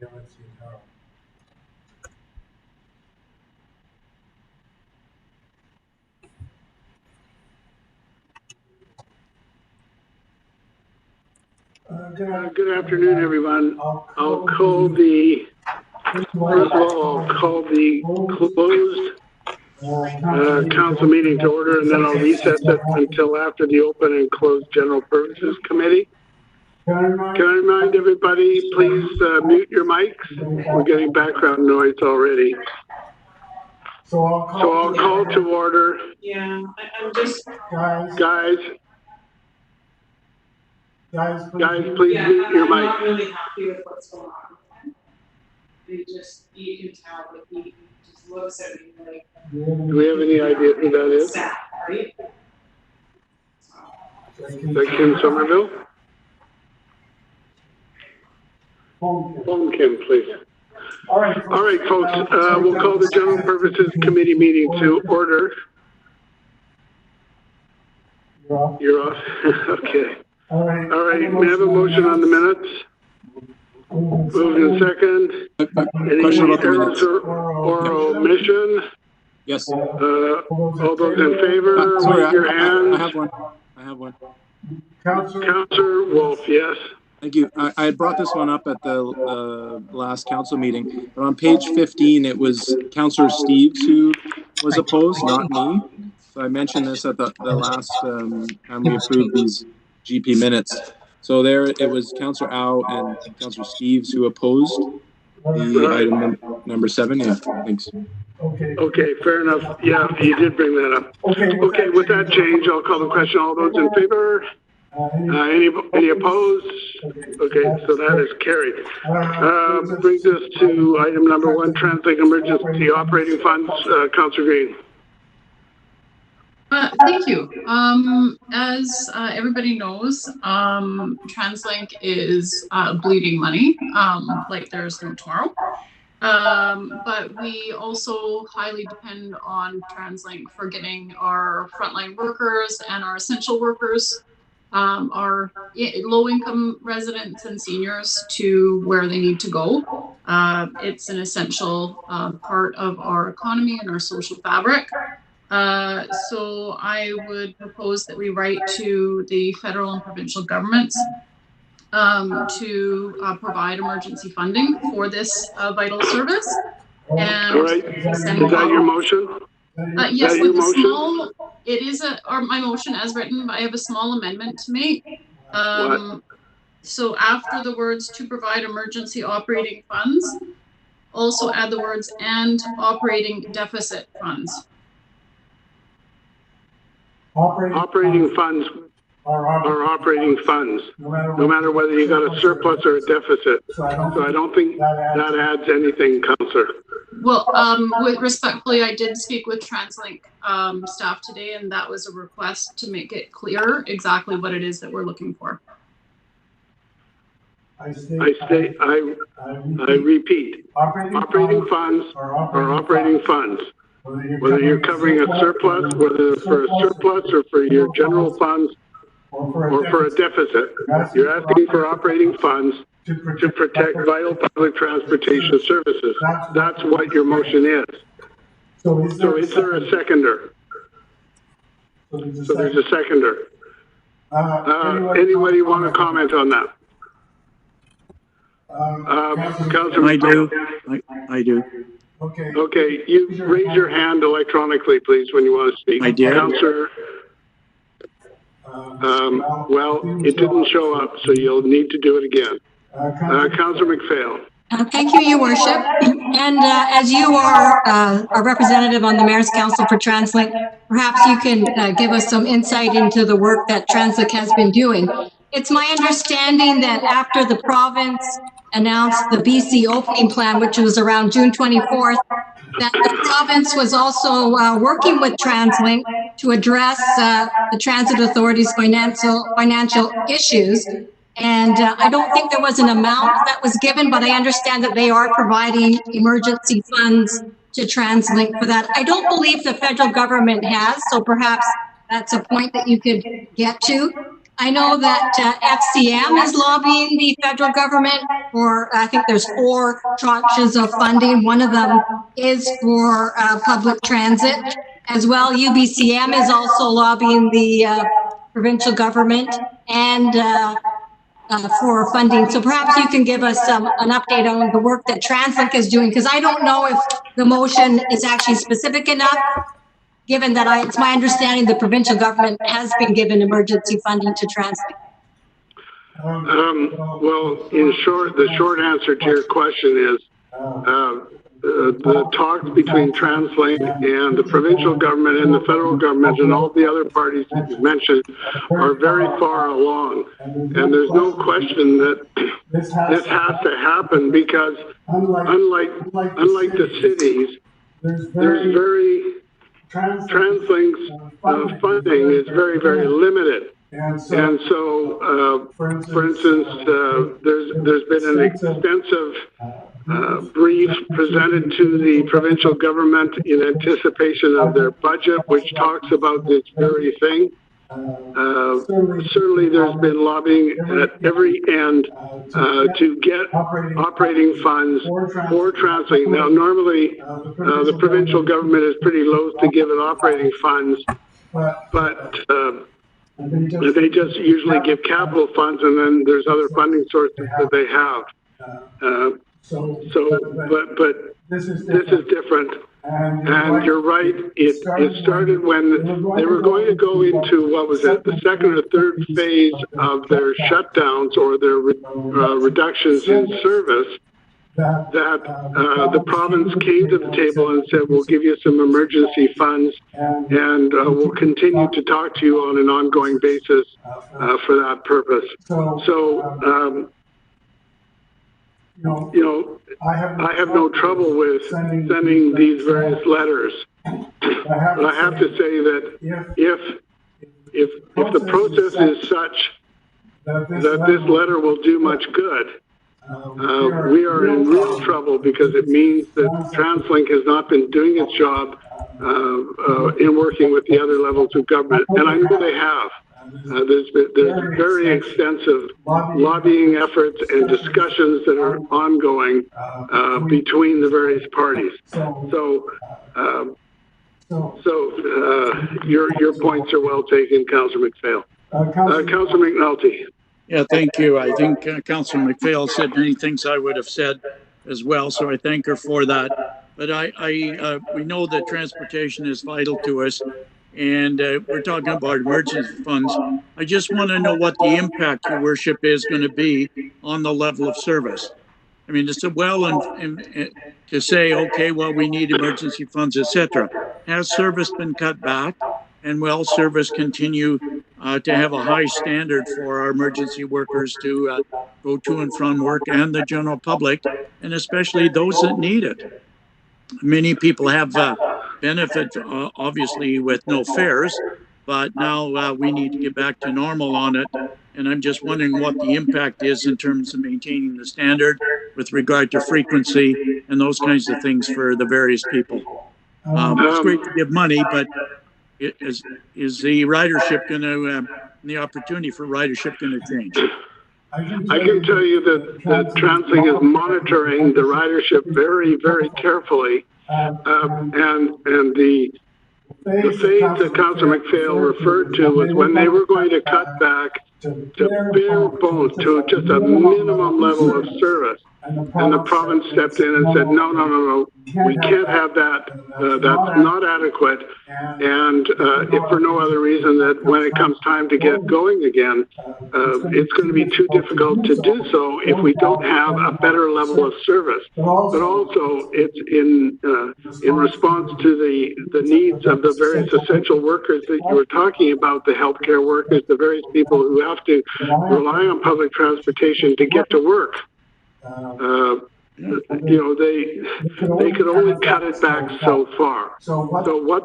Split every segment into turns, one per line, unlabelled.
Yeah, let's see how.
Good afternoon, everyone. I'll call the, first of all, I'll call the closed council meeting to order, and then I'll recess it until after the open and closed general purposes committee. Can I remind everybody, please mute your mics? We're getting background noise already.
So I'll
call to order.
Yeah, I'm just...
Guys, please
yeah,
mute your
I'm
mic.
not really happy with what's going on with him. You can tell that he just looks at me like...
Do we have any idea who that is?
Sad, right?
Is that Kim Somerville? Phone Kim, please. All right, folks, we'll call the General Purposes Committee meeting to order. You're off? Okay. All right, we have a motion on the minutes. Moved in second. Any errors or omission?
Yes.
All those in favor, raise your hands.
I have one.
Councillor Wolf, yes.
Thank you. I had brought this one up at the last council meeting, but on page 15, it was Councillor Steves who was opposed, not me. So I mentioned this at the last time we approved these GP minutes. So there it was Councillor Au and Councillor Steves who opposed the item number 7. Yeah, thanks.
Okay, fair enough. Yeah, you did bring that up. Okay, with that change, I'll call the question. All those in favor? Any opposed? Okay, so that is carried. Brings us to item number 1, Translink Emergency Operating Funds. Councillor Green.
Thank you. As everybody knows, TransLink is bleeding money, like there's no tomorrow. But we also highly depend on TransLink for getting our frontline workers and our essential workers, our low-income residents and seniors to where they need to go. It's an essential part of our economy and our social fabric. So I would propose that we write to the federal and provincial governments to provide emergency funding for this vital service. And
all right, is that your motion?
Yes, with a small, it is my motion as written, but I have a small amendment to make. So after the words "to provide emergency operating funds," also add the words "and operating deficit funds."
Operating funds are operating funds, no matter whether you got a surplus or a deficit. So I don't think that adds anything, Councillor.
Well, respectfully, I did speak with TransLink staff today, and that was a request to make it clear exactly what it is that we're looking for.
I repeat, operating funds are operating funds. Whether you're covering a surplus, whether it's for a surplus or for your general funds or for a deficit, you're asking for operating funds to protect vital public transportation services. That's what your motion is. So is there a seconder? So there's a seconder. Anybody want to comment on that? Councillor,
I do.
Okay, you raise your hand electronically, please, when you want to speak.
I did.
Councillor, well, it didn't show up, so you'll need to do it again. Councillor McPhail.
Thank you, Your Worship. And as you are a representative on the Mayor's Council for TransLink, perhaps you can give us some insight into the work that TransLink has been doing. It's my understanding that after the province announced the BC opening plan, which was around June 24th, that the province was also working with TransLink to address the Transit Authority's financial issues. And I don't think there was an amount that was given, but I understand that they are providing emergency funds to TransLink for that. I don't believe the federal government has, so perhaps that's a point that you could get to. I know that FCM is lobbying the federal government for, I think there's 4 tranches of funding. One of them is for public transit as well. UBCM is also lobbying the provincial government and for funding. So perhaps you can give us an update on the work that TransLink is doing, because I don't know if the motion is actually specific enough, given that it's my understanding the provincial government has been given emergency funding to TransLink.
Well, in short, the short answer to your question is the talks between TransLink and the provincial government and the federal government and all the other parties that you mentioned are very far along. And there's no question that this has to happen, because unlike the cities, there's very TransLink's funding is very, very limited. And so, for instance, there's been an extensive brief presented to the provincial government in anticipation of their budget, which talks about this very thing. Certainly there's been lobbying at every end to get operating funds for TransLink. Now, normally the provincial government is pretty loath to give it operating funds, but they just usually give capital funds, and then there's other funding sources that they have. But this is different. And you're right, it started when they were going to go into, what was it, the second or third phase of their shutdowns or their reductions in service, that the province came to the table and said, we'll give you some emergency funds, and we'll continue to talk to you on an ongoing basis for that purpose. So, you know, I have no trouble with sending these various letters, but I have to say that if the process is such that this letter will do much good, we are in real trouble, because it means that TransLink has not been doing its job in working with the other levels of government, and I know they have. There's very extensive lobbying efforts and discussions that are ongoing between the various parties. So your points are well taken, Councillor McPhail. Councillor McNulty.
Yeah, thank you. I think Councillor McPhail said many things I would have said as well, so I thank her for that. But we know that transportation is vital to us, and we're talking about emergency funds. I just want to know what the impact, Your Worship, is going to be on the level of service. I mean, it's well to say, okay, well, we need emergency funds, etc. Has service been cut back? And will service continue to have a high standard for our emergency workers to go to and from work, and the general public, and especially those that need it? Many people have benefit, obviously, with no fares, but now we need to get back to normal on it. And I'm just wondering what the impact is in terms of maintaining the standard with regard to frequency and those kinds of things for the various people. It's great to give money, but is the ridership going to, the opportunity for ridership going to change?
I can tell you that TransLink is monitoring the ridership very, very carefully, and the phase that Councillor McPhail referred to was when they were going to cut back to bare bones, to just a minimum level of service. And the province stepped in and said, no, we can't have that. That's not adequate. And if for no other reason that when it comes time to get going again, it's going to be too difficult to do so if we don't have a better level of service. But also, it's in response to the needs of the various essential workers that you were talking about, the healthcare workers, the various people who have to rely on public transportation to get to work. You know, they could only cut it back so far. So what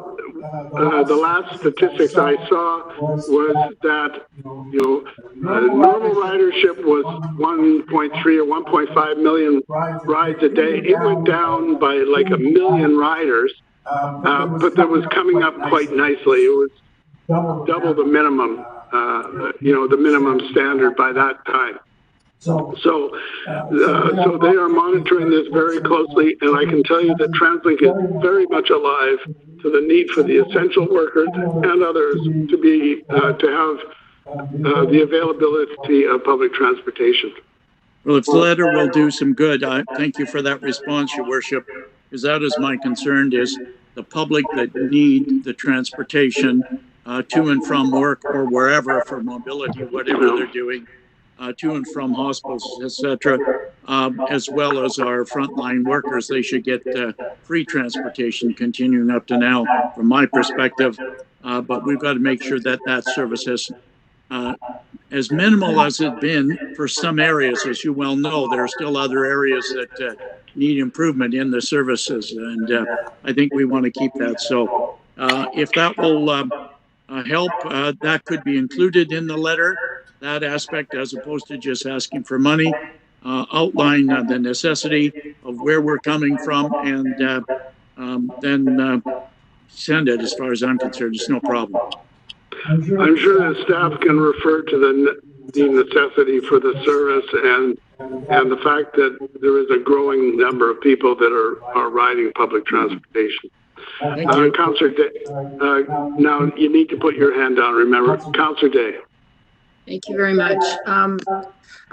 the last statistics I saw was that, you know, normal ridership was 1.3 or 1.5 million rides a day. It went down by like 1 million riders, but that was coming up quite nicely. It was double the minimum. the minimum standard by that time. So they are monitoring this very closely, and I can tell you that TransLink is very much alive to the need for the essential workers and others to be to have the availability of public transportation.
Well, if the letter will do some good, I thank you for that response, Your Worship, because that is my concern, is the public that need the transportation to and from work or wherever for mobility, whatever they're doing, to and from hospitals, etc., as well as our frontline workers. They should get free transportation continuing up to now, from my perspective. But we've got to make sure that that service has, as minimal as it's been for some areas, as you well know, there are still other areas that need improvement in the services, and I think we want to keep that. So if that will help, that could be included in the letter, that aspect, as opposed to just asking for money. Outline the necessity of where we're coming from, and then send it. As far as I'm concerned, it's no problem.
I'm sure that staff can refer to the necessity for the service and the fact that there is a growing number of people that are riding public transportation. Councillor Day, now you need to put your hand down, remember. Councillor Day.
Thank you very much.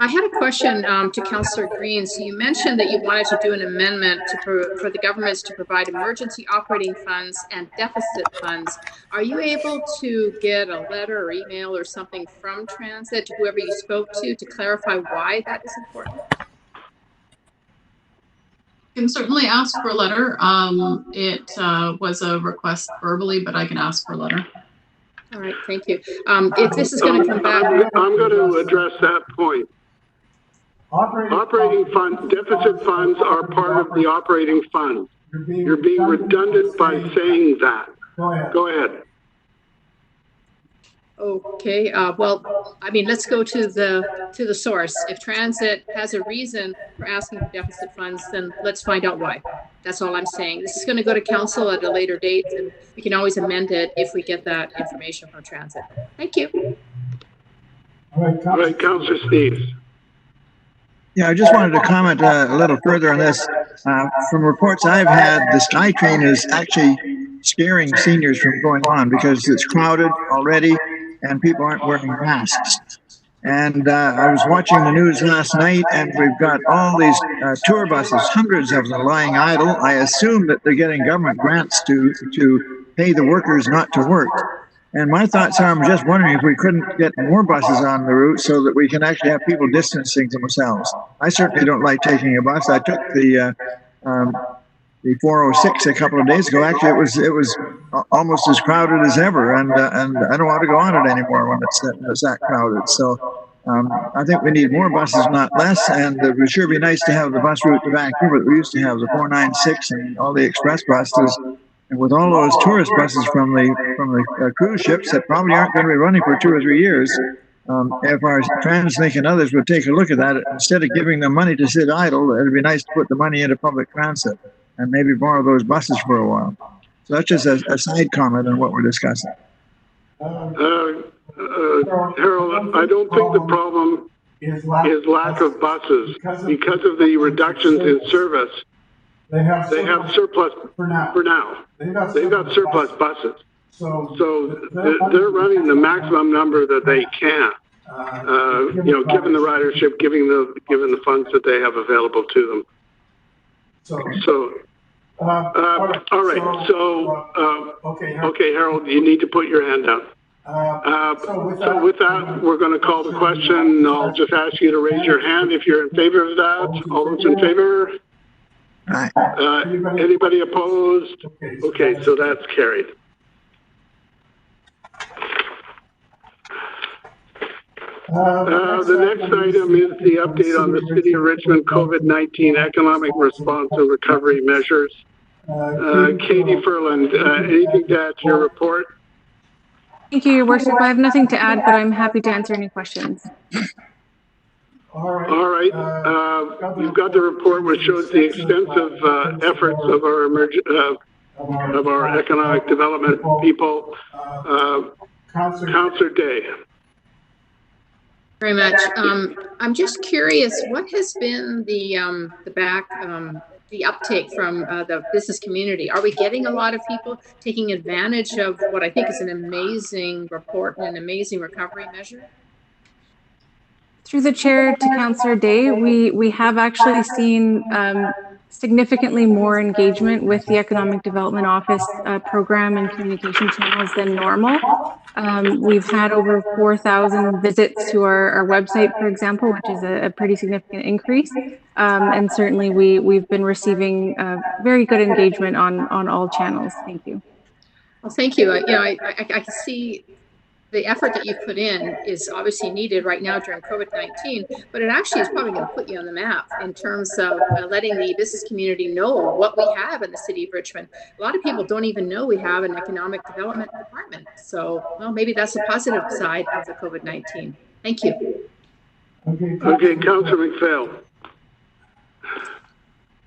I had a question to Councillor Green. So you mentioned that you wanted to do an amendment for the governments to provide emergency operating funds and deficit funds. Are you able to get a letter or email or something from Transit to whoever you spoke to clarify why that is important?
I can certainly ask for a letter. It was a request verbally, but I can ask for a letter.
All right, thank you. If this is going to come back,
I'm going to address that point. Operating fund, deficit funds are part of the operating fund. You're being redundant by saying that. Go ahead.
Okay, well, I mean, let's go to the source. If Transit has a reason for asking for deficit funds, then let's find out why. That's all I'm saying. This is going to go to council at a later date, and we can always amend it if we get that information from Transit. Thank you.
All right, Councillor Steves.
Yeah, I just wanted to comment a little further on this. From reports I've had, the SkyTrain is actually scaring seniors from going on because it's crowded already and people aren't wearing masks. And I was watching the news last night, and we've got all these tour buses, hundreds of them lying idle. I assume that they're getting government grants to pay the workers not to work. And my thoughts are, I'm just wondering if we couldn't get more buses on the route so that we can actually have people distancing themselves. I certainly don't like taking a bus. I took the 406 a couple of days ago. Actually, it was almost as crowded as ever, and I don't want to go on it anymore when it's that crowded. So I think we need more buses, not less, and it would sure be nice to have the bus route to Vancouver that we used to have, the 496 and all the express buses. And with all those tourist buses from the cruise ships that probably aren't going to be running for 2 or 3 years, if our TransLink and others would take a look at that, instead of giving them money to sit idle, it'd be nice to put the money into public transit and maybe borrow those buses for a while. So that's just a side comment on what we're discussing.
Harold, I don't think the problem is lack of buses. Because of the reductions in service, they have surplus for now. They've got surplus buses. So they're running the maximum number that they can, given the ridership, given the funds that they have available to them. All right. So, okay, Harold, you need to put your hand down. So with that, we're going to call the question. I'll just ask you to raise your hand if you're in favor of that. All those in favor? Anybody opposed? Okay, so that's carried. The next item is the update on the City of Richmond COVID-19 economic response and recovery measures. Katie Furland, anything to add to your report?
Thank you, Your Worship. I have nothing to add, but I'm happy to answer any questions.
All right. You've got the report which shows the extensive efforts of our economic development people. Councillor Day.
Very much. I'm just curious, what has been the uptake from the business community? Are we getting a lot of people taking advantage of what I think is an amazing report and an amazing recovery measure?
Through the chair to Councillor Day, we have actually seen significantly more engagement with the Economic Development Office program and communication channels than normal. We've had over 4,000 visits to our website, for example, which is a pretty significant increase. And certainly we've been receiving very good engagement on all channels. Thank you.
Well, thank you. I can see the effort that you put in is obviously needed right now during COVID-19, but it actually is probably going to put you on the map in terms of letting the business community know what we have in the city of Richmond. A lot of people don't even know we have an economic development department. So, well, maybe that's the positive side of the COVID-19. Thank you.
Okay, Councillor McPhail.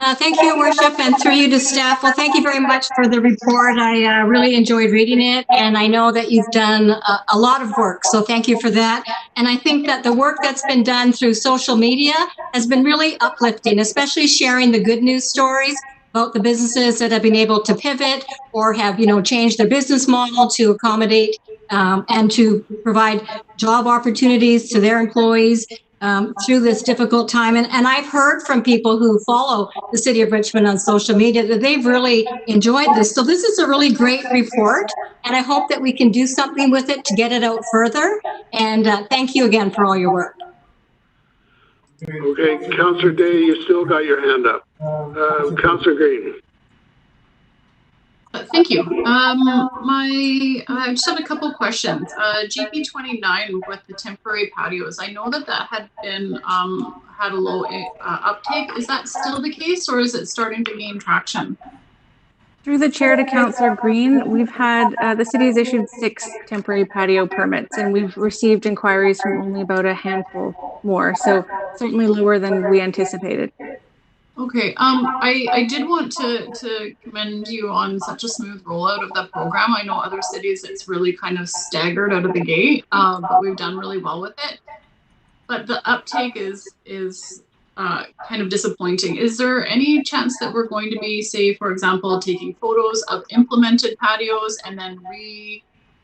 Thank you, Your Worship, and through you to staff. Well, thank you very much for the report. I really enjoyed reading it, and I know that you've done a lot of work, so thank you for that. And I think that the work that's been done through social media has been really uplifting, especially sharing the good news stories about the businesses that have been able to pivot or have, changed their business model to accommodate and to provide job opportunities to their employees. Through this difficult time. And I've heard from people who follow the City of Richmond on social media that they've really enjoyed this. So this is a really great report, and I hope that we can do something with it to get it out further. And thank you again for all your work.
Okay, Councillor Day, you still got your hand up. Councillor Green.
Thank you. I just have a couple of questions. GP 29 with the temporary patios. I know that had been had a low uptake. Is that still the case, or is it starting to gain traction?
Through the chair to Councillor Green, we've had the city has issued 6 temporary patio permits, and we've received inquiries from only about a handful more. So certainly lower than we anticipated.
Okay, I did want to commend you on such a smooth rollout of the program. I know other cities it's really kind of staggered out of the gate, but we've done really well with it. But the uptake is kind of disappointing. Is there any chance that we're going to be, say, for example, taking photos of implemented patios and then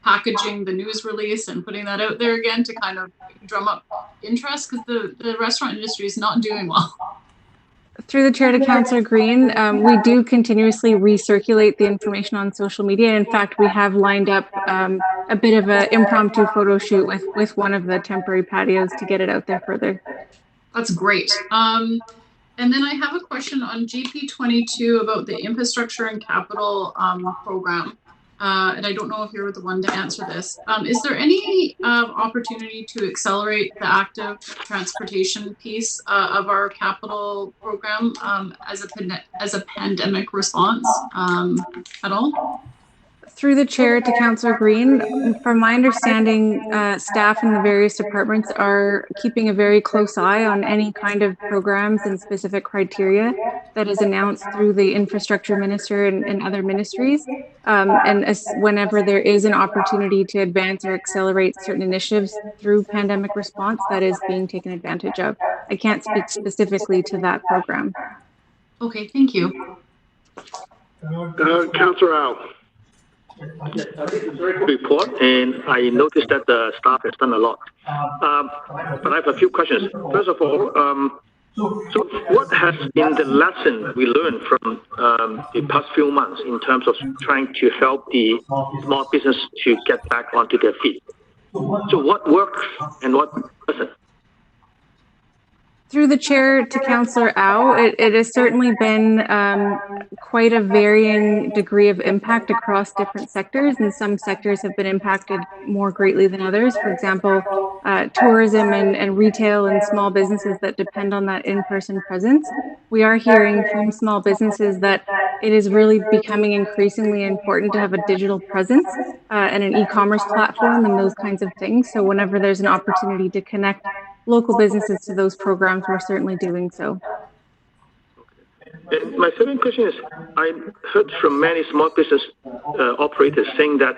repackaging the news release and putting that out there again to kind of drum up interest? Because the restaurant industry is not doing well.
Through the chair to Councillor Green, we do continuously recirculate the information on social media. In fact, we have lined up a bit of an impromptu photo shoot with one of the temporary patios to get it out there further.
That's great. And then I have a question on GP 22 about the infrastructure and capital program. And I don't know if you're the one to answer this. Is there any opportunity to accelerate the active transportation piece of our capital program as a pandemic response at all?
Through the chair to Councillor Green, from my understanding, staff in the various departments are keeping a very close eye on any kind of programs and specific criteria that is announced through the infrastructure minister and other ministries. And whenever there is an opportunity to advance or accelerate certain initiatives through pandemic response, that is being taken advantage of. I can't speak specifically to that program.
Okay, thank you.
Councillor Al.
Report, and I noticed that the staff has done a lot. But I have a few questions. First of all, so what has been the lesson we learned from the past few months in terms of trying to help the small business to get back onto their feet? So what works and what doesn't?
Through the chair to Councillor Au, it has certainly been quite a varying degree of impact across different sectors, and some sectors have been impacted more greatly than others. For example, tourism and retail and small businesses that depend on that in-person presence. We are hearing from small businesses that it is really becoming increasingly important to have a digital presence and an e-commerce platform and those kinds of things. So whenever there's an opportunity to connect local businesses to those programs, we're certainly doing so.
And my second question is, I heard from many small business operators saying that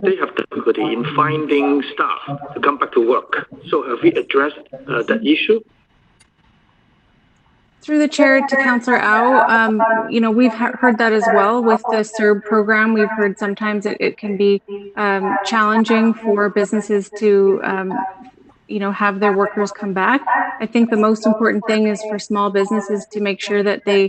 they have difficulty in finding staff to come back to work. So have we addressed that issue?
Through the chair to Councillor Au, we've heard that as well with the CERB program. We've heard sometimes it can be challenging for businesses to have their workers come back. I think the most important thing is for small businesses to make sure that they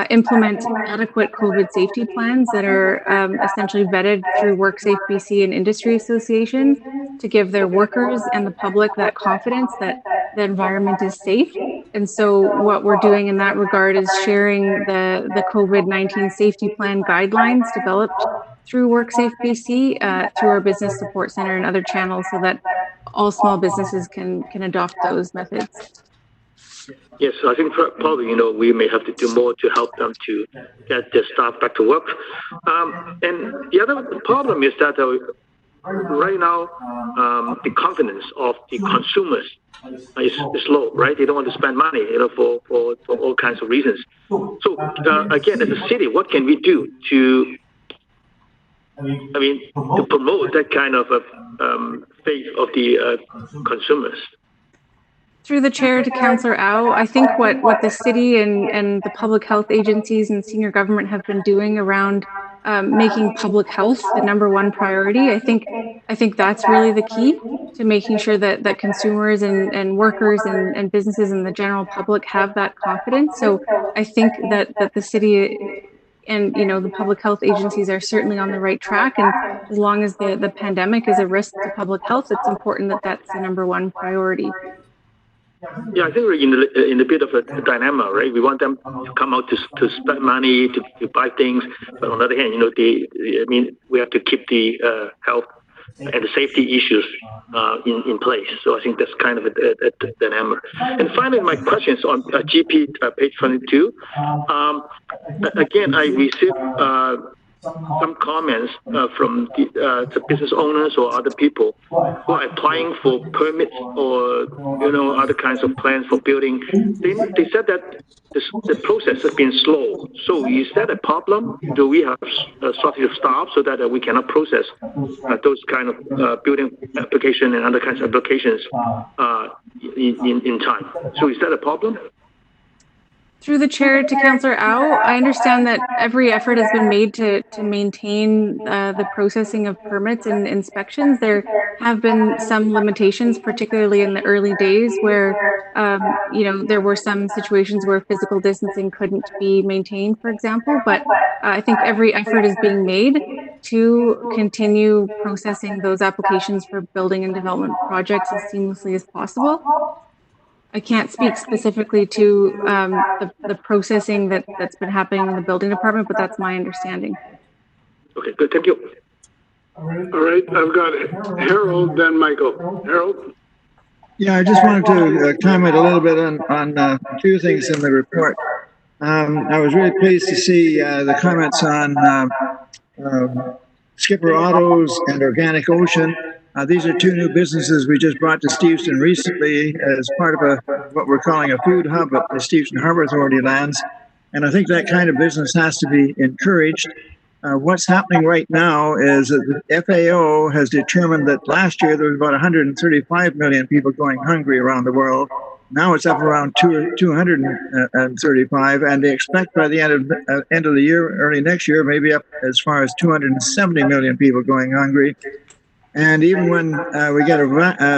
implement adequate COVID safety plans that are essentially vetted through WorkSafe BC and industry associations to give their workers and the public that confidence that the environment is safe. And so what we're doing in that regard is sharing the COVID-19 safety plan guidelines developed through WorkSafe BC, through our business support center and other channels so that all small businesses can adopt those methods.
Yes, I think probably, we may have to do more to help them to get their staff back to work. And the other problem is that right now, the confidence of the consumers is low, right? They don't want to spend money, for all kinds of reasons. So again, as a city, what can we do to promote that kind of faith of the consumers?
Through the chair to Councillor Au, I think what the city and the public health agencies and senior government have been doing around making public health the #1 priority, I think that's really the key to making sure that consumers and workers and businesses and the general public have that confidence. So I think that the city and the public health agencies are certainly on the right track, and as long as the pandemic is a risk to public health, it's important that that's the #1 priority.
Yeah, I think we're in a bit of a dilemma, right? We want them to come out to spend money, to buy things, but on the other hand, we have to keep the health and the safety issues in place. So I think that's kind of a dilemma. And finally, my question is on GP page 22. Again, I received some comments from the business owners or other people who are applying for permits or other kinds of plans for building. They said that the process has been slow. So is that a problem? Do we have a shortage of staff so that we cannot process those kind of building application and other kinds of applications in time? So is that a problem?
Through the chair to Councillor Au, I understand that every effort has been made to maintain the processing of permits and inspections. There have been some limitations, particularly in the early days where, there were some situations where physical distancing couldn't be maintained, for example. But I think every effort is being made to continue processing those applications for building and development projects as seamlessly as possible. I can't speak specifically to the processing that's been happening in the building department, but that's my understanding.
Okay, good. Thank you. All right, I've got Harold, then Michael. Harold?
Yeah, I just wanted to comment a little bit on a few things in the report. I was really pleased to see the comments on Skipper Autos and Organic Ocean. These are two new businesses we just brought to Steveston recently as part of what we're calling a food hub at the Steveston Harbour Authority lands. And I think that kind of business has to be encouraged. What's happening right now is that the FAO has determined that last year there was about 135 million people going hungry around the world. Now it's up around 235, and they expect by the end of the year, early next year, maybe up as far as 270 million people going hungry. And even when we get a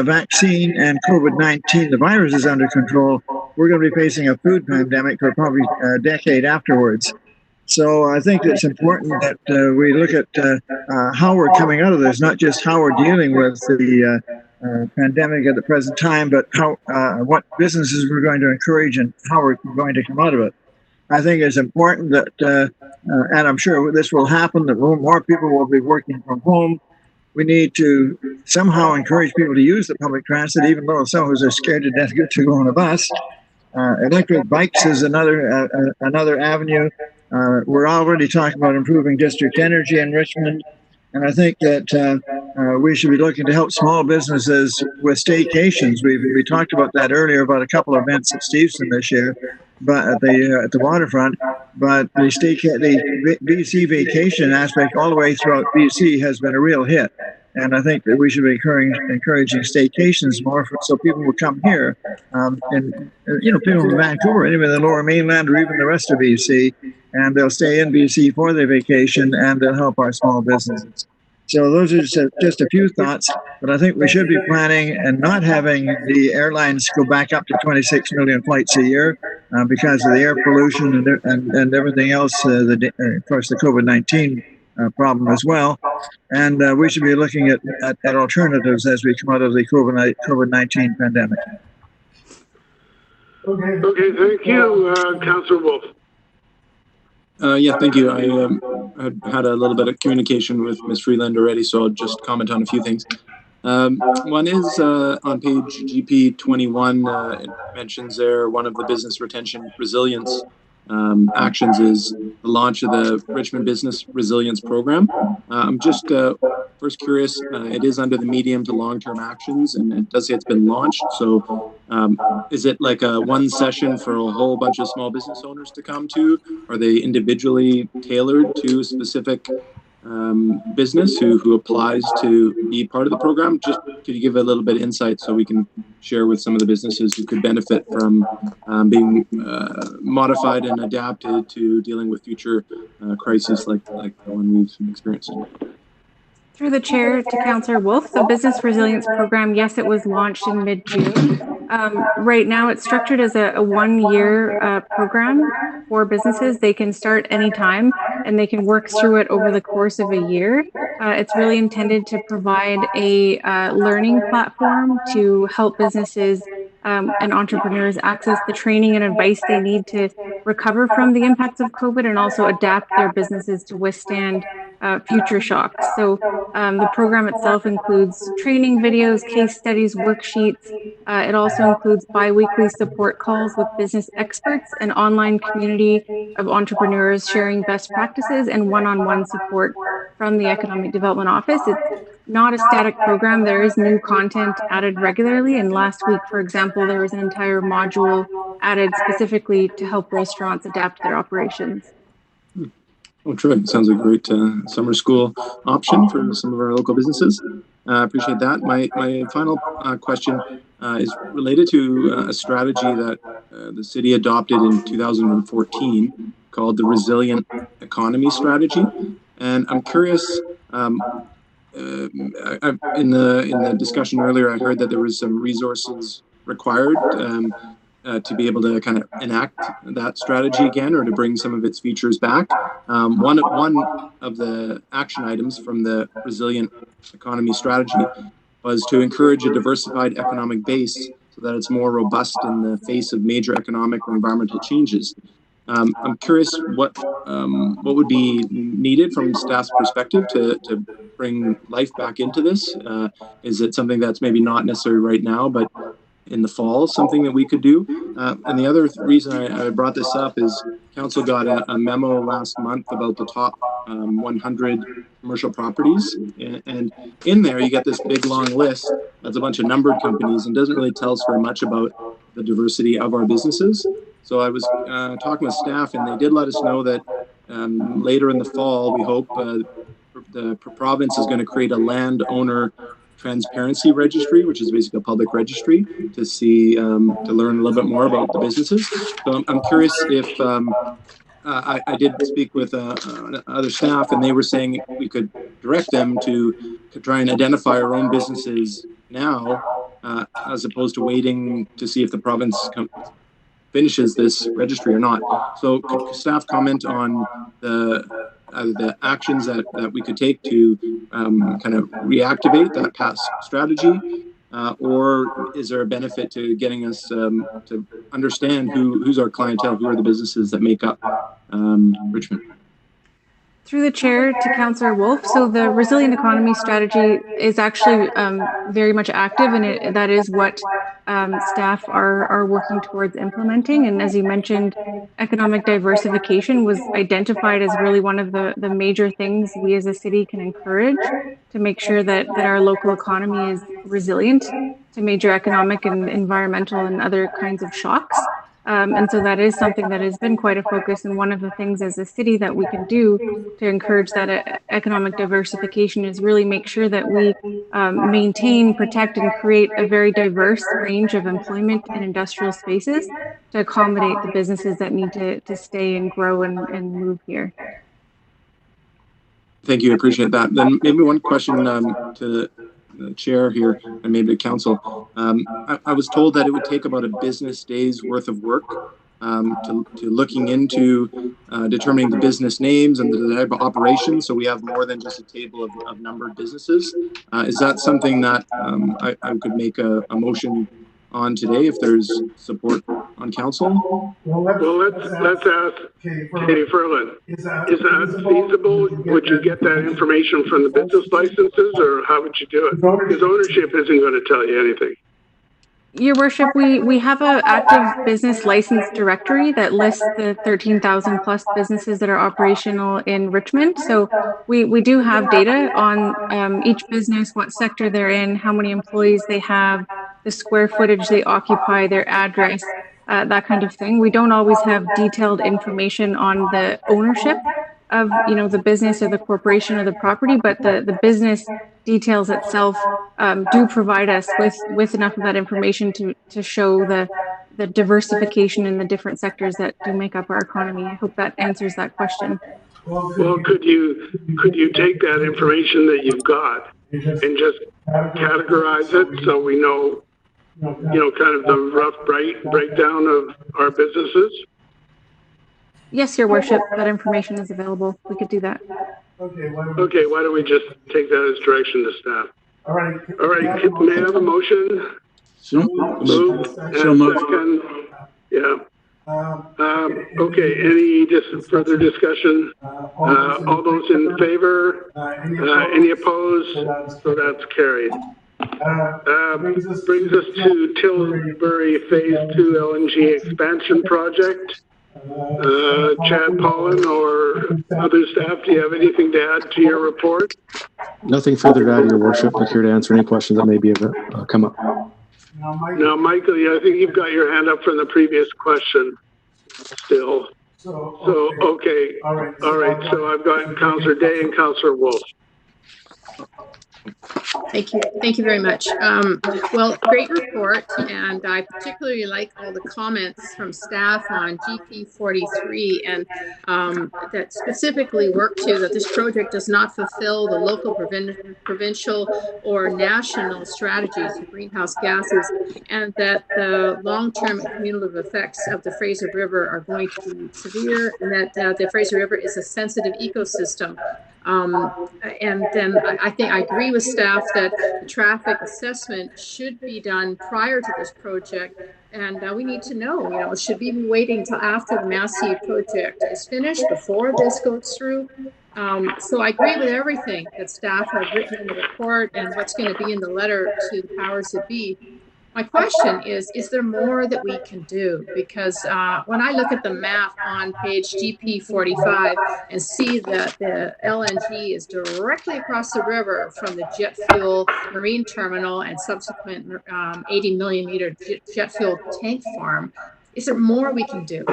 vaccine and COVID-19, the virus is under control, we're going to be facing a food pandemic for probably a decade afterwards. So I think it's important that we look at how we're coming out of this, not just how we're dealing with the pandemic at the present time, but how what businesses we're going to encourage and how we're going to come out of it. I think it's important that, and I'm sure this will happen, that more people will be working from home. We need to somehow encourage people to use the public transit, even though some of us are scared to death to go on a bus. Electric bikes is another avenue. We're already talking about improving district energy in Richmond. And I think that we should be looking to help small businesses with staycations. We talked about that earlier, about a couple of events at Steveston this year. but at the waterfront. But the BC vacation aspect all the way throughout BC has been a real hit. And I think that we should be encouraging staycations more, so people will come here. And people from Vancouver, even the Lower Mainland, or even the rest of BC, and they'll stay in BC for their vacation, and they'll help our small businesses. So those are just a few thoughts, but I think we should be planning and not having the airlines go back up to 26 million flights a year because of the air pollution and everything else. Of course, the COVID-19 problem as well. And we should be looking at alternatives as we come out of the COVID-19 pandemic.
Okay, thank you, Councillor Wolf.
Yeah, thank you. I had a little bit of communication with Ms. Freeland already, so I'll just comment on a few things. One is on page GP 21, it mentions there one of the business retention resilience actions is the launch of the Richmond Business Resilience Program. I'm just first curious, it is under the medium to long-term actions, and it does say it's been launched. So is it like a one session for a whole bunch of small business owners to come to? Are they individually tailored to a specific business who applies to be part of the program? Just could you give a little bit of insight so we can share with some of the businesses who could benefit from being modified and adapted to dealing with future crises like the one we've experienced?
Through the chair to Councillor Wolf, the Business Resilience Program, yes, it was launched in mid-June. Right now, it's structured as a one-year program for businesses. They can start anytime, and they can work through it over the course of a year. It's really intended to provide a learning platform to help businesses and entrepreneurs access the training and advice they need to recover from the impacts of COVID and also adapt their businesses to withstand future shocks. So the program itself includes training videos, case studies, worksheets. It also includes bi-weekly support calls with business experts, an online community of entrepreneurs sharing best practices, and one-on-one support from the Economic Development Office. It's not a static program. There is new content added regularly. And last week, for example, there was an entire module added specifically to help restaurants adapt their operations.
Oh, terrific. Sounds like a great summer school option for some of our local businesses. I appreciate that. My final question is related to a strategy that the city adopted in 2014 called the Resilient Economy Strategy. And I'm curious, in the discussion earlier, I heard that there was some resources required to be able to kind of enact that strategy again, or to bring some of its features back. One of the action items from the Resilient Economy Strategy was to encourage a diversified economic base so that it's more robust in the face of major economic or environmental changes. I'm curious what would be needed from staff's perspective to bring life back into this. Is it something that's maybe not necessary right now, but in the fall, something that we could do? And the other reason I brought this up is council got a memo last month about the top 100 commercial properties. And in there, you get this big long list that's a bunch of numbered companies and doesn't really tell us very much about the diversity of our businesses. So I was talking with staff, and they did let us know that later in the fall, we hope the province is going to create a landowner transparency registry, which is basically a public registry to see, to learn a little bit more about the businesses. So I'm curious if, I did speak with other staff, and they were saying we could direct them to try and identify our own businesses now, as opposed to waiting to see if the province finishes this registry or not. So could staff comment on the actions that we could take to kind of reactivate that past strategy, or is there a benefit to getting us to understand who's our clientele, who are the businesses that make up Richmond?
Through the chair to Councillor Wolf, so the Resilient Economy Strategy is actually very much active, and that is what staff are working towards implementing. And as you mentioned, economic diversification was identified as really one of the major things we as a city can encourage to make sure that our local economy is resilient to major economic and environmental and other kinds of shocks. And so that is something that has been quite a focus. And one of the things as a city that we can do to encourage that economic diversification is really make sure that we maintain, protect, and create a very diverse range of employment and industrial spaces to accommodate the businesses that need to stay and grow and move here.
Thank you. I appreciate that. Then maybe one question to the chair here and maybe the council. I was told that it would take about a business day's worth of work to looking into determining the business names and the type of operations, so we have more than just a table of numbered businesses. Is that something that I could make a motion on today if there's support on council?
Well, let's ask Katie Ferland. Is that feasible? Would you get that information from the business licenses, or how would you do it? Because ownership isn't going to tell you anything.
Your Worship, we have an active business license directory that lists the 13,000 plus businesses that are operational in Richmond. So we do have data on each business, what sector they're in, how many employees they have, the square footage they occupy, their address, that kind of thing. We don't always have detailed information on the ownership of, you know, the business or the corporation or the property, but the business details itself do provide us with enough of that information to show the diversification in the different sectors that do make up our economy. I hope that answers that question.
Well, could you take that information that you've got and just categorize it so we know, you know, kind of the rough breakdown of our businesses?
Yes, Your Worship, that information is available. We could do that.
Okay, why don't we just take that as direction to staff? All right, may I have a motion? Moved and second. Yeah. Okay, any further discussion? All those in favor? Any opposed? So that's carried. Brings us to Tilbury Phase 2 LNG expansion project. Chad Pollen or other staff, do you have anything to add to your report?
Nothing further to add, Your Worship. I'm here to answer any questions that may be come up.
Now, Michael, I think you've got your hand up from the previous question still. So okay. All right. So I've got Councillor Day and Councillor Wolf.
Thank you. Thank you very much. Well, great report, and I particularly like all the comments from staff on GP 43 and that specifically work to that this project does not fulfill the local, provincial, or national strategies for greenhouse gases, and that the long-term cumulative effects of the Fraser River are going to be severe, and that the Fraser River is a sensitive ecosystem. And then I think I agree with staff that the traffic assessment should be done prior to this project, and we need to know, should we be waiting until after the Massey project is finished before this goes through? So I agree with everything that staff have written in the report and what's going to be in the letter to the powers that be. My question is there more that we can do? Because when I look at the map on page GP 45 and see that the LNG is directly across the river from the jet fuel marine terminal and subsequent 80 millimeter jet fuel tank farm, is there more we can do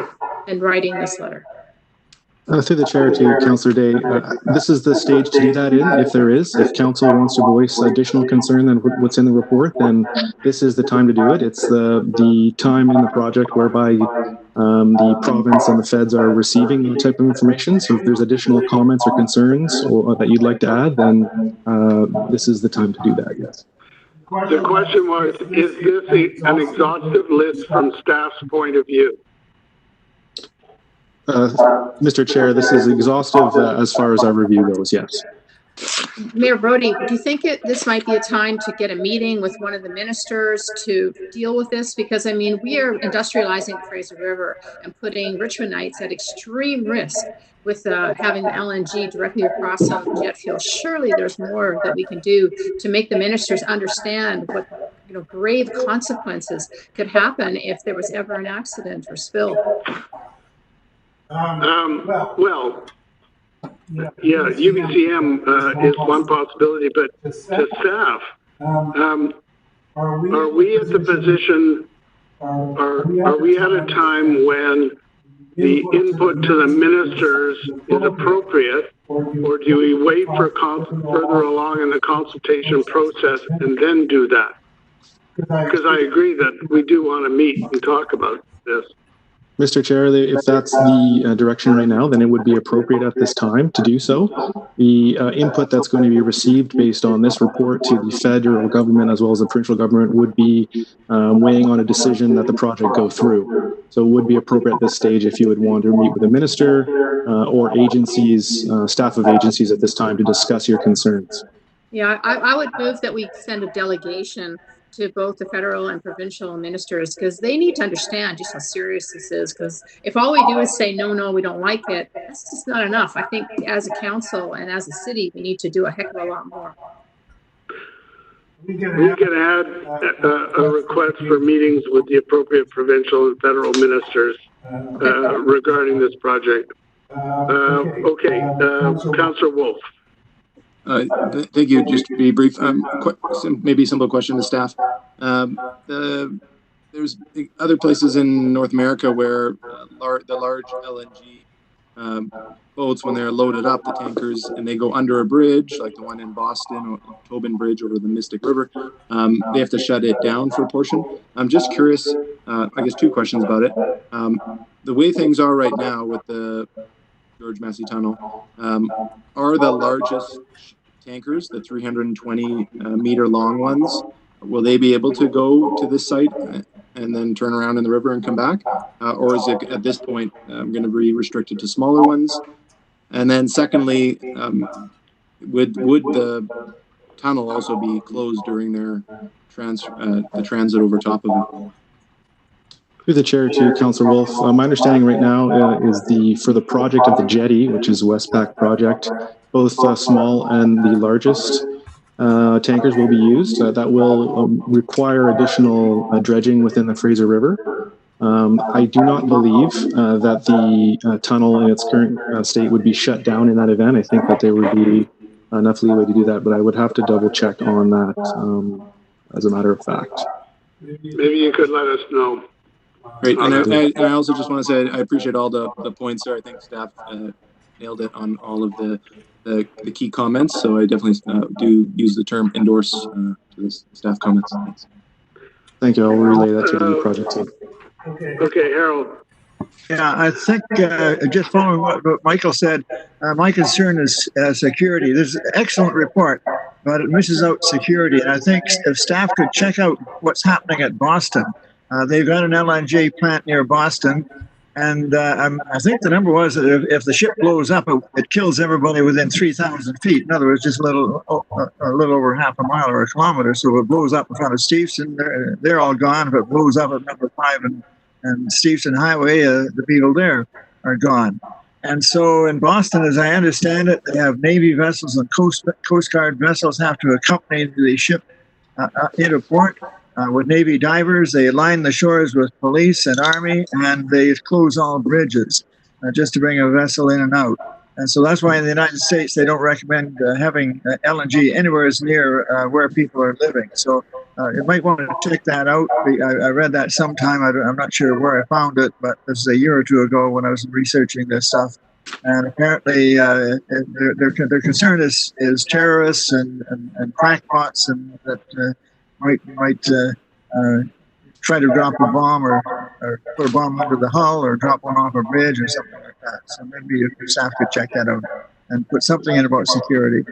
in writing this letter?
Through the chair to Councillor Day, this is the stage to do that in, if there is. If council wants to voice additional concern than what's in the report, then this is the time to do it. It's the time in the project whereby the province and the feds are receiving that type of information. So if there's additional comments or concerns or that you'd like to add, then this is the time to do that, yes.
The question was, is this an exhaustive list from staff's point of view?
Mr. Chair, this is exhaustive as far as our review goes, yes.
Mayor Brody, do you think this might be a time to get a meeting with one of the ministers to deal with this? Because, I mean, we are industrializing the Fraser River and putting Richmondites at extreme risk with having the LNG directly across some jet fuel. Surely there's more that we can do to make the ministers understand what grave consequences could happen if there was ever an accident or spill.
Well, yeah, UBCM is one possibility, but to staff, are we at the position are we at a time when the input to the ministers is appropriate, or do we wait for further along in the consultation process and then do that? Because I agree that we do want to meet and talk about this.
Mr. Chair, if that's the direction right now, then it would be appropriate at this time to do so. The input that's going to be received based on this report to the federal government as well as the provincial government would be weighing on a decision that the project go through. So it would be appropriate at this stage if you would want to meet with a minister or agencies, staff of agencies at this time to discuss your concerns.
Yeah, I would move that we send a delegation to both the federal and provincial ministers, because they need to understand just how serious this is. Because if all we do is say, no, we don't like it, that's just not enough. I think as a council and as a city, we need to do a heck of a lot more.
We can add a request for meetings with the appropriate provincial and federal ministers regarding this project. Okay, Councillor Wolf.
Thank you. Just to be brief, maybe a simple question to staff. There's other places in North America where the large LNG boats, when they're loaded up, the tankers, and they go under a bridge, like the one in Boston, or Tobin Bridge over the Mystic River, they have to shut it down for a portion. I'm just curious, I guess two questions about it. The way things are right now with the George Massey Tunnel, are the largest tankers, the 320 meter long ones, will they be able to go to this site and then turn around in the river and come back? Or is it at this point going to be restricted to smaller ones? And then secondly, would the tunnel also be closed during their the transit over top of it?
Through the chair to Councillor Wolf, my understanding right now is for the project of the jetty, which is Westpac project, both small and the largest tankers will be used. That will require additional dredging within the Fraser River. I do not believe that the tunnel in its current state would be shut down in that event. I think that there would be enough leeway to do that, but I would have to double check on that as a matter of fact.
Maybe you could let us know.
Great, and I also just want to say I appreciate all the points there. I think staff nailed it on all of the key comments. So I definitely do use the term endorse to the staff comments. Thanks.
Thank you. I'll relay that to the project team.
Okay, Harold.
Yeah, I think just following what Michael said, my concern is security. There's an excellent report, but it misses out security. And I think if staff could check out what's happening at Boston. They've got an LNG plant near Boston, and I think the number was that if the ship blows up, it kills everybody within 3,000 feet. In other words, just a little over half a mile or a kilometer. So if it blows up in front of Steveston, they're all gone. If it blows up at number 5 and Steveston Highway, the people there are gone. And so in Boston, as I understand it, they have Navy vessels and Coast Guard vessels have to accompany the ship into port. With Navy divers, they line the shores with police and Army, and they close all bridges just to bring a vessel in and out. And so that's why in the United States, they don't recommend having LNG anywhere as near where people are living. So you might want to check that out. I read that sometime. I'm not sure where I found it, but this is a year or two ago when I was researching this stuff. And apparently their concern is terrorists and crackpots and that might try to drop a bomb or put a bomb under the hull or drop one off a bridge or something like that. So maybe if your staff could check that out and put something in about security.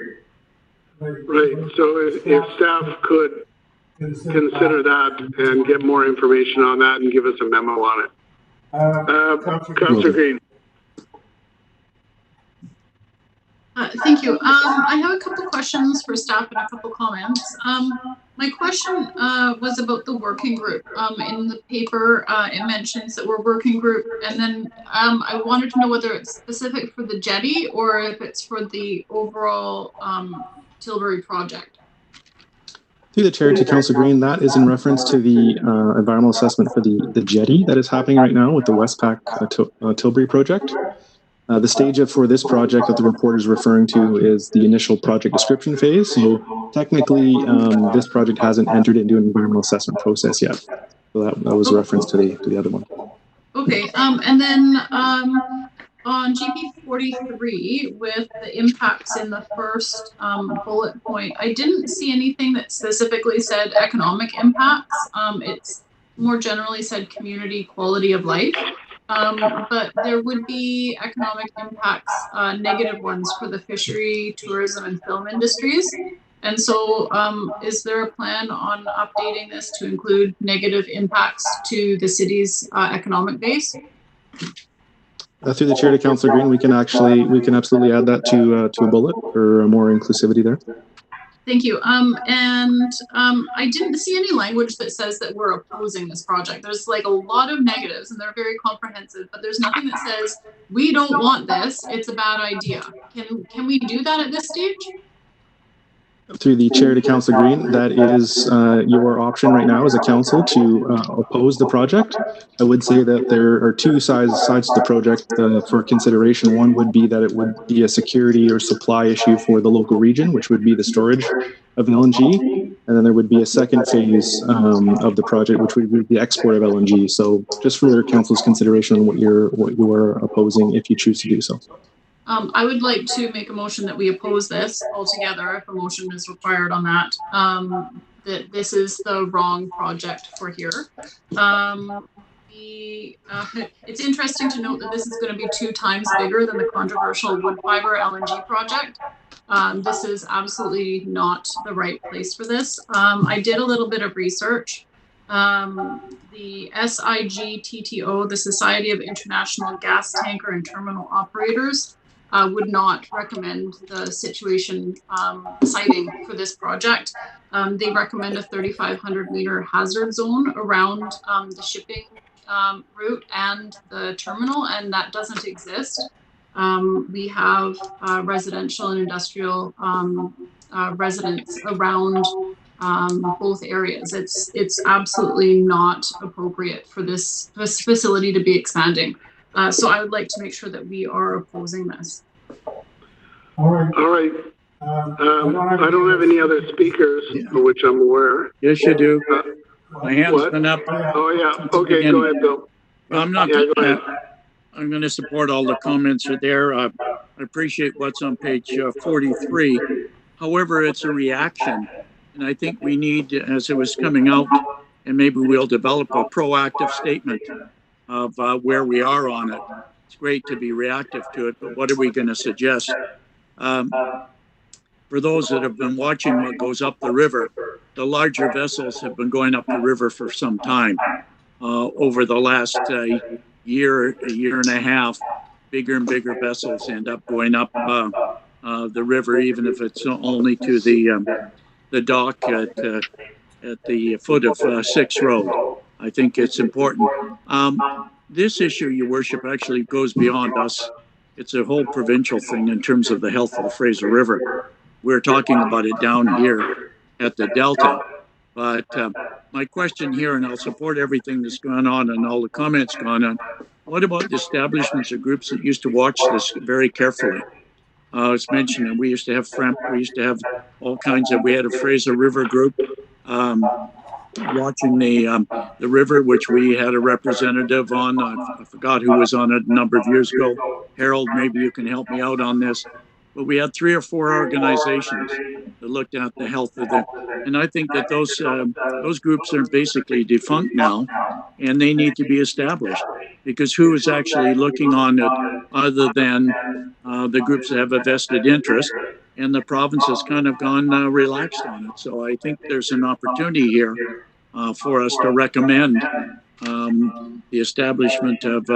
Right. So if staff could consider that and get more information on that and give us a memo on it. Councillor Green.
Thank you. I have a couple questions for staff and a couple comments. My question was about the working group. In the paper, it mentions that we're working group, and then I wanted to know whether it's specific for the jetty or if it's for the overall Tilbury project.
Through the chair to Councillor Green, that is in reference to the environmental assessment for the jetty that is happening right now with the Westpac Tilbury project. The stage for this project that the report is referring to is the initial project description phase. So technically, this project hasn't entered into an environmental assessment process yet. So that was a reference to the other one.
Okay, and then on GP 43 with the impacts in the first bullet point, I didn't see anything that specifically said economic impacts. It's more generally said community quality of life. But there would be economic impacts, negative ones for the fishery, tourism, and film industries. And so is there a plan on updating this to include negative impacts to the city's economic base?
Through the chair to Councillor Green, we can absolutely add that to a bullet for more inclusivity there.
Thank you. I didn't see any language that says that we're opposing this project. There's like a lot of negatives and they're very comprehensive, but there's nothing that says we don't want this, it's a bad idea. Can we do that at this stage?
Through the chair to Councillor Green, that is your option right now as a council to oppose the project. I would say that there are two sides to the project for consideration. One would be that it would be a security or supply issue for the local region, which would be the storage of LNG. And then there would be a second phase of the project, which would be the export of LNG. So just for your council's consideration on what you are opposing if you choose to do so.
I would like to make a motion that we oppose this altogether, if a motion is required on that, that this is the wrong project for here. It's interesting to note that this is going to be 2 times bigger than the controversial wood fiber LNG project. This is absolutely not the right place for this. I did a little bit of research. The SIGTTO, the Society of International Gas Tanker and Terminal Operators, would not recommend the situation siting for this project. They recommend a 3,500 meter hazard zone around the shipping route and the terminal, and that doesn't exist. We have residential and industrial residents around both areas. It's absolutely not appropriate for this facility to be expanding. So I would like to make sure that we are opposing this.
All right.
I don't have any other speakers for which I'm aware.
Yes, you do. My hand's been up.
Oh, yeah. Okay, go ahead, Bill.
I'm not.
Yeah, go ahead.
I'm going to support all the comments are there. I appreciate what's on page 43. However, it's a reaction. And I think we need, as it was coming out, and maybe we'll develop a proactive statement of where we are on it. It's great to be reactive to it, but what are we going to suggest? For those that have been watching what goes up the river, the larger vessels have been going up the river for some time. Over the last year and a half, bigger and bigger vessels end up going up the river, even if it's only to the dock at the foot of 6th Road. I think it's important. This issue, Your Worship, actually goes beyond us. It's a whole provincial thing in terms of the health of the Fraser River. We're talking about it down here at the Delta. But my question here, and I'll support everything that's gone on and all the comments gone on, what about the establishments or groups that used to watch this very carefully? It's mentioned that we used to have we used to have all kinds of, we had a Fraser River group watching the river, which we had a representative on. I forgot who was on it a number of years ago. Harold, maybe you can help me out on this. But we had 3 or 4 organizations that looked at the health of and I think that those groups are basically defunct now, and they need to be established, because who is actually looking on it other than the groups that have a vested interest, and the province has kind of gone relaxed on it. So I think there's an opportunity here for us to recommend the establishment of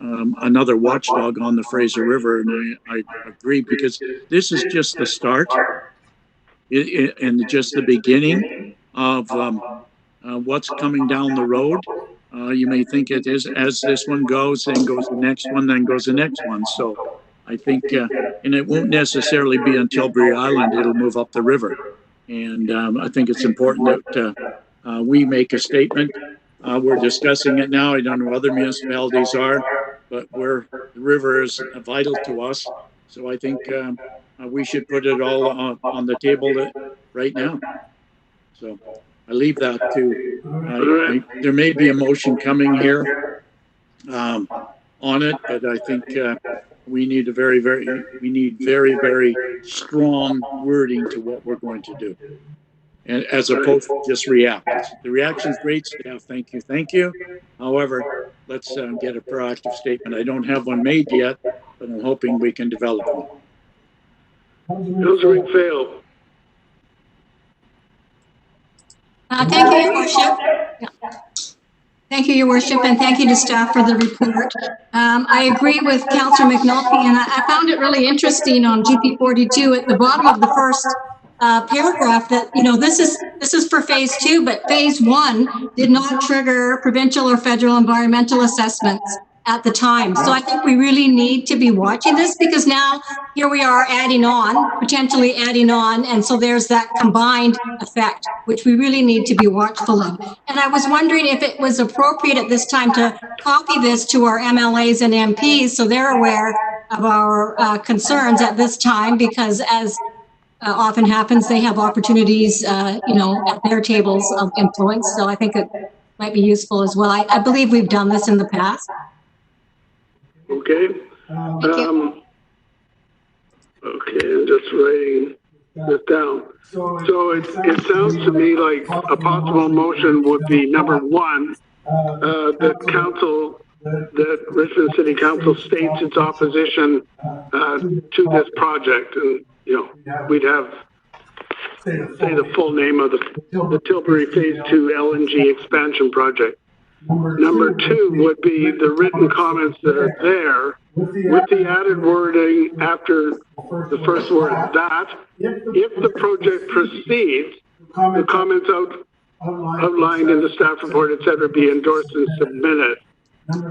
another watchdog on the Fraser River. And I agree, because this is just the start and just the beginning of what's coming down the road. You may think it is, as this one goes, then goes the next one, then goes the next one. So I think, and it won't necessarily be on Tilbury Island, it'll move up the river. And I think it's important that we make a statement. We're discussing it now. I don't know what other municipalities are, but the river is vital to us. So I think we should put it all on the table right now. So I leave that to, there may be a motion coming here on it, but I think we need very, very strong wording to what we're going to do. And as opposed to just react. The reaction's great, staff. Thank you. However, let's get a proactive statement. I don't have one made yet, but I'm hoping we can develop one.
Councilor McPhail.
Thank you, Your Worship. Thank you, Your Worship, and thank you to staff for the report. I agree with Councillor McNulty, and I found it really interesting on GP 42 at the bottom of the first paragraph that, you know, this is for phase 2, but phase 1 did not trigger provincial or federal environmental assessments at the time. So I think we really need to be watching this, because now here we are potentially adding on, and so there's that combined effect, which we really need to be watchful of. And I was wondering if it was appropriate at this time to copy this to our MLAs and MPs so they're aware of our concerns at this time, because as often happens, they have opportunities, you know, at their tables of influence. So I think it might be useful as well. I believe we've done this in the past.
Okay. Okay, I'm just writing this down. So it sounds to me like a possible motion would be number 1, that Richmond City Council states its opposition to this project, and you know, we'd have say the full name of the Tilbury Phase 2 LNG expansion project. Number 2 would be the written comments that are there with the added wording after the first word, that if the project proceeds, the comments outlined in the staff report, etc., be endorsed and submitted.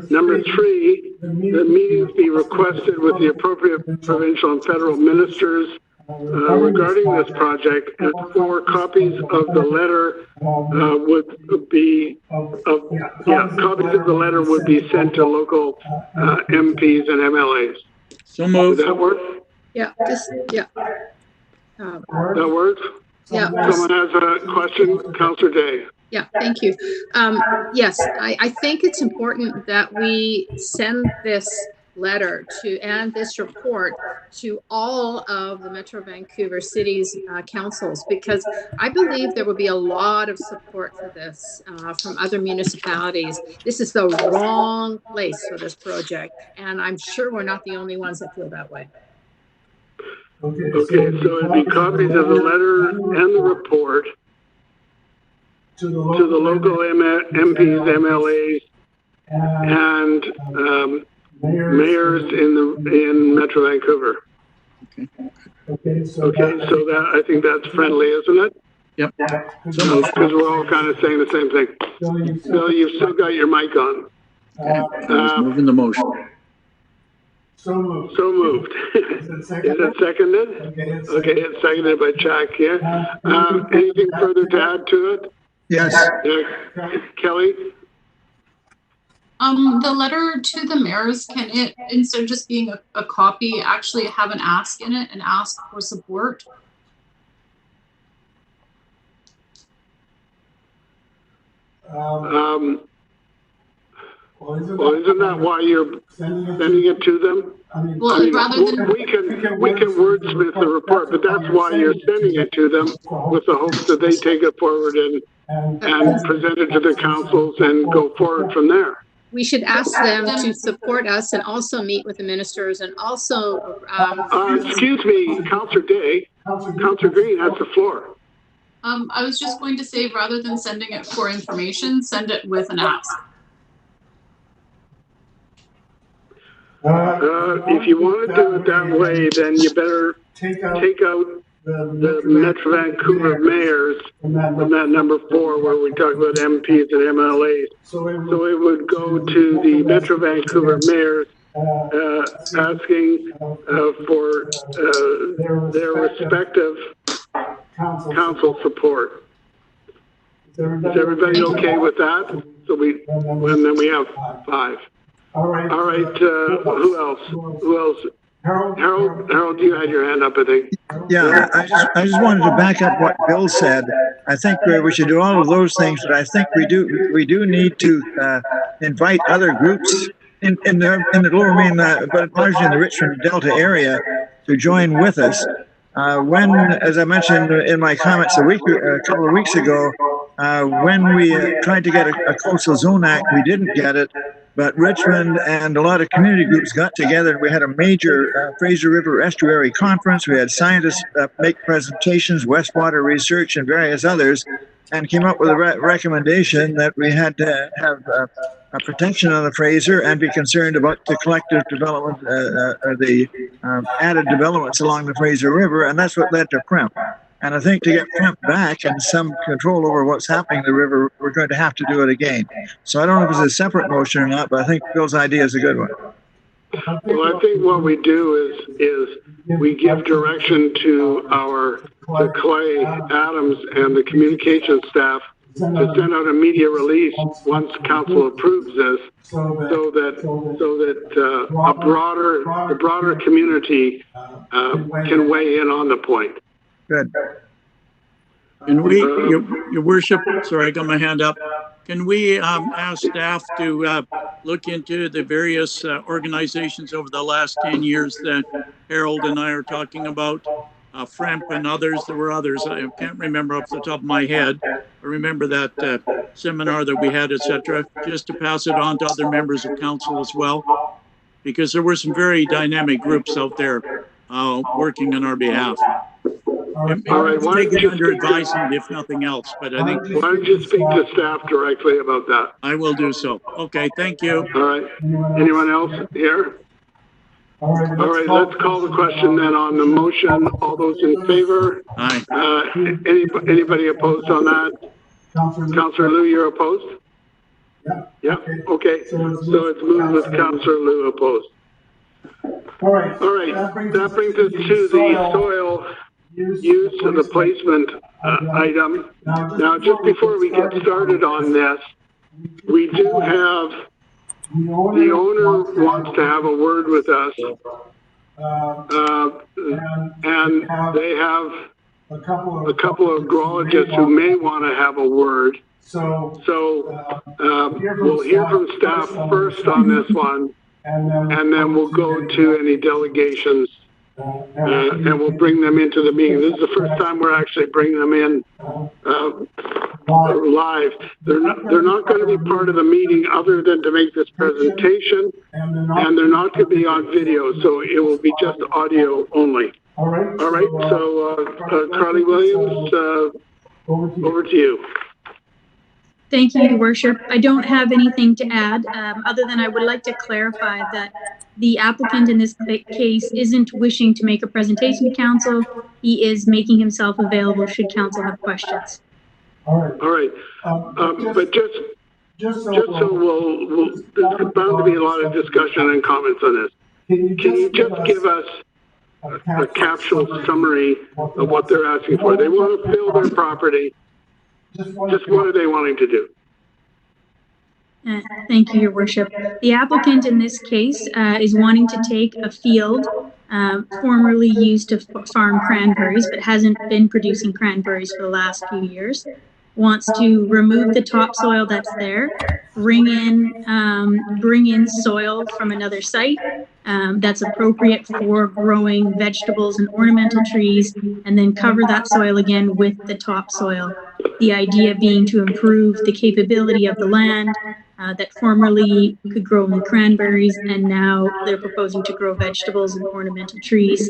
Number 3, the meetings be requested with the appropriate provincial and federal ministers regarding this project, and 4 copies of the letter would be sent to local MPs and MLAs.
So moved.
Does that work?
Yeah,
That works?
Yeah.
Someone has a question? Councillor Day.
Yeah, thank you. Yes, I think it's important that we send this letter and this report to all of the Metro Vancouver City's councils, because I believe there will be a lot of support for this from other municipalities. This is the wrong place for this project, and I'm sure we're not the only ones that feel that way.
Okay, so it'd be copies of the letter and the report to the local MPs, MLAs, and mayors in Metro Vancouver. Okay, so that, I think that's friendly, isn't it?
Yep.
Because we're all kind of saying the same thing. Bill, you've still got your mic on.
Okay. Moving the motion.
So moved. Is it seconded? Okay, it's seconded by Jack here. Anything further to add to it?
Yes.
Kelly?
The letter to the mayors, can it, instead of just being a copy, actually have an ask in it and ask for support?
Well, isn't that why you're sending it to them?
Well, rather than
we can wordsmith the report, but that's why you're sending it to them, with the hopes that they take it forward and present it to the councils and go forward from there.
We should ask them to support us and also meet with the ministers and also.
Excuse me, Councillor Day. Councillor Green has the floor.
I was just going to say, rather than sending it for information, send it with an ask.
If you want to do it that way, then you better take out the Metro Vancouver mayors from that number 4, where we talk about MPs and MLAs. So it would go to the Metro Vancouver mayors asking for their respective council support. Is everybody okay with that? So then we have 5. All right. Who else? Harold, you had your hand up, I think.
Yeah, I just wanted to back up what Bill said. I think we should do all of those things, but I think we do need to invite other groups in the Lower Main, but largely in the Richmond Delta area, to join with us. When, as I mentioned in my comments a couple of weeks ago, when we tried to get a Coastal Zone Act, we didn't get it. But Richmond and a lot of community groups got together, and we had a major Fraser River Estuary Conference. We had scientists make presentations, Westwater Research, and various others, and came up with a recommendation that we had to have a protection on the Fraser and be concerned about the collective development, or the added developments along the Fraser River, and that's what led to PREMP. And I think to get PREMP back and some control over what's happening in the river, we're going to have to do it again. So I don't know if it's a separate motion or not, but I think Bill's idea is a good one.
Well, I think what we do is we give direction to Clay Adams and the communication staff to send out a media release once council approves this, so that the broader community can weigh in on the point.
Good.
Can we, your worship, sorry, I got my hand up. Can we ask staff to look into the various organizations over the last 10 years that Harold and I are talking about? FREMP and others, there were others. I can't remember off the top of my head. I remember that seminar that we had, etc., just to pass it on to other members of council as well, because there were some very dynamic groups out there working on our behalf.
All right,
take it under advisement, if nothing else, but I think...
Why don't you speak to staff directly about that?
I will do so. Okay, thank you.
All right. Anyone else here? All right, let's call the question then on the motion. All those in favor?
Aye.
Anybody opposed on that? Councillor Liu, you're opposed? Yeah. Okay. So it's moved with Councillor Liu opposed. All right. That brings us to the soil use and the placement item. Now, just before we get started on this, we do have the owner wants to have a word with us, and they have a couple of agrologists who may want to have a word. So we'll hear from staff first on this one, and then we'll go to any delegations, and we'll bring them into the meeting. This is the first time we're actually bringing them in live. They're not going to be part of the meeting other than to make this presentation, and they're not going to be on video, so it will be just audio only. All right. So Carly Williams, over to you.
Thank you, Your Worship. I don't have anything to add, other than I would like to clarify that the applicant in this case isn't wishing to make a presentation to council. He is making himself available should council have questions.
All right. But just so there's bound to be a lot of discussion and comments on this. Can you just give us a capsule summary of what they're asking for? They want to fill their property. Just what are they wanting to do?
Thank you, Your Worship. The applicant in this case is wanting to take a field formerly used to farm cranberries, but hasn't been producing cranberries for the last few years. Wants to remove the topsoil that's there, bring in soil from another site that's appropriate for growing vegetables and ornamental trees, and then cover that soil again with the topsoil. The idea being to improve the capability of the land that formerly could grow cranberries, and now they're proposing to grow vegetables and ornamental trees.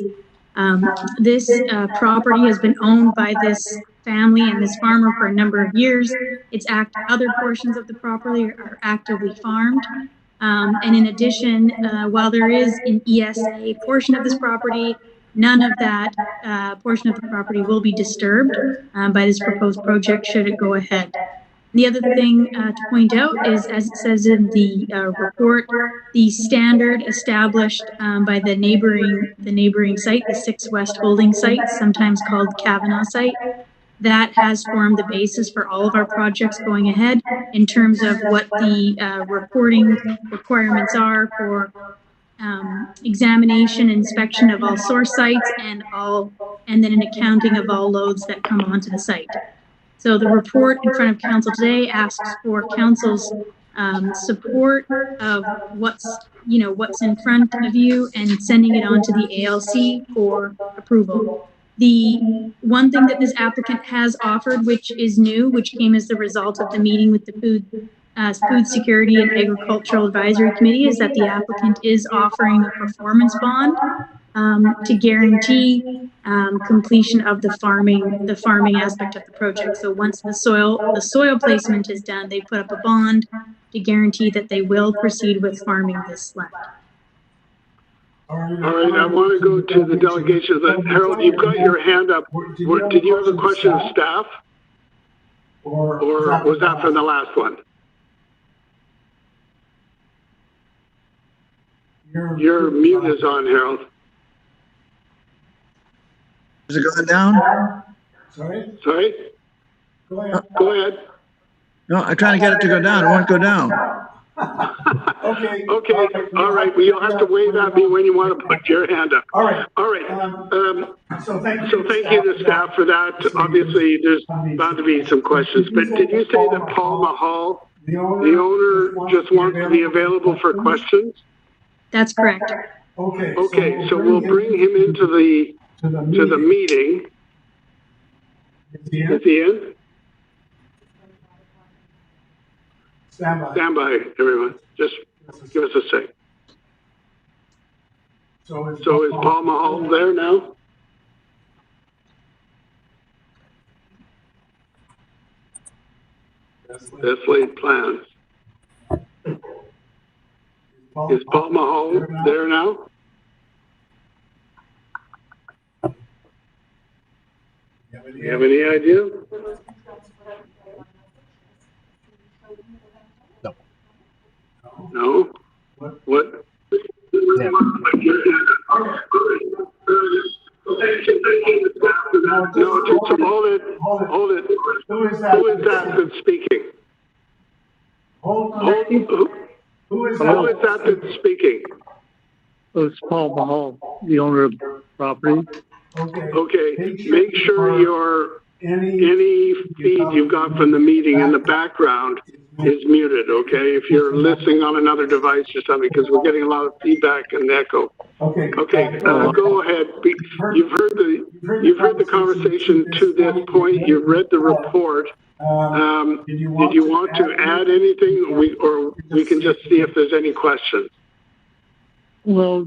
This property has been owned by this family and this farmer for a number of years. Other portions of the property are actively farmed. And in addition, while there is an ESA portion of this property, none of that portion of the property will be disturbed by this proposed project should it go ahead. The other thing to point out is, as it says in the report, the standard established by the neighboring site, the 6 West Holding site, sometimes called Kavanaugh site, that has formed the basis for all of our projects going ahead in terms of what the reporting requirements are for examination, inspection of all source sites and then an accounting of all loads that come onto the site. So the report in front of council today asks for council's support of what's in front of you and sending it on to the ALC for approval. The one thing that this applicant has offered, which is new, which came as the result of the meeting with the Food Security and Agricultural Advisory Committee, is that the applicant is offering a performance bond to guarantee completion of the farming aspect of the project. So once the soil placement is done, they put up a bond to guarantee that they will proceed with farming this land.
All right, I want to go to the delegations. Harold, you've got your hand up. Did you have a question of staff? Or was that from the last one? Your mute is on, Harold.
Is it going down?
Sorry? Go ahead.
No, I'm trying to get it to go down. It won't go down.
Okay. All right. Well, you'll have to wave at me when you want to put your hand up. All right. So thank you to staff for that. Obviously, there's bound to be some questions. But did you say that Paul Mahal, the owner, just wants to be available for questions?
That's correct.
Okay. So we'll bring him into the meeting. Is he in? Stand by, everyone. Just give us a sec. So is Paul Mahal there now? That's laid plans. Is Paul Mahal there now? Do you have any idea? No? What? Yeah. No, just hold it. Who is that that's speaking? Who is that that's speaking?
Oh, it's Paul Mahal, the owner of the property.
Okay, make sure any feed you've got from the meeting in the background is muted, okay? If you're listening on another device or something, because we're getting a lot of feedback and echo. Okay, go ahead. You've heard the conversation to this point. You've read the report. Did you want to add anything, or we can just see if there's any questions?
Well,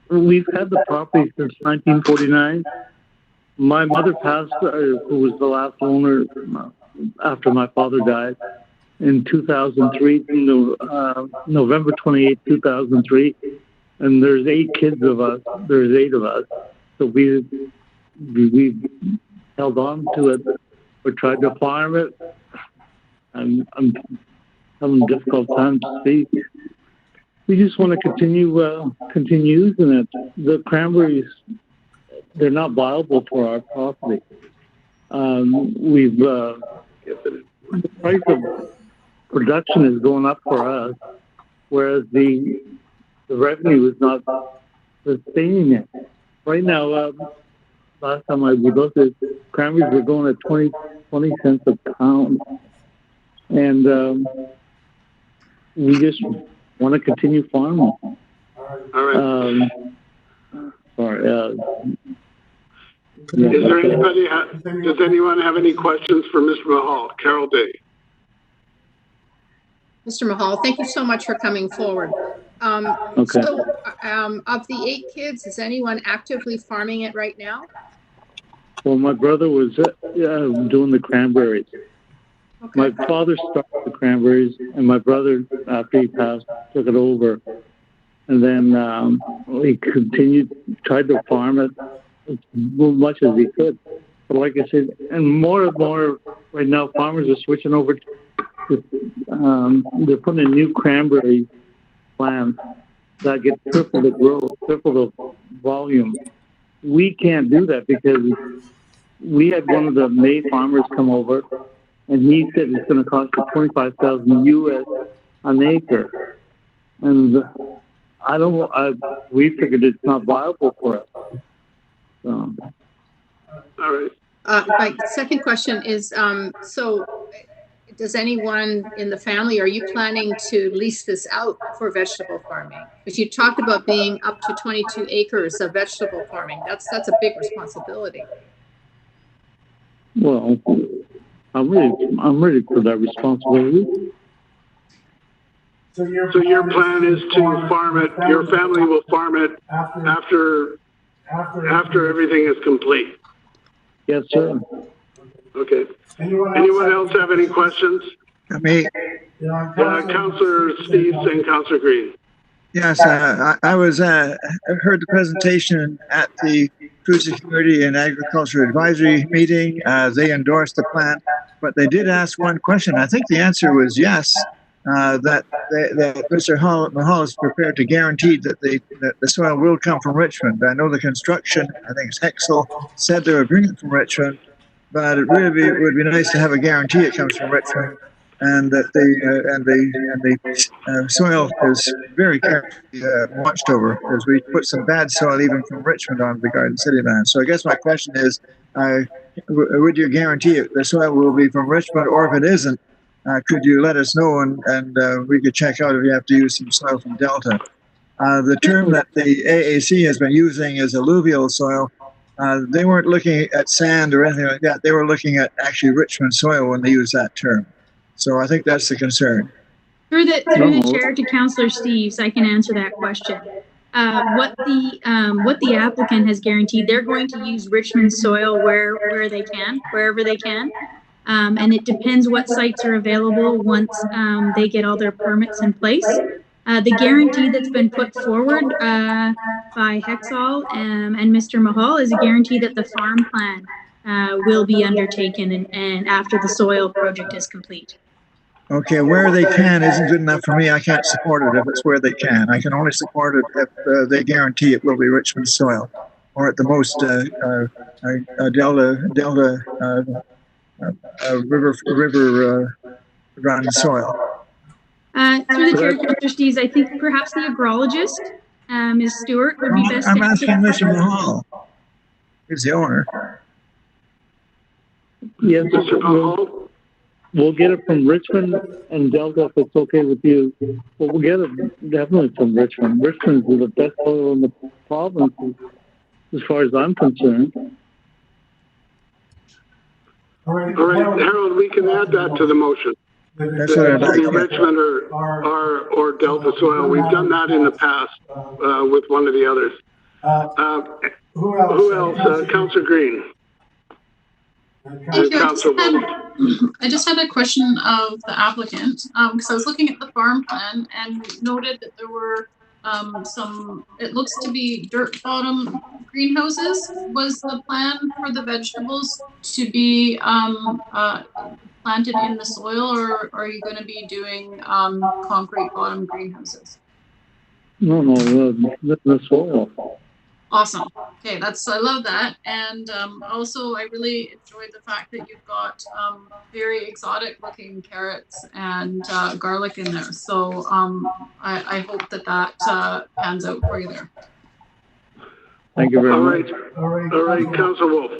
we've had the property since 1949. My mother passed, who was the last owner after my father died, in 2003, November 28, 2003. And there's 8 kids of us. There's 8 of us. So we held on to it. We tried to farm it. I'm having a difficult time to speak. We just want to continue using it. The cranberries, they're not viable for our property. The price of production is going up for us, whereas the revenue is not sustaining it. Right now, last time we looked at cranberries, were going at 20 cents a pound, and we just want to continue farming.
All right.
Sorry.
Is there anybody? Does anyone have any questions for Mr. Mahal? Carol Day.
Mr. Mahal, thank you so much for coming forward.
Okay.
So, of the 8 kids, is anyone actively farming it right now?
Well, my brother was doing the cranberries. Okay. My father started the cranberries, and my brother, after he passed, took it over. And then he continued, tried to farm it as much as he could. But like I said, and more and more right now, farmers are switching over to, they're putting in new cranberry plants that get triple the growth, triple the volume. We can't do that because we had one of the May farmers come over, and he said it's going to cost you $25,000 US an acre. And we figured it's not viable for us.
All right.
My second question is, so does anyone in the family, are you planning to lease this out for vegetable farming? Because you talked about being up to 22 acres of vegetable farming. That's a big responsibility.
Well, I'm ready for that responsibility.
So your plan is to farm it, your family will farm it after everything is complete?
Yes, sir.
Okay. Anyone else have any questions?
Me.
Councillor Steves and Councillor Green.
Yes, I was heard the presentation at the Food Security and Agriculture Advisory meeting. They endorsed the plan, but they did ask one question. I think the answer was yes. That Mr. Mahal is prepared to guarantee that the soil will come from Richmond. I know the construction, I think it's Hexel, said they would bring it from Richmond, but it really would be nice to have a guarantee it comes from Richmond, and that the soil is very carefully watched over, because we put some bad soil even from Richmond onto the Garden City land. So I guess my question is, would you guarantee the soil will be from Richmond, or if it isn't, could you let us know, and we could check out if you have to use some soil from Delta. The term that the AAC has been using is alluvial soil. They weren't looking at sand or anything like that. They were looking at actually Richmond soil when they used that term. So I think that's the concern.
Through the chair to Councillor Steves, I can answer that question. What the applicant has guaranteed, they're going to use Richmond soil where they can, wherever they can. And it depends what sites are available once they get all their permits in place. The guarantee that's been put forward by Hexal and Mr. Mahal is a guarantee that the farm plan will be undertaken and after the soil project is complete.
Okay, where they can isn't good enough for me. I can't support it if it's where they can. I can only support it if they guarantee it will be Richmond soil, or at the most Delta river run soil.
Through the chair, Councillor Steves, I think perhaps the agrologist, Ms. Stewart, would be best.
I'm asking Mr. Mahal. He's the owner.
Yes, Mr. Mahal. We'll get it from Richmond and Delta if it's okay with you. But we'll get it definitely from Richmond. Richmond is the best soil in the province, as far as I'm concerned.
All right, Harold, we can add that to the motion.
That's what I'd like.
Richmond or Delta soil. We've done that in the past with one of the others. Who else? Councillor Green.
Thank you. I just had a question of the applicant, because I was looking at the farm plan and noted that there were some, it looks to be dirt bottom greenhouses. Was the plan for the vegetables to be planted in the soil, or are you going to be doing concrete bottom greenhouses?
No, the soil.
Awesome. Okay, I love that. And also I really enjoyed the fact that you've got very exotic looking carrots and garlic in there. So I hope that pans out for you there.
Thank you very much.
All right, Councillor Wolf.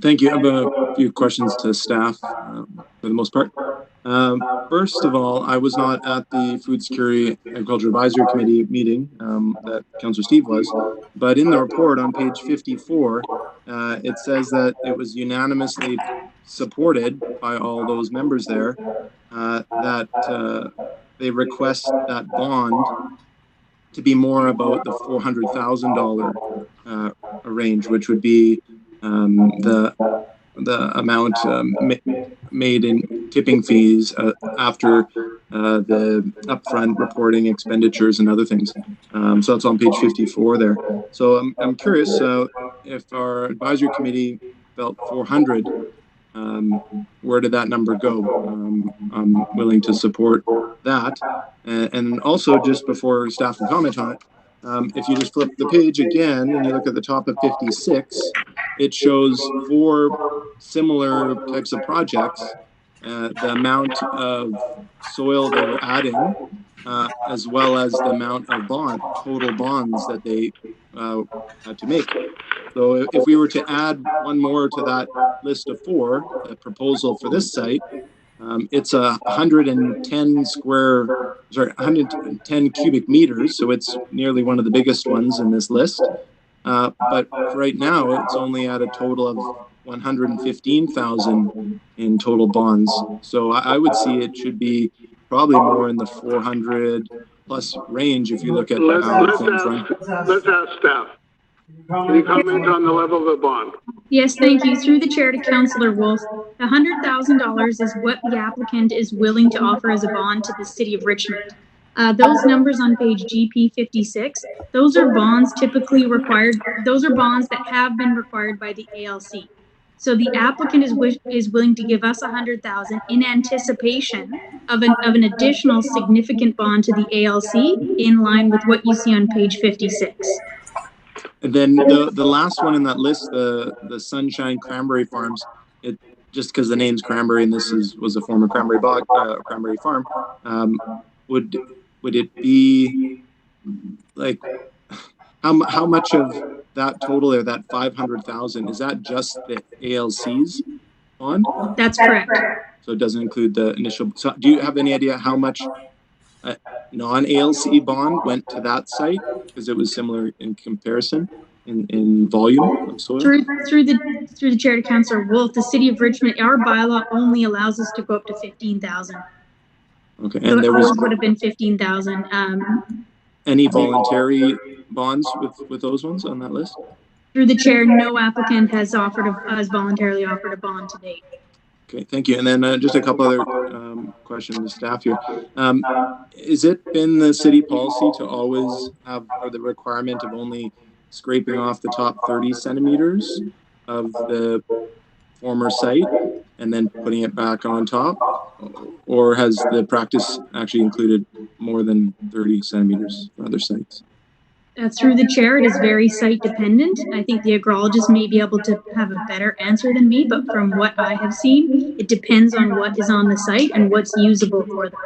Thank you. I have a few questions to staff for the most part. First of all, I was not at the Food Security Agriculture Advisory Committee meeting that Councillor Steve was, but in the report on page 54, it says that it was unanimously supported by all those members there that they request that bond to be more about the $400,000 range, which would be the amount made in tipping fees after the upfront reporting expenditures and other things. So that's on page 54 there. So I'm curious if our advisory committee felt 400, where did that number go? I'm willing to support that. And also, just before staff can comment on it, if you just flip the page again and you look at the top of 56, it shows 4 similar types of projects. The amount of soil they're adding as well as the amount of total bonds that they had to make. So if we were to add one more to that list of four, a proposal for this site, it's 110 cubic meters, so it's nearly one of the biggest ones in this list. But right now, it's only at a total of 115,000 in total bonds. So I would see it should be probably more in the 400 plus range if you look at how things run.
Let's ask staff. Can you comment on the level of the bond?
Yes, thank you. Through the chair to Councillor Wolf, the $100,000 is what the applicant is willing to offer as a bond to the city of Richmond. Those numbers on page GP 56, those are bonds typically required. Those are bonds that have been required by the ALC. So the applicant is willing to give us $100,000 in anticipation of an additional significant bond to the ALC in line with what you see on page 56.
And then the last one in that list, the Sunshine Cranberry Farms, it just because the name's Cranberry and this was a former cranberry cranberry farm, would it be like how much of that total or that 500,000 is that just the ALC's bond?
That's correct.
So it doesn't include the initial. So do you have any idea how much non-ALC bond went to that site, because it was similar in comparison in volume of soil?
Through the chair to Councillor Wolf, the city of Richmond, our bylaw only allows us to go up to 15,000.
Okay,
so
and there
would have been 15,000.
Any voluntary bonds with those ones on that list?
Through the chair, no applicant has voluntarily offered a bond to date.
Okay, thank you. And then just a couple other questions to staff here. Has it been the city policy to always have the requirement of only scraping off the top 30 centimeters of the former site and then putting it back on top? Or has the practice actually included more than 30 centimeters for other sites?
Through the chair, it is very site dependent. I think the agrologist may be able to have a better answer than me, but from what I have seen, it depends on what is on the site and what's usable for them.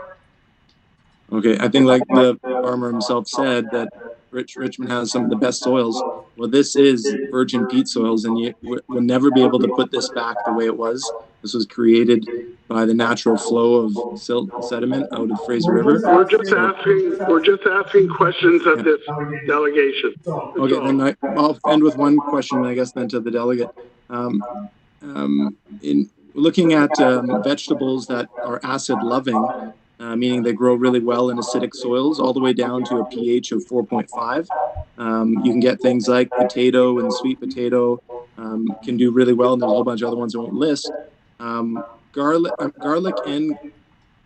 Okay, I think like the farmer himself said that Richmond has some of the best soils. Well, this is virgin peat soils, and we'll never be able to put this back the way it was. This was created by the natural flow of silt sediment out of Fraser River.
We're just asking questions of this delegation.
Okay, then I'll end with one question, I guess, then to the delegate. In looking at vegetables that are acid loving, meaning they grow really well in acidic soils, all the way down to a pH of 4.5. You can get things like potato and sweet potato can do really well, and there's a whole bunch of other ones I won't list. Garlic and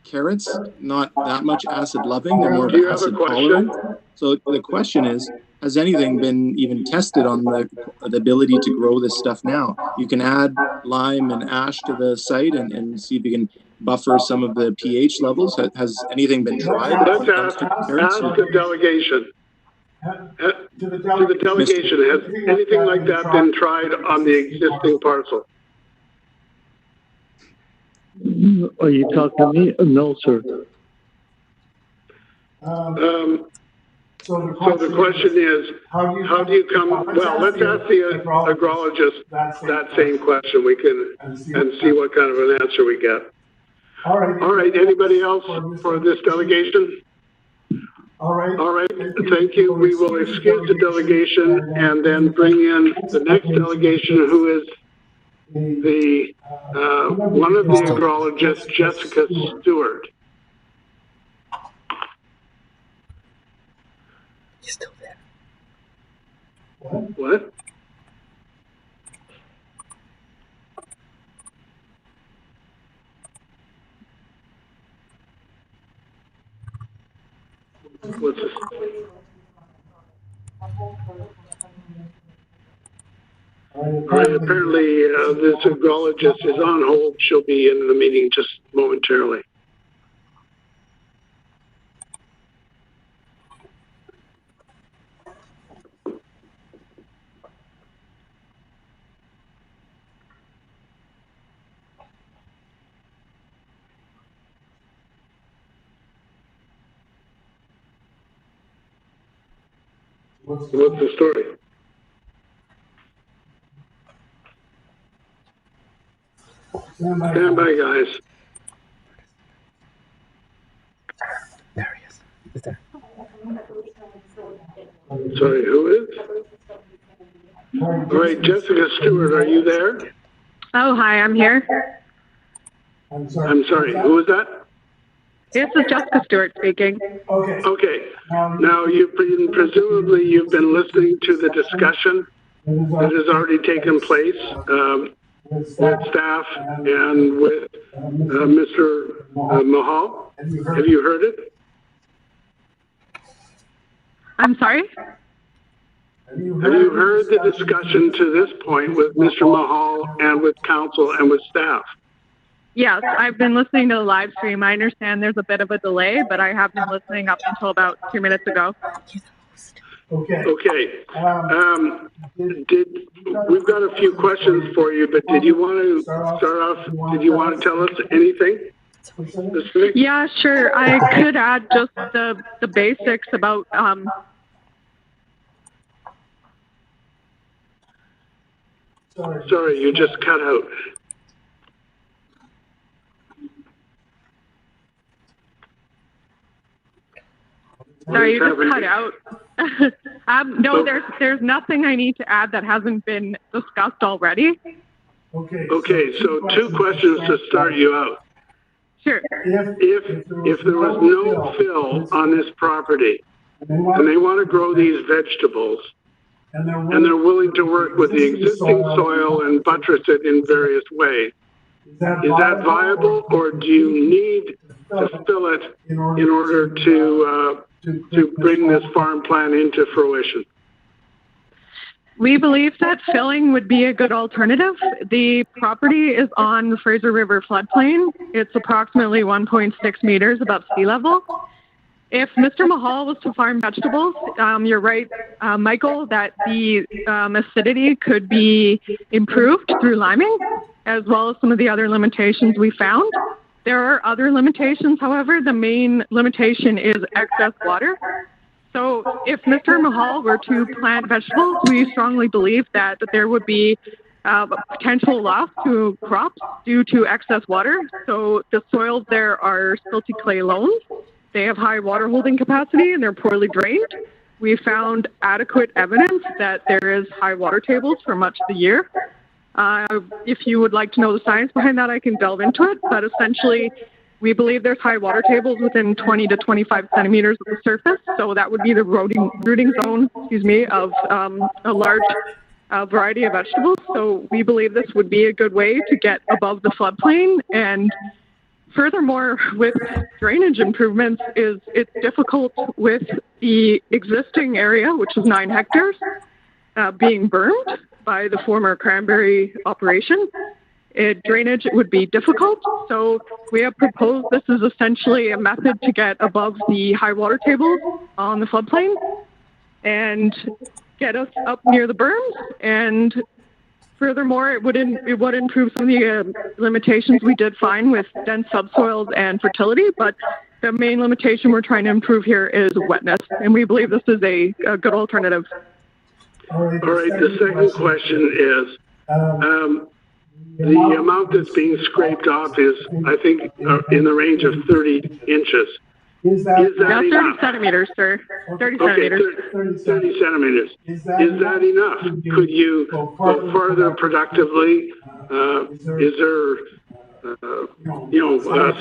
carrots, not that much acid loving, they're more acid tolerant. So the question is, has anything been even tested on the ability to grow this stuff now? You can add lime and ash to the site and see if you can buffer some of the pH levels. Has anything been tried?
Let's ask the delegation. To the delegation, has anything like that been tried on the existing parcel?
Are you talking to me? No, sir.
So the question is, how do you come, well, let's ask the agrologist that same question. We can, and see what kind of an answer we get. All right, anybody else for this delegation? All right, thank you. We will excuse the delegation and then bring in the next delegation, who is the one of the agrologists, Jessica Stewart.
He's still there.
What? What's this? All right, apparently this agrologist is on hold. She'll be in the meeting just momentarily. What's the story? Stand by, guys.
There he is. He's there.
Sorry, who is? All right, Jessica Stewart, are you there?
Oh, hi, I'm here.
I'm sorry, who was that?
This is Jessica Stewart speaking.
Okay. Now, presumably you've been listening to the discussion that has already taken place with staff and with Mr. Mahal. Have you heard it?
I'm sorry?
Have you heard the discussion to this point with Mr. Mahal and with council and with staff?
Yes, I've been listening to the live stream. I understand there's a bit of a delay, but I have been listening up until about 2 minutes ago.
Okay. We've got a few questions for you, but did you want to start off? Did you want to tell us anything specific?
Yeah, sure. I could add just the basics about
Sorry, you just cut out.
Sorry, you just cut out. No, there's nothing I need to add that hasn't been discussed already.
Okay, so 2 questions to start you out.
Sure.
If there was no fill on this property and they want to grow these vegetables and they're willing to work with the existing soil and buttress it in various ways, is that viable, or do you need to fill it in order to bring this farm plan into fruition?
We believe that filling would be a good alternative. The property is on the Fraser River floodplain. It's approximately 1.6 meters above sea level. If Mr. Mahal was to farm vegetables, you're right, Michael, that the acidity could be improved through liming, as well as some of the other limitations we found. There are other limitations, however. The main limitation is excess water. So if Mr. Mahal were to plant vegetables, we strongly believe that there would be potential loss to crops due to excess water. So the soils there are silty clay loams. They have high water holding capacity and they're poorly drained. We found adequate evidence that there is high water tables for much of the year. If you would like to know the science behind that, I can delve into it. But essentially, we believe there's high water tables within 20 to 25 centimeters of the surface. So that would be the rooting zone, of a large variety of vegetables. So we believe this would be a good way to get above the floodplain. And furthermore, with drainage improvements, it's difficult with the existing area, which is 9 hectares, being burned by the former Cranberry operation. Drainage would be difficult, so we have proposed this is essentially a method to get above the high water tables on the floodplain and get us up near the berms. And furthermore, it would improve some of the limitations we did find with dense subsoils and fertility, but the main limitation we're trying to improve here is wetness, and we believe this is a good alternative.
All right, the second question is, the amount that's being scraped off is, I think, in the range of 30 inches. Is that enough?
30 centimeters, sir. 30 centimeters.
30 centimeters. Is that enough? Could you go further productively? Is there,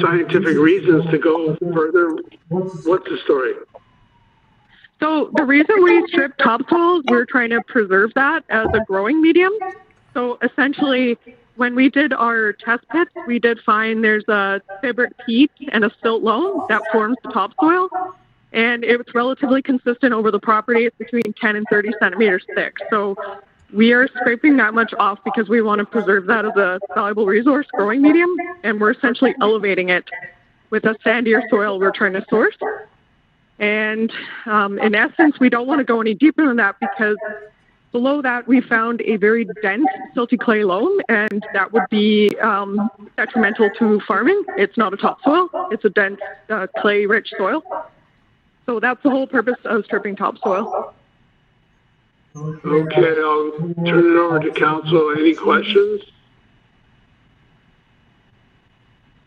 scientific reasons to go further? What's the story?
So the reason we stripped topsoils, we're trying to preserve that as a growing medium. So essentially, when we did our test pits, we did find there's a fibric peat and a silt loam that forms the topsoil. And it's relatively consistent over the property. It's between 10 and 30 centimeters thick. So we are scraping that much off because we want to preserve that as a valuable resource growing medium. And we're essentially elevating it with a sandier soil we're trying to source. And in essence, we don't want to go any deeper than that because below that, we found a very dense silty clay loam, and that would be detrimental to farming. It's not a topsoil. It's a dense clay-rich soil. So that's the whole purpose of stripping topsoil.
Okay, I'll turn it over to council. Any questions?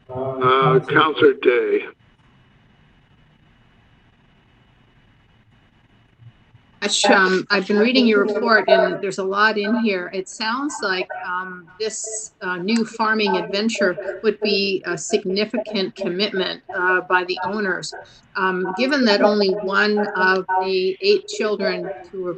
Councillor Day.
I've been reading your report and there's a lot in here. It sounds like this new farming adventure would be a significant commitment by the owners. Given that only one of the 8 children who were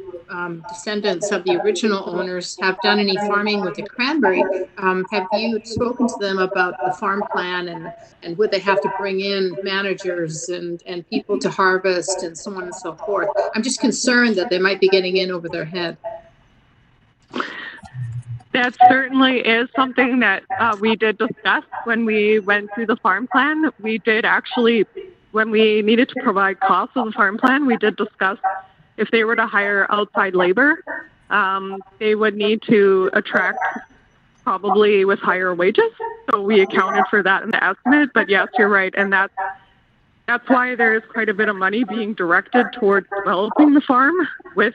descendants of the original owners have done any farming with the Cranberry, have you spoken to them about the farm plan and would they have to bring in managers and people to harvest and so on and so forth? I'm just concerned that they might be getting in over their head.
That certainly is something that we did discuss when we went through the farm plan. We did actually, when we needed to provide costs of the farm plan, we did discuss if they were to hire outside labor, they would need to attract probably with higher wages. So we accounted for that in the estimate. But yes, you're right. And that's why there's quite a bit of money being directed towards developing the farm, with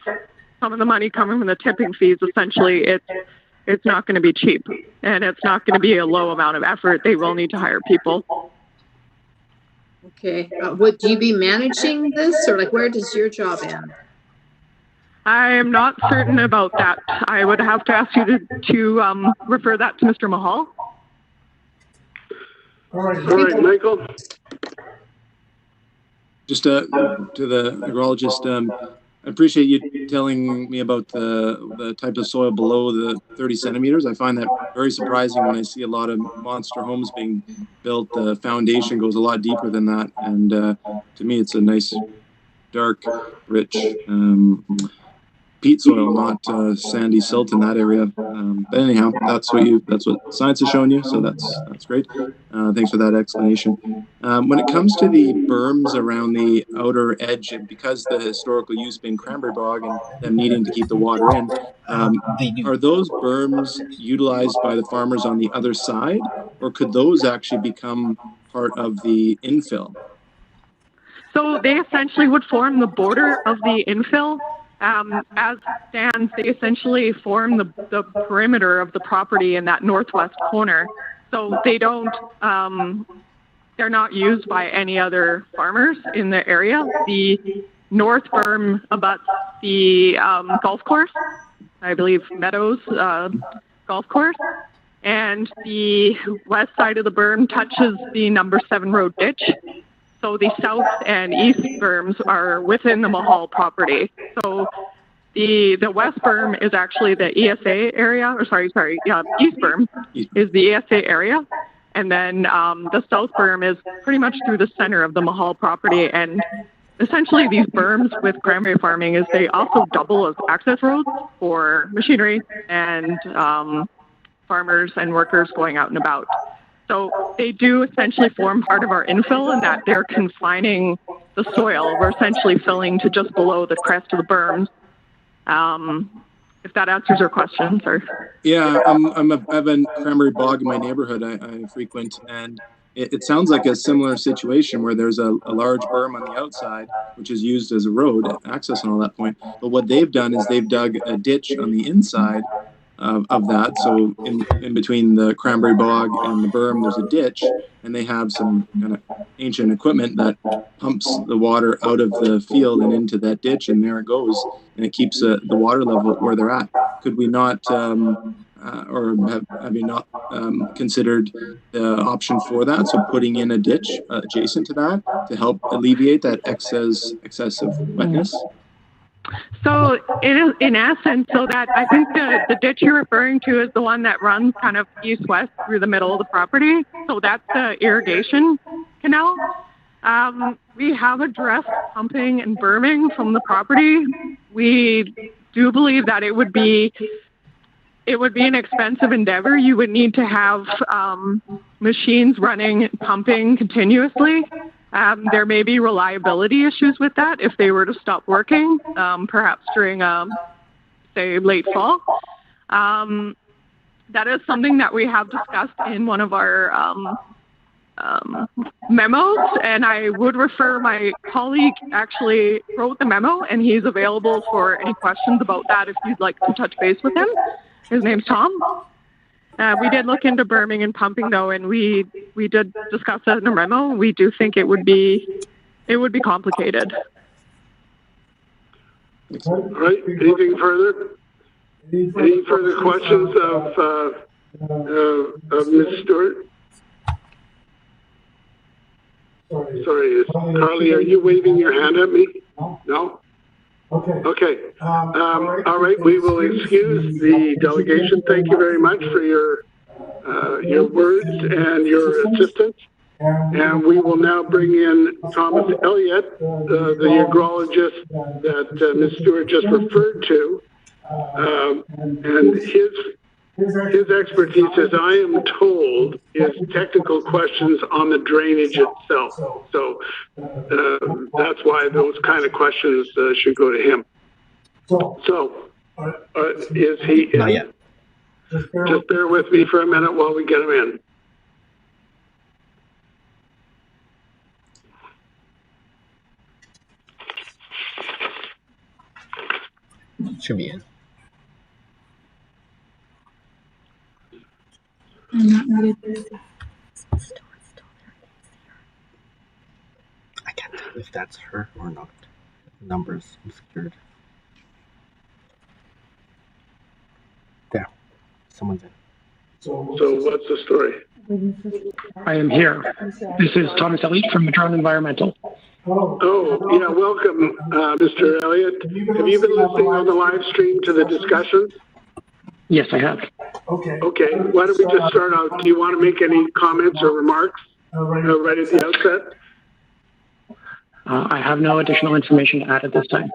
some of the money coming from the tipping fees. Essentially, it's not going to be cheap, and it's not going to be a low amount of effort. They will need to hire people.
Okay. Would you be managing this, or like where does your job end?
I am not certain about that. I would have to ask you to refer that to Mr. Mahal.
All right, Michael.
Just to the agrologist, I appreciate you telling me about the type of soil below the 30 centimeters. I find that very surprising when I see a lot of monster homes being built. The foundation goes a lot deeper than that. And to me, it's a nice, dark, rich peat soil, not sandy silt in that area. But anyhow, that's what science has shown you. So that's great. Thanks for that explanation. When it comes to the berms around the outer edge, and because the historical use being cranberry bog and them needing to keep the water in, are those berms utilized by the farmers on the other side, or could those actually become part of the infill?
So they essentially would form the border of the infill. As stands, they essentially form the perimeter of the property in that northwest corner. So they don't, they're not used by any other farmers in the area. The north berm abuts the golf course, I believe Meadows golf course, and the west side of the berm touches the number 7 road ditch. So the south and east berms are within the Mahal property. So the west berm is actually the ESA area, or east berm is the ESA area. And then the south berm is pretty much through the center of the Mahal property. And essentially these berms with cranberry farming is they also double as access roads for machinery and farmers and workers going out and about. So they do essentially form part of our infill in that they're confining the soil. We're essentially filling to just below the crest of the berms. If that answers your question, sir.
Yeah, I have a cranberry bog in my neighborhood I frequent, and it sounds like a similar situation where there's a large berm on the outside, which is used as a road access and all that point. But what they've done is they've dug a ditch on the inside of that. So in between the cranberry bog and the berm, there's a ditch, and they have some kind of ancient equipment that pumps the water out of the field and into that ditch, and there it goes, and it keeps the water level where they're at. Could we not, or have you not considered the option for that? So putting in a ditch adjacent to that to help alleviate that excessive wetness?
So it is, in essence, so that I think the ditch you're referring to is the one that runs kind of east-west through the middle of the property. So that's the irrigation canal. We have addressed pumping and berming from the property. We do believe that it would be an expensive endeavor. You would need to have machines running, pumping continuously. There may be reliability issues with that if they were to stop working, perhaps during, say, late fall. That is something that we have discussed in one of our memos, and I would refer, my colleague actually wrote the memo, and he's available for any questions about that if you'd like to touch base with him. His name's Tom. We did look into berming and pumping though, and we did discuss that in a memo. We do think it would be complicated.
All right. Anything further? Any further questions of Ms. Stewart? Sorry, Carly, are you waving your hand at me? No? Okay. All right, we will excuse the delegation. Thank you very much for your words and your assistance. And we will now bring in Thomas Elliott, the agrologist that Ms. Stewart just referred to. And his expertise, as I am told, is technical questions on the drainage itself. So that's why those kind of questions should go to him. So is he in?
Not yet.
Just bear with me for a minute while we get him in.
Should be in.
I'm not muted.
I can't tell if that's her or not. Numbers obscured. There. Someone's in.
So what's the story?
I am here. This is Thomas Elliott from Madrone Environmental.
Oh, yeah, welcome, Mr. Elliott. Have you been listening on the live stream to the discussion?
Yes, I have.
Okay, why don't we just start out? Do you want to make any comments or remarks right at the outset?
I have no additional information to add at this time.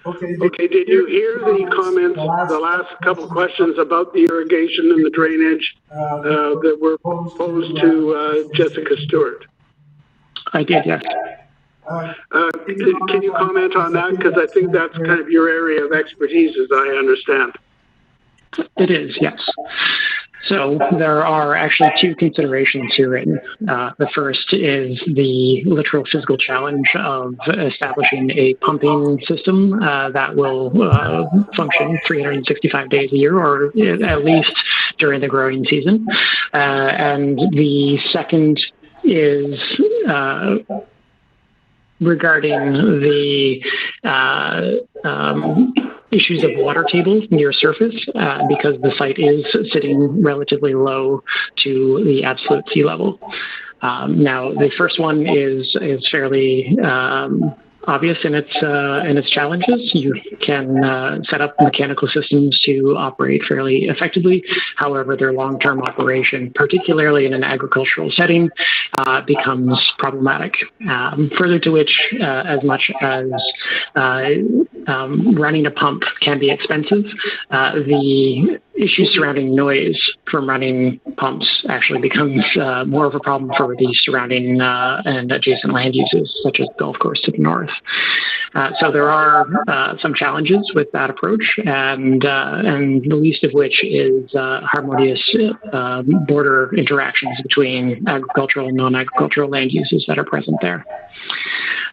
Okay, did you hear the comments, the last couple questions about the irrigation and the drainage that were posed to Jessica Stewart?
I did, yes.
Can you comment on that? Because I think that's kind of your area of expertise, as I understand.
It is, yes. So there are actually two considerations herein. The first is the literal physical challenge of establishing a pumping system that will function 365 days a year, or at least during the growing season. And the second is regarding the issues of water table near surface, because the site is sitting relatively low to the absolute sea level. Now, the first one is fairly obvious in its challenges. You can set up mechanical systems to operate fairly effectively. However, their long-term operation, particularly in an agricultural setting, becomes problematic. Further to which, as much as running a pump can be expensive, the issue surrounding noise from running pumps actually becomes more of a problem for the surrounding and adjacent land uses, such as the golf course to the north. So there are some challenges with that approach, and the least of which is harmonious border interactions between agricultural and non-agricultural land uses that are present there.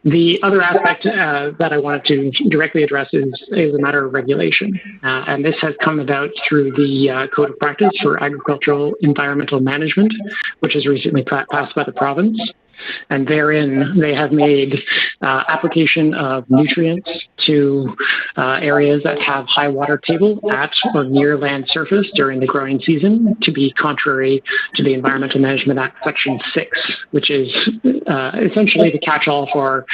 The other aspect that I wanted to directly address is a matter of regulation. And this has come about through the Code of Practice for Agricultural Environmental Management, which was recently passed by the province. And therein, they have made application of nutrients to areas that have high water table at or near land surface during the growing season to be contrary to the Environmental Management Act Section 6, which is essentially the catch-all for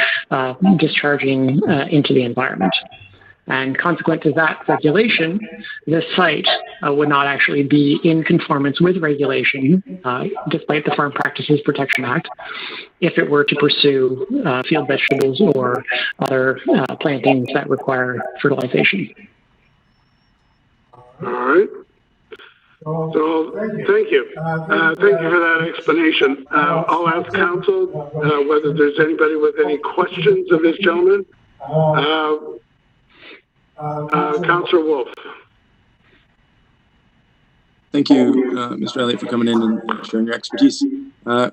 discharging into the environment. And consequent to that regulation, this site would not actually be in conformance with regulation, despite the Farm Practices Protection Act, if it were to pursue field vegetables or other plantings that require fertilization.
All right. So thank you. Thank you for that explanation. I'll ask council whether there's anybody with any questions of this gentleman. Councillor Wolf.
Thank you, Mr. Elliott, for coming in and sharing your expertise.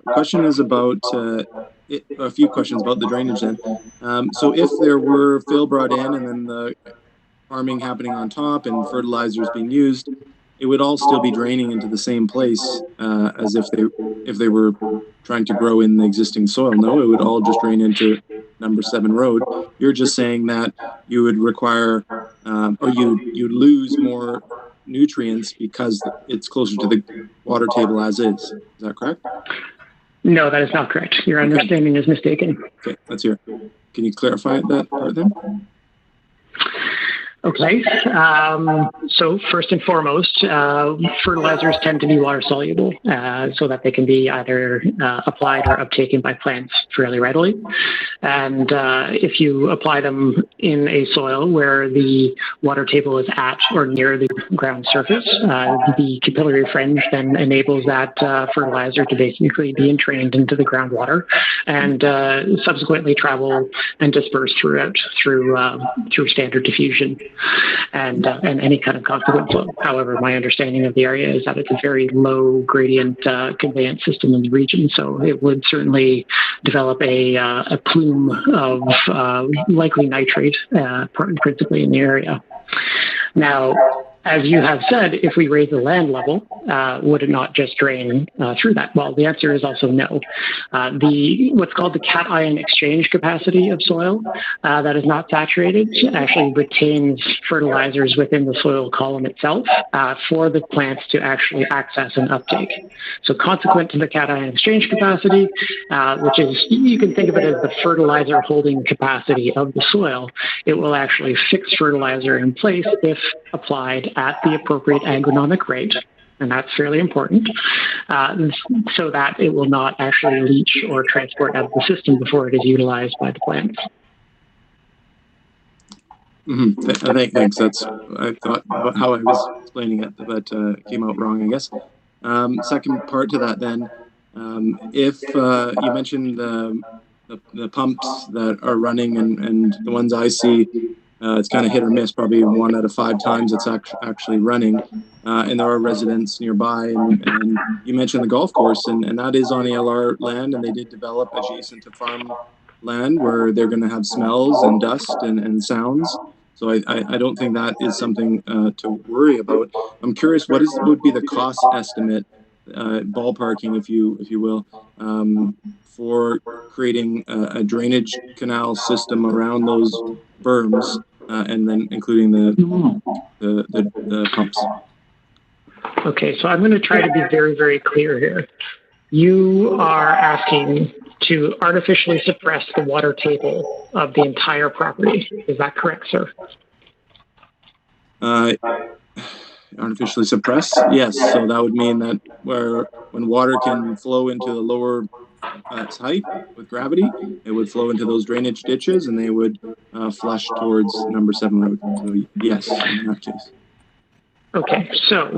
Question is about a few questions about the drainage then. So if there were fill brought in and then the farming happening on top and fertilizers being used, it would all still be draining into the same place as if they were trying to grow in the existing soil. No, it would all just drain into number 7 road. You're just saying that you would require or you'd lose more nutrients because it's closer to the water table as is. Is that correct?
No, that is not correct. Your understanding is mistaken.
Okay, let's hear. Can you clarify that part then?
Okay, so first and foremost, fertilizers tend to be water soluble so that they can be either applied or uptaken by plants fairly readily. And if you apply them in a soil where the water table is at or near the ground surface, the capillary fringe then enables that fertilizer to basically be entrained into the groundwater and subsequently travel and disperse throughout through standard diffusion. And any kind of consequent flow. However, my understanding of the area is that it's a very low gradient conveyance system in the region, so it would certainly develop a plume of likely nitrate, principally in the area. Now, as you have said, if we raise the land level, would it not just drain through that? Well, the answer is also no. What's called the cation exchange capacity of soil that is not saturated actually retains fertilizers within the soil column itself for the plants to actually access and uptake. So consequent to the cation exchange capacity, which is, you can think of it as the fertilizer holding capacity of the soil, it will actually fix fertilizer in place if applied at the appropriate agronomic rate, and that's fairly important, so that it will not actually leach or transport out of the system before it is utilized by the plants.
Thanks. That's I thought about how I was explaining it, but came out wrong, I guess. Second part to that, then, if you mentioned the pumps that are running and the ones I see. It's kind of hit or miss, probably 1 out of 5 times it's actually running. And there are residents nearby. And you mentioned the golf course, and that is on ALR land, and they did develop adjacent to farm land where they're going to have smells and dust and sounds. So I don't think that is something to worry about. I'm curious, what would be the cost estimate, ballparking, if you will, for creating a drainage canal system around those berms? And then including the pumps.
Okay, so I'm going to try to be very, very clear here. You are asking to artificially suppress the water table of the entire property. Is that correct, sir?
Artificially suppress? Yes. So that would mean that when water can flow into the lower height with gravity, it would flow into those drainage ditches and they would flush towards number 7 road. So yes, in that case.
Okay, so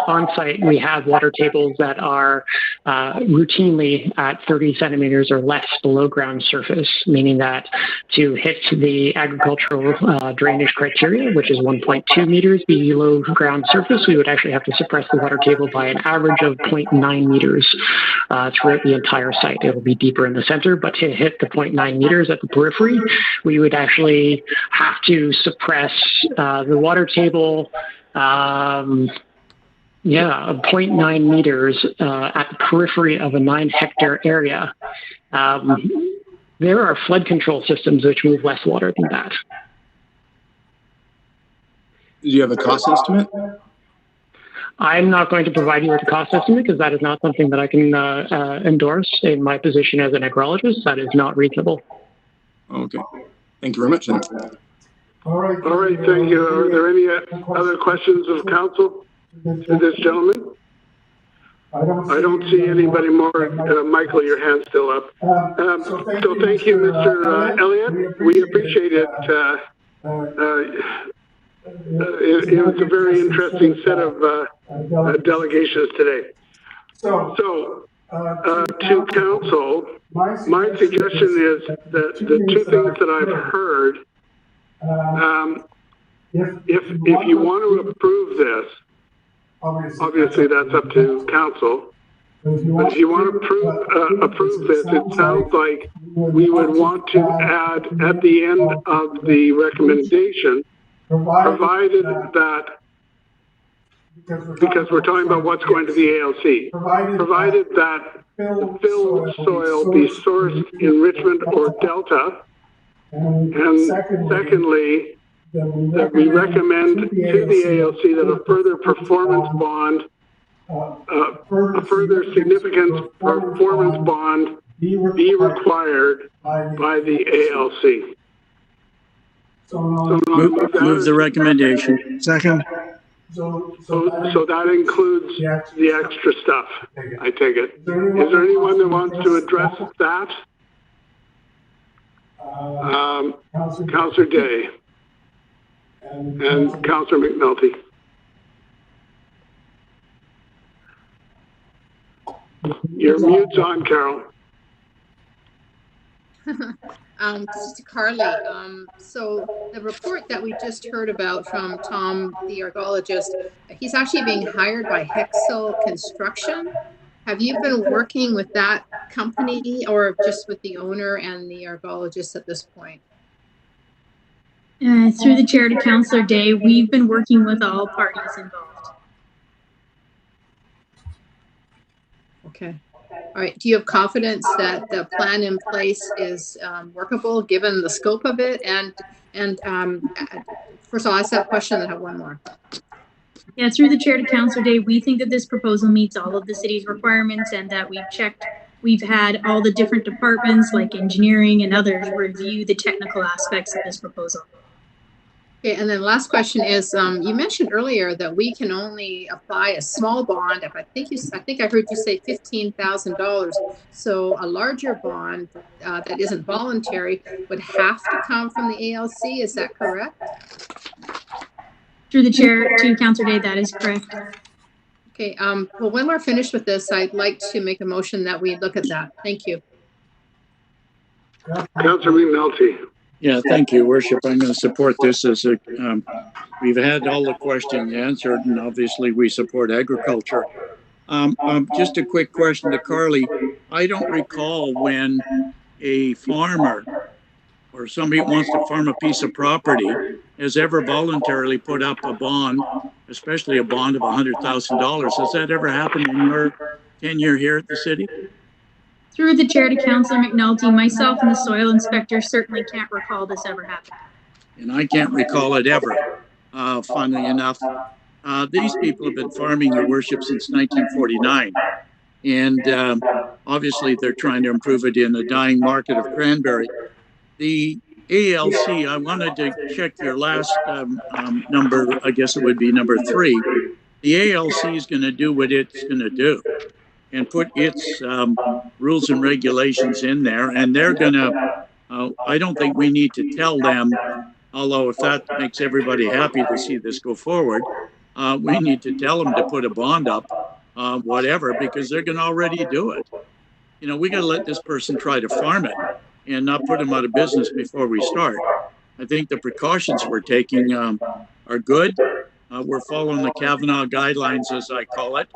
on site we have water tables that are routinely at 30 centimeters or less below ground surface, meaning that to hit the agricultural drainage criteria, which is 1.2 meters below ground surface, we would actually have to suppress the water table by an average of 0.9 meters throughout the entire site. It will be deeper in the center, but to hit the 0.9 meters at the periphery, we would actually have to suppress the water table 0.9 meters at the periphery of a 9-hectare area. There are flood control systems which move less water than that.
Do you have a cost estimate?
I'm not going to provide you with a cost estimate because that is not something that I can endorse in my position as an agrologist. That is not reasonable.
Okay. Thank you very much. Then.
All right, thank you. Are there any other questions of council to this gentleman? I don't see anybody more. Michael, your hand's still up. So thank you, Mr. Elliott. We appreciate it. It was a very interesting set of delegations today. So to council, my suggestion is that the 2 things that I've heard, if you want to approve this, obviously that's up to council. But if you want to approve this, it sounds like we would want to add at the end of the recommendation, provided that, because we're talking about what's going to the ALC, provided that the fill soil be sourced in Richmond or Delta, and secondly, that we recommend to the ALC that a further performance bond, a further significant performance bond be required by the ALC.
Move the recommendation.
Second.
So that includes the extra stuff, I take it. Is there anyone that wants to address that? Councillor Day and Councillor McNulty. Your mute's on, Carol.
This is to Carly. So the report that we just heard about from Tom, the archaeologist, he's actually being hired by Hexel Construction. Have you been working with that company or just with the owner and the archaeologist at this point?
Through the chair to Councillor Day, we've been working with all parties involved.
Okay. All right. Do you have confidence that the plan in place is workable given the scope of it? And first of all, I asked that question and I have one more.
Yeah, through the chair to Councillor Day, we think that this proposal meets all of the city's requirements and that we've had all the different departments like engineering and others review the technical aspects of this proposal.
Okay, and then last question is, you mentioned earlier that we can only apply a small bond. If I think I heard you say $15,000. So a larger bond that isn't voluntary would have to come from the ALC. Is that correct?
Through the chair to Councillor Day, that is correct.
Okay. Well, when we're finished with this, I'd like to make a motion that we look at that. Thank you.
Councillor McNulty.
Yeah, thank you, Worship. I'm going to support this as a, we've had all the questions answered, and obviously we support agriculture. Just a quick question to Carly. I don't recall when a farmer or somebody who wants to farm a piece of property has ever voluntarily put up a bond, especially a bond of $100,000. Has that ever happened in your tenure here at the city?
Through the chair to Councillor McNulty, myself and the soil inspector certainly can't recall this ever happening.
And I can't recall it ever, funnily enough. These people have been farming, Your Worship, since 1949. And obviously they're trying to improve it in the dying market of Cranberry. The ALC, I wanted to check your last number, I guess it would be number 3. The ALC is going to do what it's going to do and put its rules and regulations in there. And they're going to, I don't think we need to tell them, although if that makes everybody happy to see this go forward, we need to tell them to put a bond up, whatever, because they're going to already do it. You know, we got to let this person try to farm it and not put them out of business before we start. I think the precautions we're taking are good. We're following the Kavanaugh guidelines, as I call it.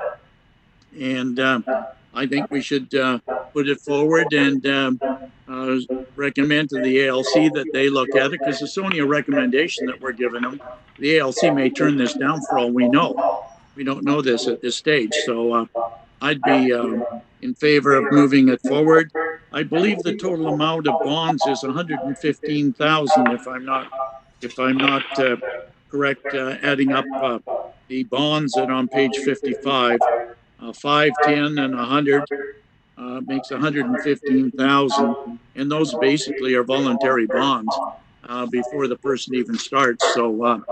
And I think we should put it forward and recommend to the ALC that they look at it, because it's only a recommendation that we're giving them. The ALC may turn this down for all we know. We don't know this at this stage. So I'd be in favor of moving it forward. I believe the total amount of bonds is $115,000, if I'm not correct, adding up the bonds that are on page 55. 5, 10, and 100 makes 115,000, and those basically are voluntary bonds before the person even starts. So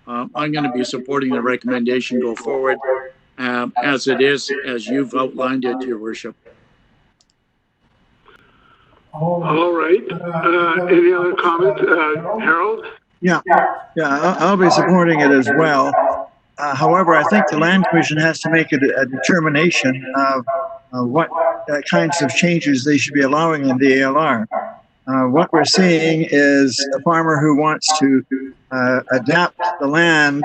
I'm going to be supporting the recommendation go forward as it is, as you've outlined it, Your Worship.
All right. Any other comments, Harold?
Yeah, I'll be supporting it as well. However, I think the Land Commission has to make a determination of what kinds of changes they should be allowing in the ALR. What we're seeing is a farmer who wants to adapt the land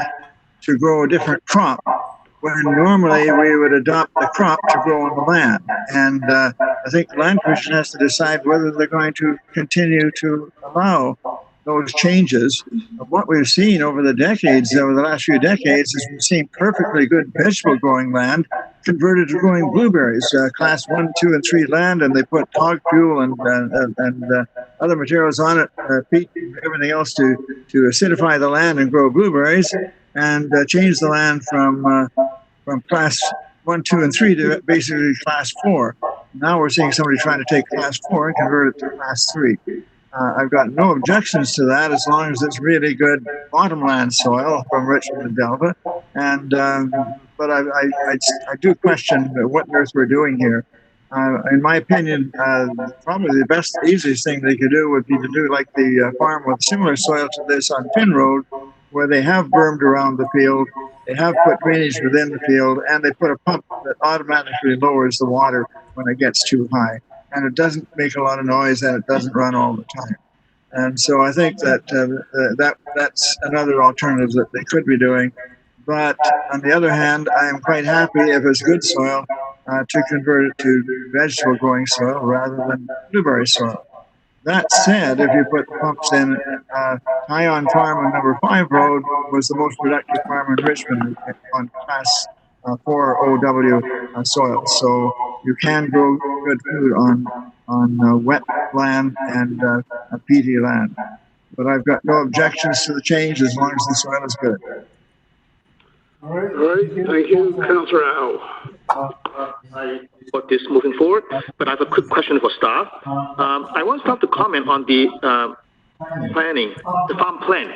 to grow a different crop, when normally we would adopt the crop to grow on the land. And I think the Land Commission has to decide whether they're going to continue to allow those changes. What we've seen over the last few decades, is we've seen perfectly good vegetable growing land converted to growing blueberries, class 1, 2, and 3 land, and they put hog fuel and other materials on it, peat, everything else to acidify the land and grow blueberries, and change the land from class 1, 2, and 3 to basically class 4. Now we're seeing somebody trying to take class 4 and convert it to class 3. I've got no objections to that as long as it's really good bottomland soil from Richmond and Delta. And but I do question what on earth we're doing here. In my opinion, probably the best, easiest thing they could do would be to do like the farm with similar soil to this on Finn Road, where they have bermed around the field, they have put drainage within the field, and they put a pump that automatically lowers the water when it gets too high. And it doesn't make a lot of noise, and it doesn't run all the time. And so I think that that's another alternative that they could be doing. But on the other hand, I am quite happy if it's good soil to convert it to vegetable growing soil rather than blueberry soil. That said, if you put the pumps in, High on Farm on number 5 Road was the most productive farm in Richmond on class 4 OW soil. So you can grow good food on wet land and peaty land. But I've got no objections to the change as long as the soil is good.
All right, thank you, Councillor Au.
For this moving forward, but I have a quick question for staff. I want staff to comment on the planning, the farm plan.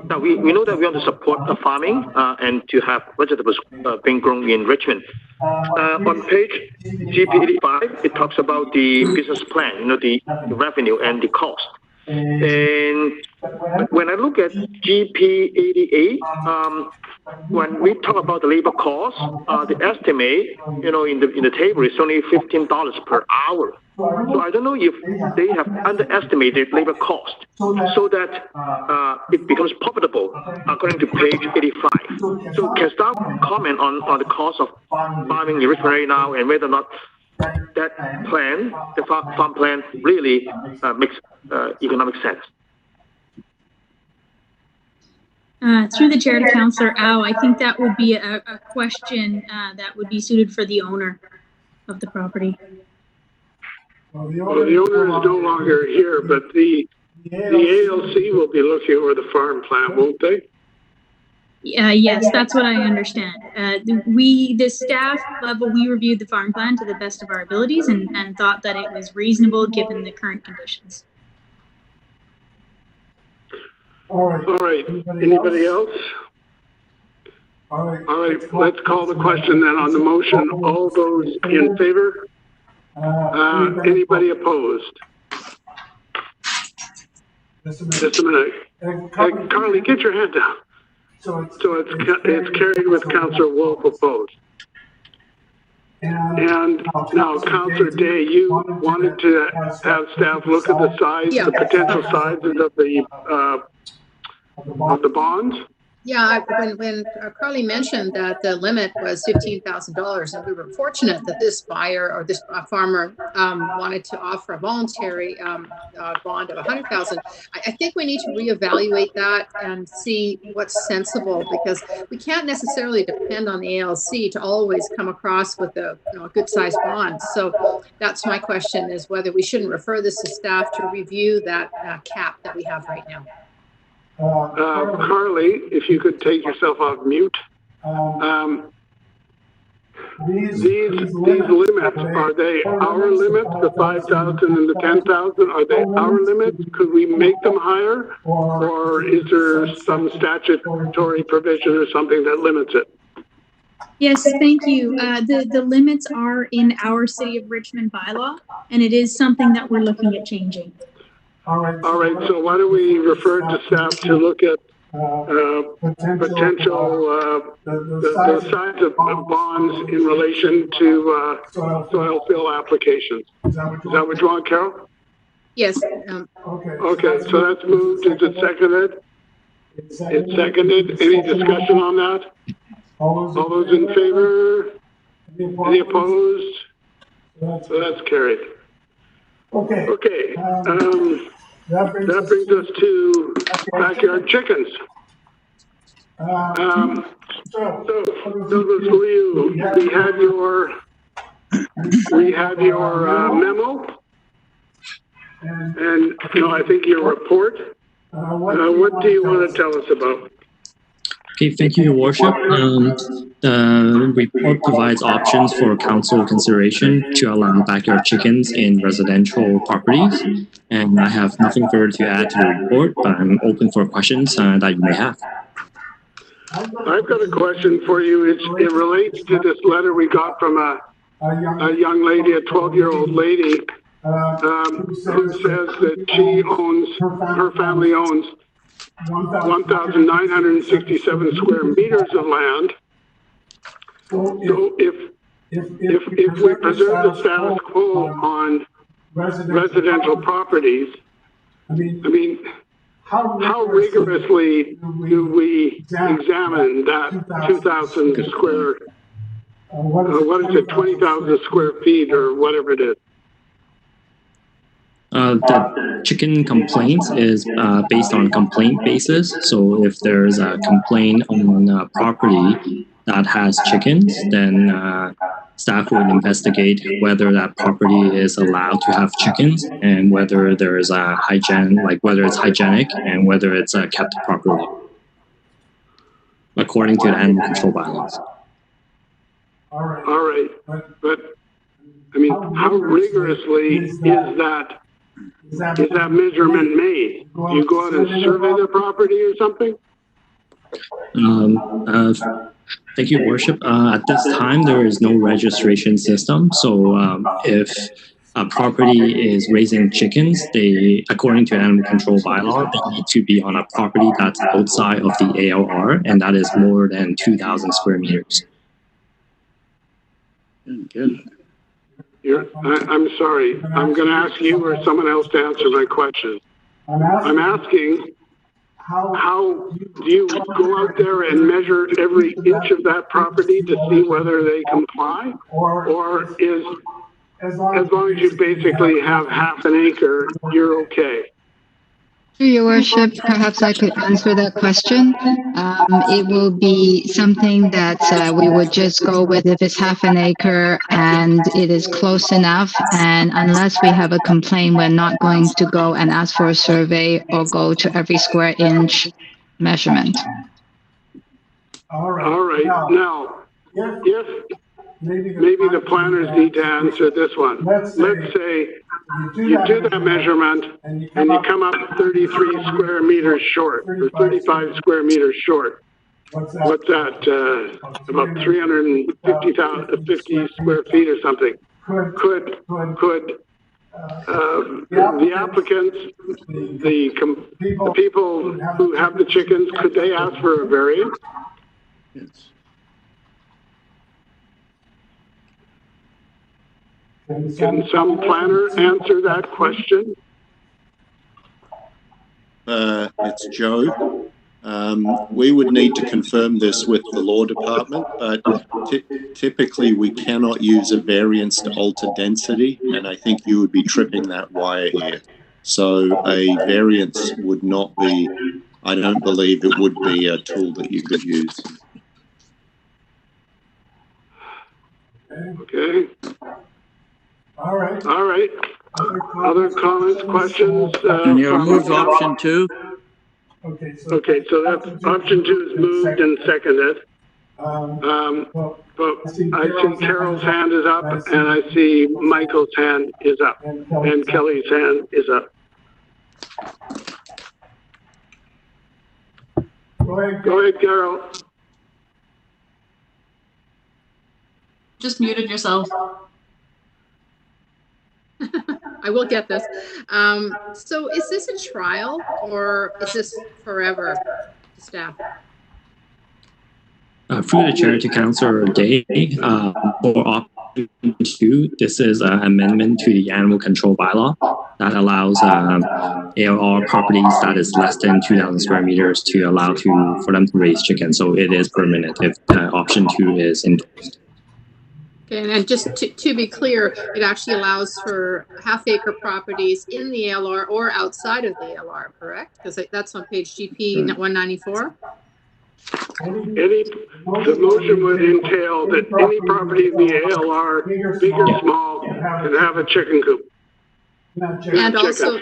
Now, we know that we want to support the farming and to have vegetables being grown in Richmond. On page GP85, it talks about the business plan, the revenue and the cost. And when I look at GP88, when we talk about the labor cost, the estimate, in the table is only $15 per hour. So I don't know if they have underestimated labor cost so that it becomes profitable according to page 85. So can staff comment on the cost of farming in Richmond right now and whether or not that plan, the farm plan, really makes economic sense?
Through the chair to Councillor Au, I think that would be a question that would be suited for the owner of the property.
Well, the owner is no longer here, but the ALC will be looking over the farm plan, won't they?
Yes, that's what I understand. The staff level, we reviewed the farm plan to the best of our abilities and thought that it was reasonable given the current conditions.
All right. Anybody else? All right. Let's call the question then on the motion. All those in favor? Anybody opposed? Just a minute. Carly, get your hand down. So it's carried with Councillor Wolf opposed. And now, Councillor Day, you wanted to have staff look at the size, the potential sizes of the bonds?
Yeah, when Carly mentioned that the limit was $15,000, and we were fortunate that this buyer or this farmer wanted to offer a voluntary bond of $100,000. I think we need to reevaluate that and see what's sensible, because we can't necessarily depend on the ALC to always come across with a good sized bond. So that's my question, is whether we shouldn't refer this to staff to review that cap that we have right now.
Carly, if you could take yourself off mute. These limits, are they our limits, the 5,000 and the 10,000? Are they our limits? Could we make them higher? Or is there some statutory provision or something that limits it?
Yes, thank you. The limits are in our City of Richmond bylaw, and it is something that we're looking at changing.
All right, so why don't we refer to staff to look at potential, the size of bonds in relation to soil fill applications. Is that what you want, Carol?
Yes.
Okay, so that's moved. Is it seconded? It's seconded. Any discussion on that? All those in favor? Any opposed? So that's carried. Okay. That brings us to backyard chickens. So Douglas, we have your memo, and I think your report. What do you want to tell us about?
Okay, thank you, Your Worship. The report provides options for council consideration to allow backyard chickens in residential properties. And I have nothing further to add to the report, but I'm open for questions that you may have.
I've got a question for you. It relates to this letter we got from a young lady, a 12-year-old lady, who says that her family owns 1,967 square meters of land. So if we preserve the status quo on residential properties, I mean, how rigorously do we examine that 2,000 square, what is it, 20,000 square feet or whatever it is?
The chicken complaints is based on complaint basis. So if there's a complaint on a property that has chickens, then staff would investigate whether that property is allowed to have chickens and whether there is a whether it's hygienic and whether it's kept properly, according to the animal control bylaws.
All right, but I mean, how rigorously is that measurement made? Do you go out and survey the property or something?
Thank you, Worship. At this time, there is no registration system. So if a property is raising chickens, according to animal control bylaw, they need to be on a property that's outside of the AOR, and that is more than 2,000 square meters.
Good. I'm sorry. I'm going to ask you or someone else to answer my question. I'm asking, how do you go out there and measure every inch of that property to see whether they comply? Or is, as long as you basically have half an acre, you're okay?
Your Worship, perhaps I could answer that question. It will be something that we would just go with if it's half an acre and it is close enough. And unless we have a complaint, we're not going to go and ask for a survey or go to every square inch measurement.
All right. Now, if maybe the planners need to answer this one. Let's say you do that measurement and you come up 33 square meters short or 35 square meters short. What's that? About 350 square feet or something. Could the applicants, the people who have the chickens, could they ask for a variance?
Yes.
Can some planner answer that question?
It's Joe. We would need to confirm this with the law department, but typically we cannot use a variance to alter density, and I think you would be tripping that wire here. So a variance would not be, I don't believe it would be a tool that you could use.
Okay. All right. Other comments, questions?
And you moved option 2?
Okay, so that's option 2 is moved and seconded. But I see Carol's hand is up, and I see Michael's hand is up, and Kelly's hand is up. Go ahead, Carol.
Just muted yourself.
I will get this. So is this a trial or is this forever, staff?
Through the chair to Councillor Day, for option 2, this is an amendment to the animal control bylaw that allows ALR properties that is less than 2,000 square meters to allow for them to raise chickens. So it is permanent if option 2 is endorsed.
Okay, and just to be clear, it actually allows for half-acre properties in the ALR or outside of the ALR, correct? Because that's on page GP 194.
The motion would entail that any property in the ALR, big or small, can have a chicken coop.
And also,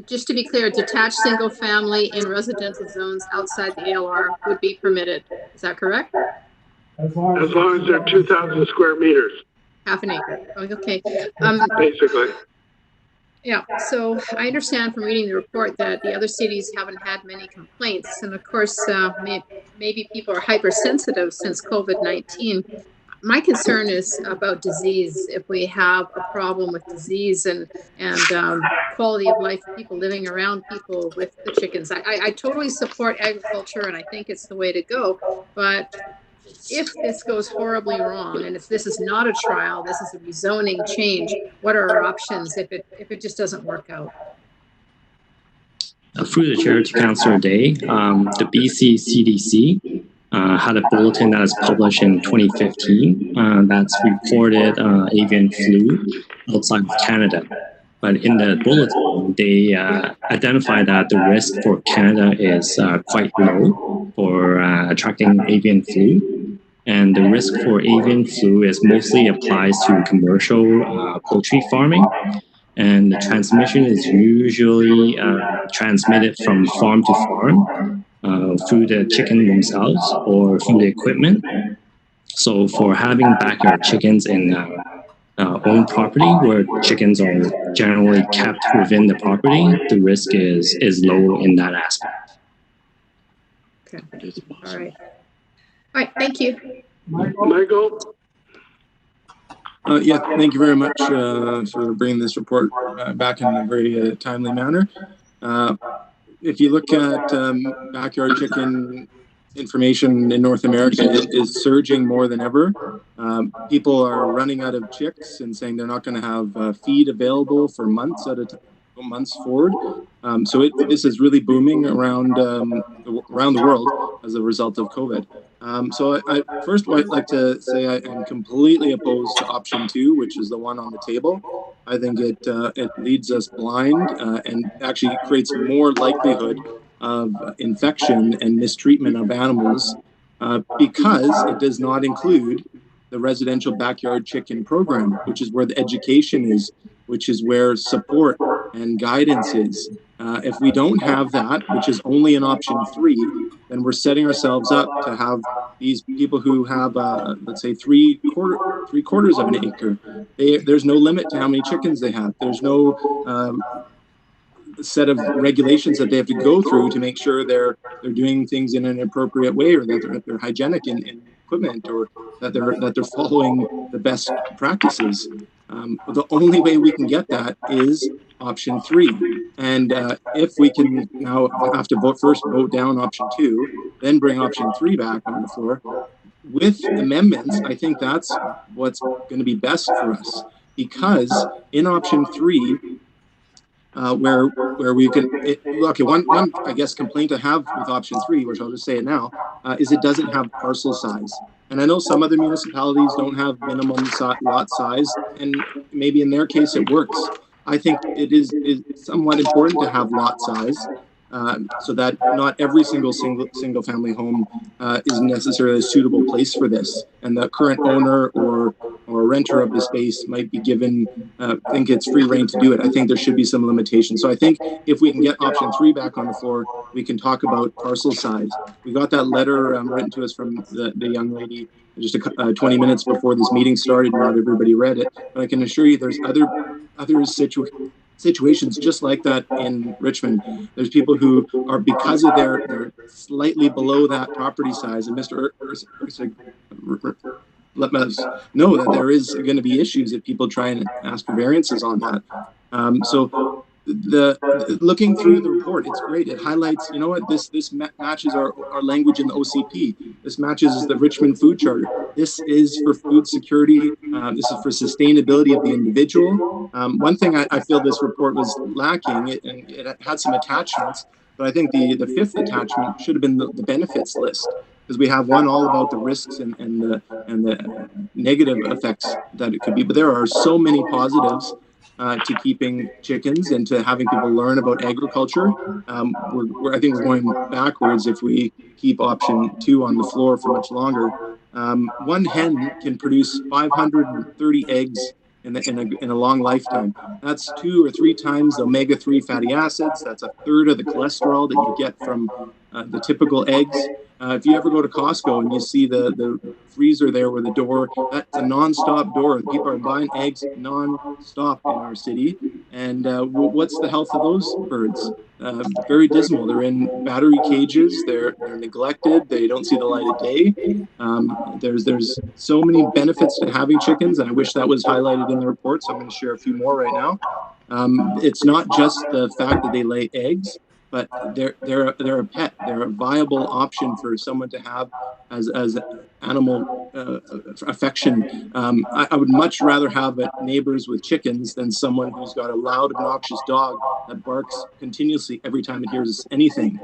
just to be clear, detached single family in residential zones outside the ALR would be permitted. Is that correct?
As long as they're 2,000 square meters.
Half an acre. Okay.
Basically.
Yeah, so I understand from reading the report that the other cities haven't had many complaints. And of course, maybe people are hypersensitive since COVID-19. My concern is about disease. If we have a problem with disease and quality of life for people living around people with the chickens. I totally support agriculture and I think it's the way to go. But if this goes horribly wrong, and if this is not a trial, this is a rezoning change, what are our options if it just doesn't work out?
Through the chair to Councillor Day, the BC CDC had a bulletin that was published in 2015 that's reported avian flu outside of Canada. But in the bulletin, they identify that the risk for Canada is quite low for attracting avian flu. And the risk for avian flu is mostly applies to commercial poultry farming. And the transmission is usually transmitted from farm to farm through the chicken themselves or through the equipment. So for having backyard chickens in own property where chickens are generally kept within the property, the risk is low in that aspect.
Okay. All right. All right, thank you.
Michael?
Yeah, thank you very much for bringing this report back in a very timely manner. If you look at backyard chicken information in North America, it is surging more than ever. People are running out of chicks and saying they're not going to have feed available for months at a time. Months forward. So this is really booming around the world as a result of COVID. So I first would like to say I am completely opposed to option 2, which is the one on the table. I think it leads us blind and actually creates more likelihood of infection and mistreatment of animals because it does not include the residential backyard chicken program, which is where the education is, which is where support and guidance is. If we don't have that, which is only in option 3, then we're setting ourselves up to have these people who have, let's say, three quarters of an acre. There's no limit to how many chickens they have. There's no set of regulations that they have to go through to make sure they're doing things in an appropriate way, or that they're hygienic in equipment, or that they're following the best practices. The only way we can get that is option 3. And if we can now have to vote down option 2, then bring option 3 back on the floor with amendments, I think that's what's going to be best for us, because in option 3, where we can, one I guess complaint I have with option 3, which I'll just say it now, is it doesn't have parcel size. And I know some other municipalities don't have minimum lot size, and maybe in their case it works. I think it is somewhat important to have lot size, so that not every single family home is necessarily a suitable place for this, and the current owner or renter of the space might be given think it's free reign to do it. I think there should be some limitations. So I think if we can get option 3 back on the floor, we can talk about parcel size. We got that letter written to us from the young lady just 20 minutes before this meeting started. Not everybody read it, but I can assure you there's other situations just like that in Richmond. There's people who are, because of they're slightly below that property size, and Mr. let us know that there is going to be issues if people try and ask for variances on that. So looking through the report, it's great. It highlights, you know what, this matches our language in the OCP. This matches the Richmond Food Charter. This is for food security. This is for sustainability of the individual. One thing I feel this report was lacking, and it had some attachments, but I think the fifth attachment should have been the benefits list, because we have one all about the risks and the negative effects that it could be. But there are so many positives to keeping chickens and to having people learn about agriculture. I think we're going backwards if we keep option 2 on the floor for much longer. One hen can produce 530 eggs in a long lifetime. That's 2 or 3 times the omega-3 fatty acids. That's a third of the cholesterol that you get from the typical eggs. If you ever go to Costco and you see the freezer there with the door, that's a non-stop door. People are buying eggs non-stop in our city. And what's the health of those birds? Very dismal. They're in battery cages. They're neglected. They don't see the light of day. There's so many benefits to having chickens, and I wish that was highlighted in the report. So I'm going to share a few more right now. It's not just the fact that they lay eggs, but they're a pet. They're a viable option for someone to have as animal affection. I would much rather have neighbors with chickens than someone who's got a loud, obnoxious dog that barks continuously every time it hears anything.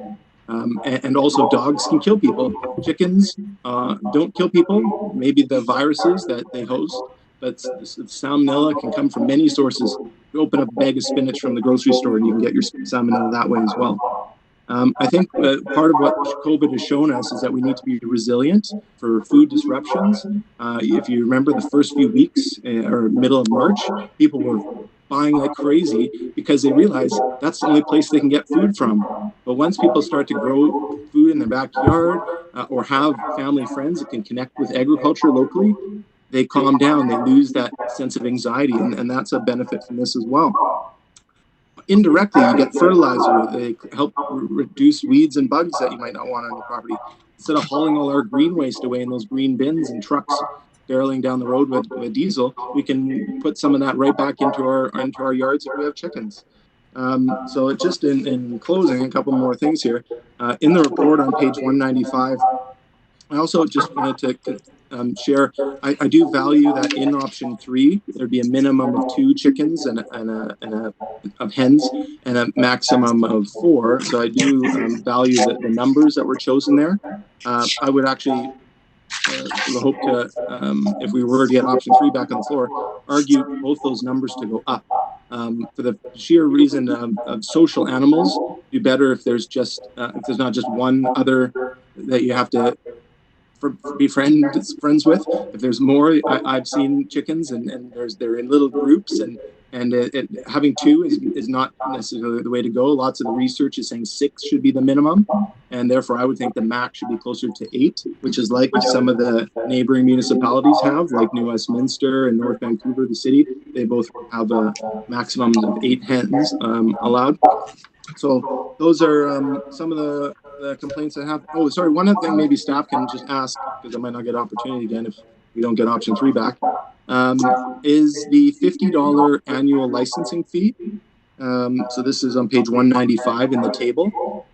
And also, dogs can kill people. Chickens don't kill people. Maybe the viruses that they host, but salmonella can come from many sources. You open up a bag of spinach from the grocery store and you can get your salmonella that way as well. I think part of what COVID has shown us is that we need to be resilient for food disruptions. If you remember the first few weeks or middle of March, people were buying like crazy because they realized that's the only place they can get food from. But once people start to grow food in their backyard or have family friends that can connect with agriculture locally, they calm down, they lose that sense of anxiety, and that's a benefit from this as well. Indirectly, you get fertilizer. They help reduce weeds and bugs that you might not want on your property. Instead of hauling all our green waste away in those green bins and trucks barreling down the road with diesel, we can put some of that right back into our yards if we have chickens. So just in closing, a couple more things here. In the report on page 195, I also just wanted to share, I do value that in option 3, there'd be a minimum of 2 chickens and of hens and a maximum of 4. So I do value the numbers that were chosen there. I would actually hope to, if we were to get option 3 back on the floor, argue both those numbers to go up. For the sheer reason of social animals, do better if there's not just one other that you have to be friends with. If there's more, I've seen chickens and they're in little groups, and having 2 is not necessarily the way to go. Lots of the research is saying 6 should be the minimum, and therefore I would think the max should be closer to 8, which is like some of the neighboring municipalities have, like New Westminster and North Vancouver, the city. They both have a maximum of 8 hens allowed. So those are some of the complaints I have. Oh, sorry, one other thing maybe staff can just ask, because I might not get opportunity again if we don't get option 3 back, is the $50 annual licensing fee. So this is on page 195 in the table.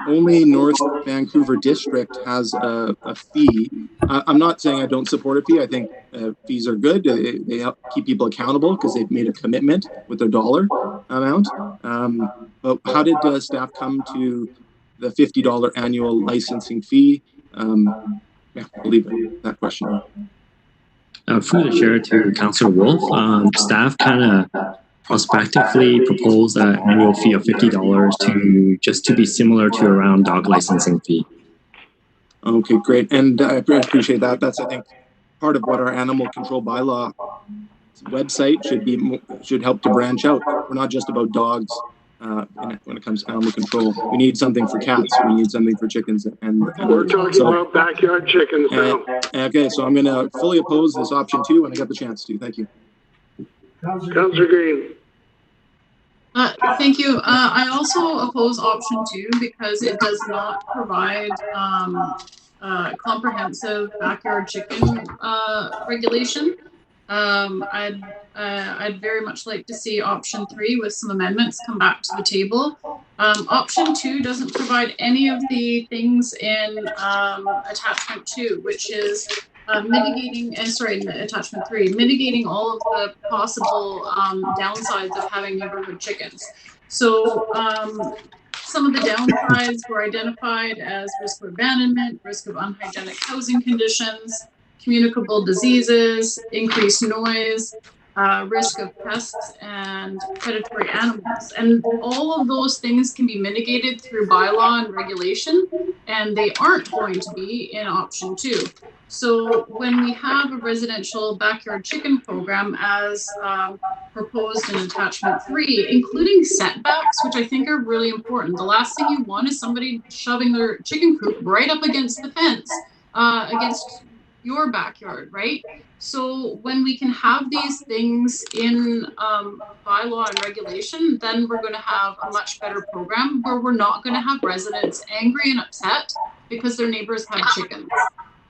Only North Vancouver District has a fee. I'm not saying I don't support a fee. I think fees are good. They help keep people accountable because they've made a commitment with their dollar amount. But how did staff come to the $50 annual licensing fee? Yeah, I'll leave that question.
Through the chair to Councillor Wolf, staff kind of prospectively proposed an annual fee of $50 to be similar to around dog licensing fee.
Okay, great, and I appreciate that. That's, I think, part of what our animal control bylaw website should help to branch out. We're not just about dogs when it comes to animal control. We need something for cats. We need something for chickens. And
we're talking about backyard chickens now.
Okay, so I'm going to fully oppose this option 2 when I get the chance to. Thank you.
Councillor Green.
Thank you. I also oppose option 2 because it does not provide comprehensive backyard chicken regulation. I'd I'd very much like to see option 3 with some amendments come back to the table. Option 2 doesn't provide any of the things in attachment 2, which is attachment 3, mitigating all of the possible downsides of having neighborhood chickens. So some of the downsides were identified as risk of abandonment, risk of unhygienic housing conditions, communicable diseases, increased noise, risk of pests and predatory animals. And all of those things can be mitigated through bylaw and regulation, and they aren't going to be in option 2. So when we have a residential backyard chicken program as proposed in attachment 3, including setbacks, which I think are really important. The last thing you want is somebody shoving their chicken coop right up against the fence, against your backyard, right? So when we can have these things in bylaw and regulation, then we're going to have a much better program where we're not going to have residents angry and upset because their neighbors have chickens.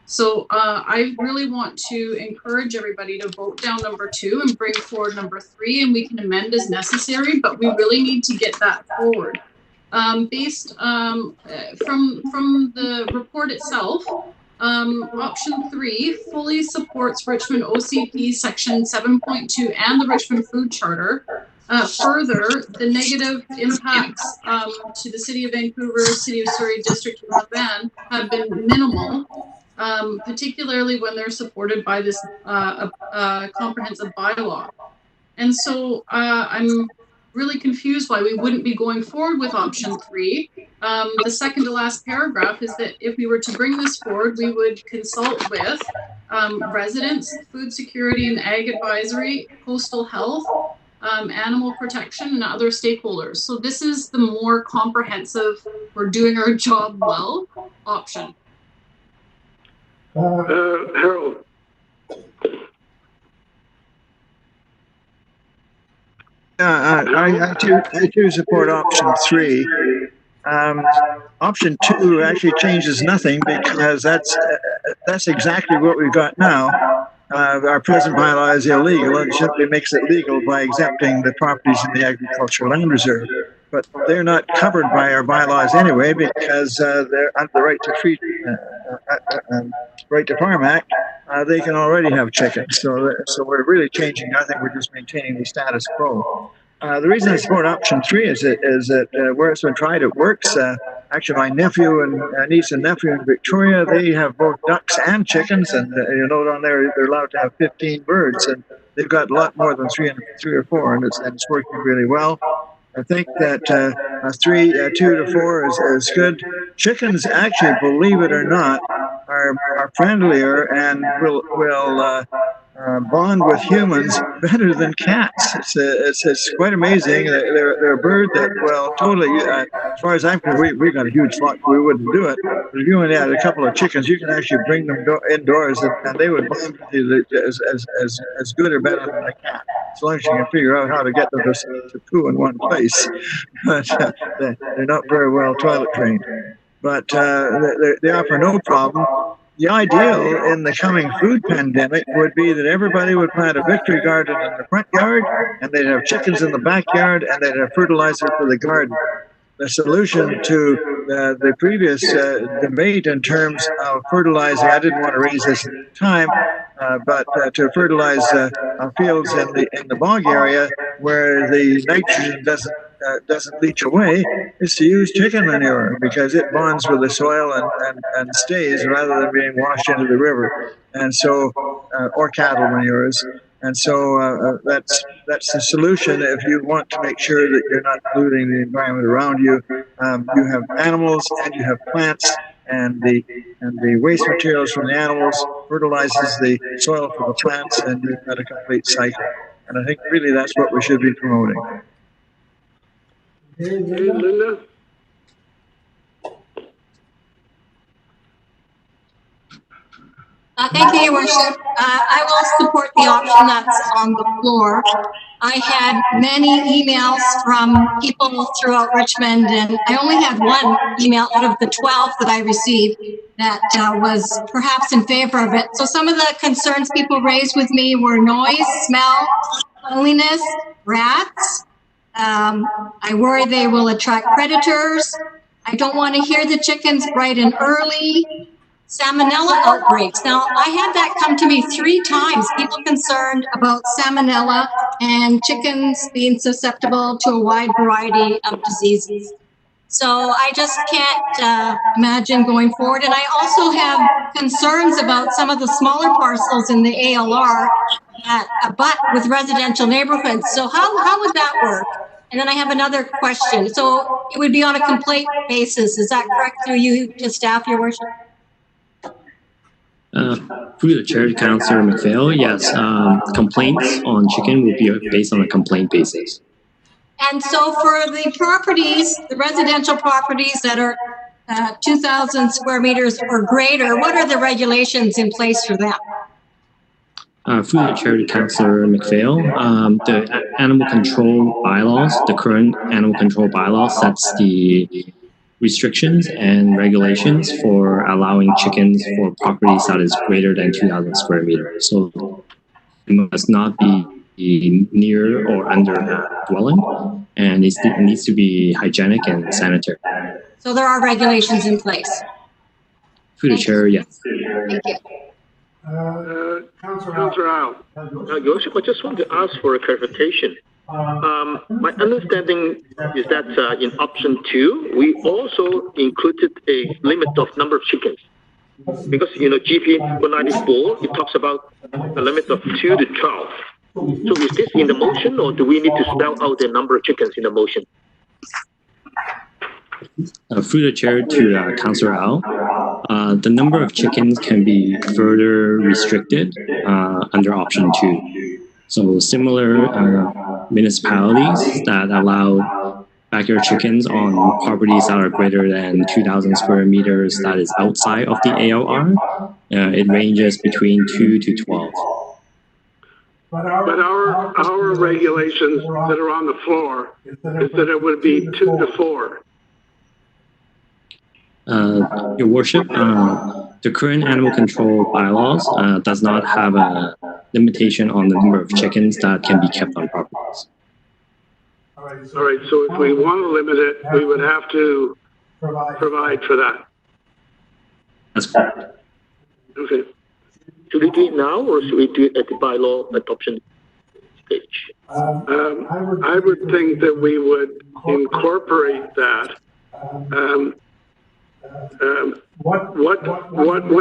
So I really want to encourage everybody to vote down number 2 and bring forward number 3, and we can amend as necessary, but we really need to get that forward. Based from the report itself, option 3 fully supports Richmond OCP section 7.2 and the Richmond Food Charter. Further, the negative impacts to the City of Vancouver, City of Surrey, District of North Van have been minimal, particularly when they're supported by this comprehensive bylaw. And so I'm really confused why we wouldn't be going forward with option 3. The second to last paragraph is that if we were to bring this forward, we would consult with residents, food security and ag advisory, coastal health, animal protection, and other stakeholders. So this is the more comprehensive, we're doing our job well option.
Harold.
I too support option 3. Option 2 actually changes nothing because that's exactly what we've got now. Our present bylaw is illegal and simply makes it legal by exempting the properties in the agricultural land reserve. But they're not covered by our bylaws anyway because they're under the Right to Farm Act. They can already have chickens. So we're really changing nothing. We're just maintaining the status quo. The reason I support option 3 is that where it's been tried, it works. Actually, my nephew and niece and nephew in Victoria, they have both ducks and chickens, and you note on there they're allowed to have 15 birds, and they've got a lot more than three or four, and it's working really well. I think that 2 to 4 is good. Chickens, actually, believe it or not, are friendlier and will bond with humans better than cats. It's quite amazing. They're a bird that, well, totally, as far as I'm concerned, we got a huge flock, we wouldn't do it. But if you only had a couple of chickens, you can actually bring them indoors and they would bond with you as good or better than a cat, as long as you can figure out how to get them to poo in one place. But they're not very well toilet trained. But they offer no problem. The ideal in the coming food pandemic would be that everybody would plant a victory garden in the front yard, and they'd have chickens in the backyard, and they'd have fertilizer for the garden. The solution to the previous debate in terms of fertilizing, I didn't want to raise this at the time, but to fertilize fields in the bog area where the nitrogen doesn't leach away, is to use chicken manure because it bonds with the soil and stays rather than being washed into the river, and so or cattle manures. And so that's the solution if you want to make sure that you're not polluting the environment around you. You have animals and you have plants, and the waste materials from the animals fertilizes the soil for the plants, and you've got a complete cycle. And I think really that's what we should be promoting.
Hey, Linda.
Thank you, Your Worship. I will support the option that's on the floor. I had many emails from people throughout Richmond, and I only had one email out of the 12 that I received that was perhaps in favor of it. So some of the concerns people raised with me were noise, smell, cleanliness, rats. I worry they will attract predators. I don't want to hear the chickens bright and early. Salmonella outbreaks. Now, I had that come to me 3 times. People concerned about salmonella and chickens being susceptible to a wide variety of diseases. So I just can't imagine going forward. And I also have concerns about some of the smaller parcels in the ALR that abut with residential neighborhoods. So how would that work? And then I have another question. So it would be on a complaint basis. Is that correct through you to staff, Your Worship?
Through the chair, Councillor McPhail, yes, complaints on chicken will be based on a complaint basis.
And so for the properties, the residential properties that are 2,000 square meters or greater, what are the regulations in place for them?
Through the chair to Councillor McPhail, the animal control bylaws, the current animal control bylaw sets the restrictions and regulations for allowing chickens for properties that is greater than 2,000 square meters. So it must not be near or under a dwelling, and it needs to be hygienic and sanitary.
So there are regulations in place?
Through the chair, yes.
Thank you.
Councillor Al.
Your Worship, I just want to ask for a clarification. My understanding is that in option 2, we also included a limit of number of chickens. Because, GP 194, it talks about a limit of 2 to 12. So is this in the motion, or do we need to spell out the number of chickens in the motion?
Through the chair to Councillor Al, the number of chickens can be further restricted under option 2. So similar municipalities that allow backyard chickens on properties that are greater than 2,000 square meters that is outside of the ALR, it ranges between 2 to 12.
But our regulations that are on the floor is that it would be 2 to 4.
Your Worship, the current animal control bylaws does not have a limitation on the number of chickens that can be kept on properties.
All right, so if we want to limit it, we would have to provide for that.
That's correct.
Okay.
Should we do it now, or should we do it at the bylaw adoption stage?
I would think that we would incorporate that. What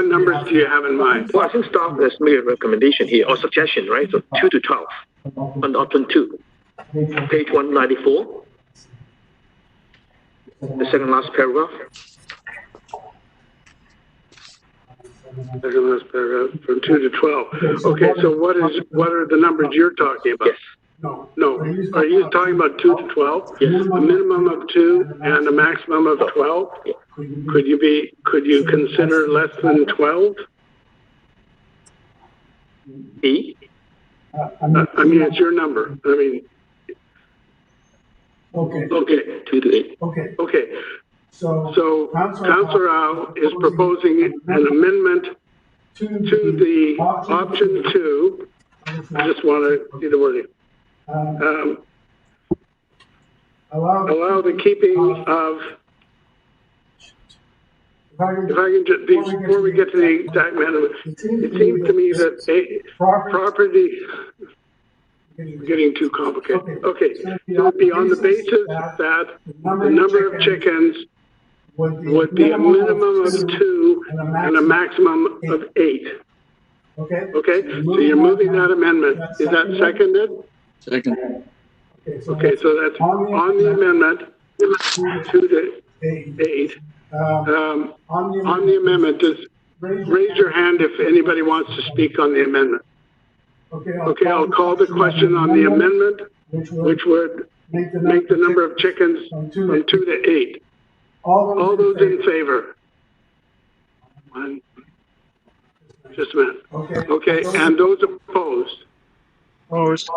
numbers do you have in mind?
Well, I think staff has made a recommendation here, or suggestion, right? So 2 to 12 on option 2, page 194, the second last paragraph.
Second last paragraph, from 2 to 12. Okay, so what are the numbers you're talking about?
Yes.
No. Are you talking about 2 to 12?
Yes.
A minimum of 2 and a maximum of 12?
Yeah.
Could you consider less than 12?
E?
I mean, it's your number. I mean. Okay. 2 to 8. Okay. So Councillor Al is proposing an amendment to the option 2. I just want to see the wording. Allow the keeping of. If I can just, before we get to the exact minimum, it seems to me that property is getting too complicated. Okay, so it would be on the basis that the number of chickens would be a minimum of 2 and a maximum of 8. Okay, so you're moving that amendment. Is that seconded?
Second.
Okay, so that's on the amendment, 2 to 8. On the amendment, just raise your hand if anybody wants to speak on the amendment. Okay, I'll call the question on the amendment, which would make the number of chickens from 2 to 8. All those in favor? One. Just a minute. Okay, and those opposed?
Opposed.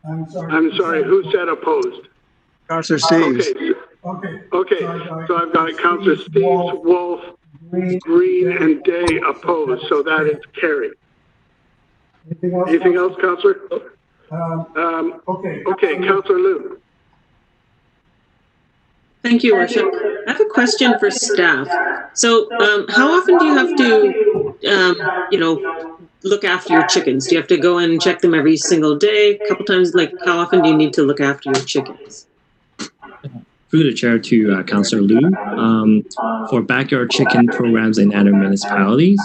I'm sorry, who said opposed?
Councillor Steves.
Okay, so I've got Councillor Steves, Wolf, Green, and Day opposed, so that is carried. Anything else, Councillor? Okay, Councillor Liu.
Thank you, Worship. I have a question for staff. So, how often do you have to, look after your chickens? Do you have to go in and check them every single day, a couple times? Like, how often do you need to look after your chickens?
Through the chair to Councillor Liu, for backyard chicken programs in other municipalities,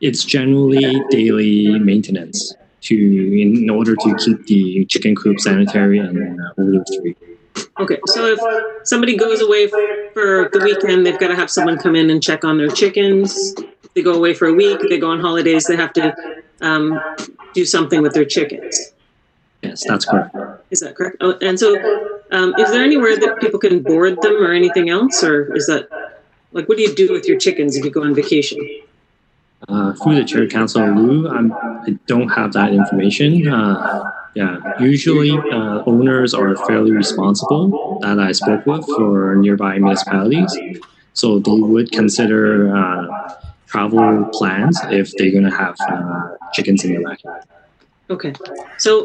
it's generally daily maintenance in order to keep the chicken coop sanitary and odor-free.
Okay, so if somebody goes away for the weekend, they've got to have someone come in and check on their chickens. If they go away for a week, they go on holidays, they have to do something with their chickens.
Yes, that's correct.
Is that correct? Oh, and so is there anywhere that people can board them or anything else? Or is that, like, what do you do with your chickens if you go on vacation?
Through the chair, Councillor Liu, I don't have that information. Usually owners are fairly responsible that I spoke with for nearby municipalities. So they would consider travel plans if they're going to have chickens in their backyard.
Okay. So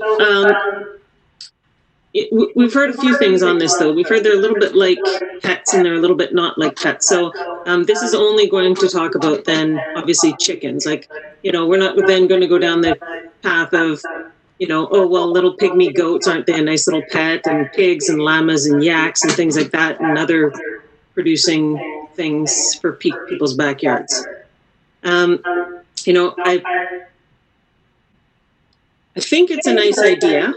we've heard a few things on this, though. We've heard they're a little bit like pets and they're a little bit not like pets. So this is only going to talk about then, obviously, chickens. Like, we're not then going to go down the path of, oh, well, little pygmy goats, aren't they a nice little pet? And pigs and llamas and yaks and things like that and other producing things for people's backyards. I think it's a nice idea.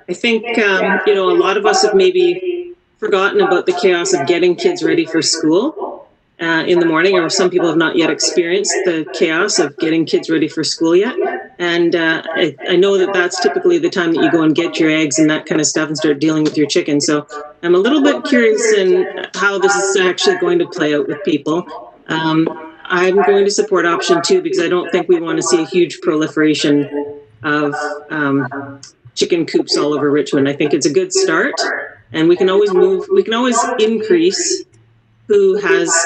I think, a lot of us have maybe forgotten about the chaos of getting kids ready for school in the morning, or some people have not yet experienced the chaos of getting kids ready for school yet. And I know that that's typically the time that you go and get your eggs and that kind of stuff and start dealing with your chickens. So I'm a little bit curious in how this is actually going to play out with people. I'm going to support option 2 because I don't think we want to see a huge proliferation of chicken coops all over Richmond. I think it's a good start, and we can always increase who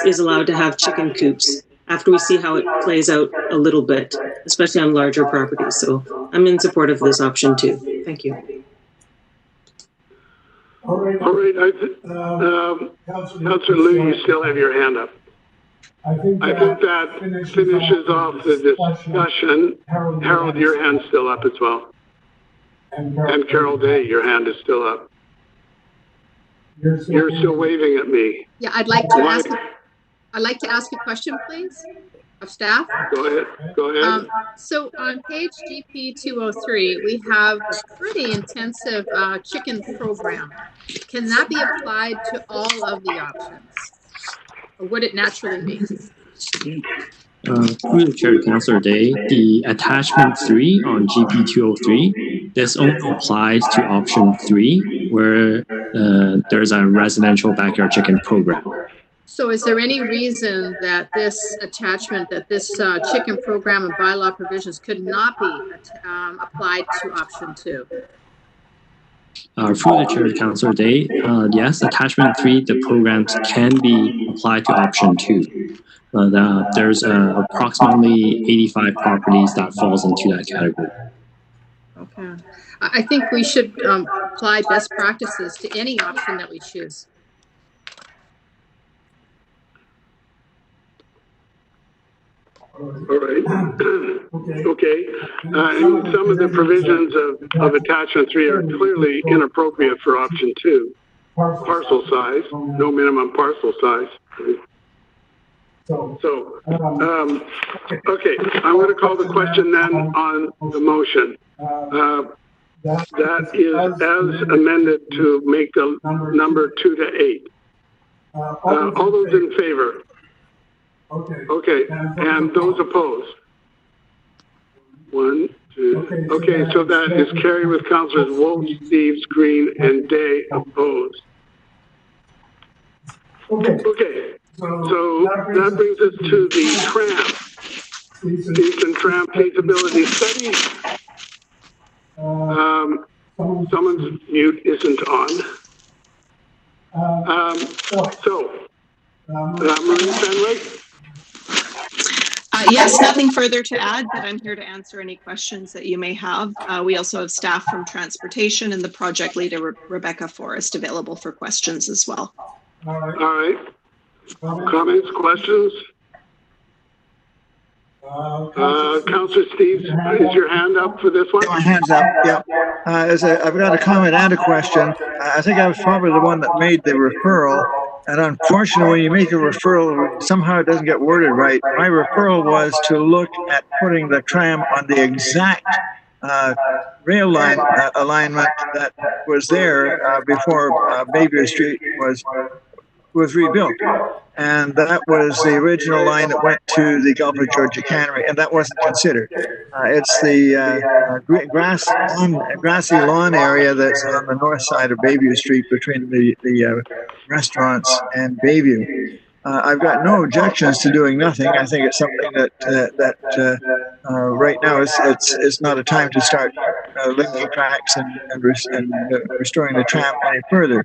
is allowed to have chicken coops after we see how it plays out a little bit, especially on larger properties. So I'm in support of this option 2. Thank you.
All right. Councillor Liu, you still have your hand up. I think that finishes off the discussion. Harold, your hand's still up as well. And Carol Day, your hand is still up. You're still waving at me.
Yeah, I'd like to ask a question, please, of staff.
Go ahead.
So on page GP 203, we have a pretty intensive chicken program. Can that be applied to all of the options? Or would it naturally be?
Through the chair, Councillor Day, the attachment 3 on GP 203, this only applies to option 3, where there's a residential backyard chicken program.
So is there any reason that this attachment, that this chicken program and bylaw provisions could not be applied to option 2?
Through the chair, Councillor Day, yes, attachment 3, the programs can be applied to option 2. But there's approximately 85 properties that falls into that category.
Okay. I think we should apply best practices to any option that we choose.
All right. Okay. Some of the provisions of attachment 3 are clearly inappropriate for option 2. Parcel size, no minimum parcel size. Okay, I'm going to call the question then on the motion. That is as amended to make the number 2 to 8. All those in favor? Okay, and those opposed? 1, 2. Okay, so that is carried with Councillors Wolf, Steeves, Green, and Day opposed. Okay. So that brings us to the Eastern Tram feasibility study. Someone's mute isn't on. Marie Fenwick?
Yes, nothing further to add, but I'm here to answer any questions that you may have. We also have staff from transportation and the project leader, Rebecca Forrest, available for questions as well.
All right. Comments, questions? Councillor Steves, is your hand up for this one?
My hand's up, yeah. I've got a comment and a question. I think I was probably the one that made the referral. And unfortunately, when you make a referral, somehow it doesn't get worded right. My referral was to look at putting the tram on the exact rail line alignment that was there before Bayview Street was rebuilt. And that was the original line that went to the Gulf of Georgia Cannery, and that wasn't considered. It's the grassy lawn area that's on the north side of Bayview Street between the restaurants and Bayview. I've got no objections to doing nothing. I think it's something that right now it's not a time to start linking tracks and restoring the tram any further.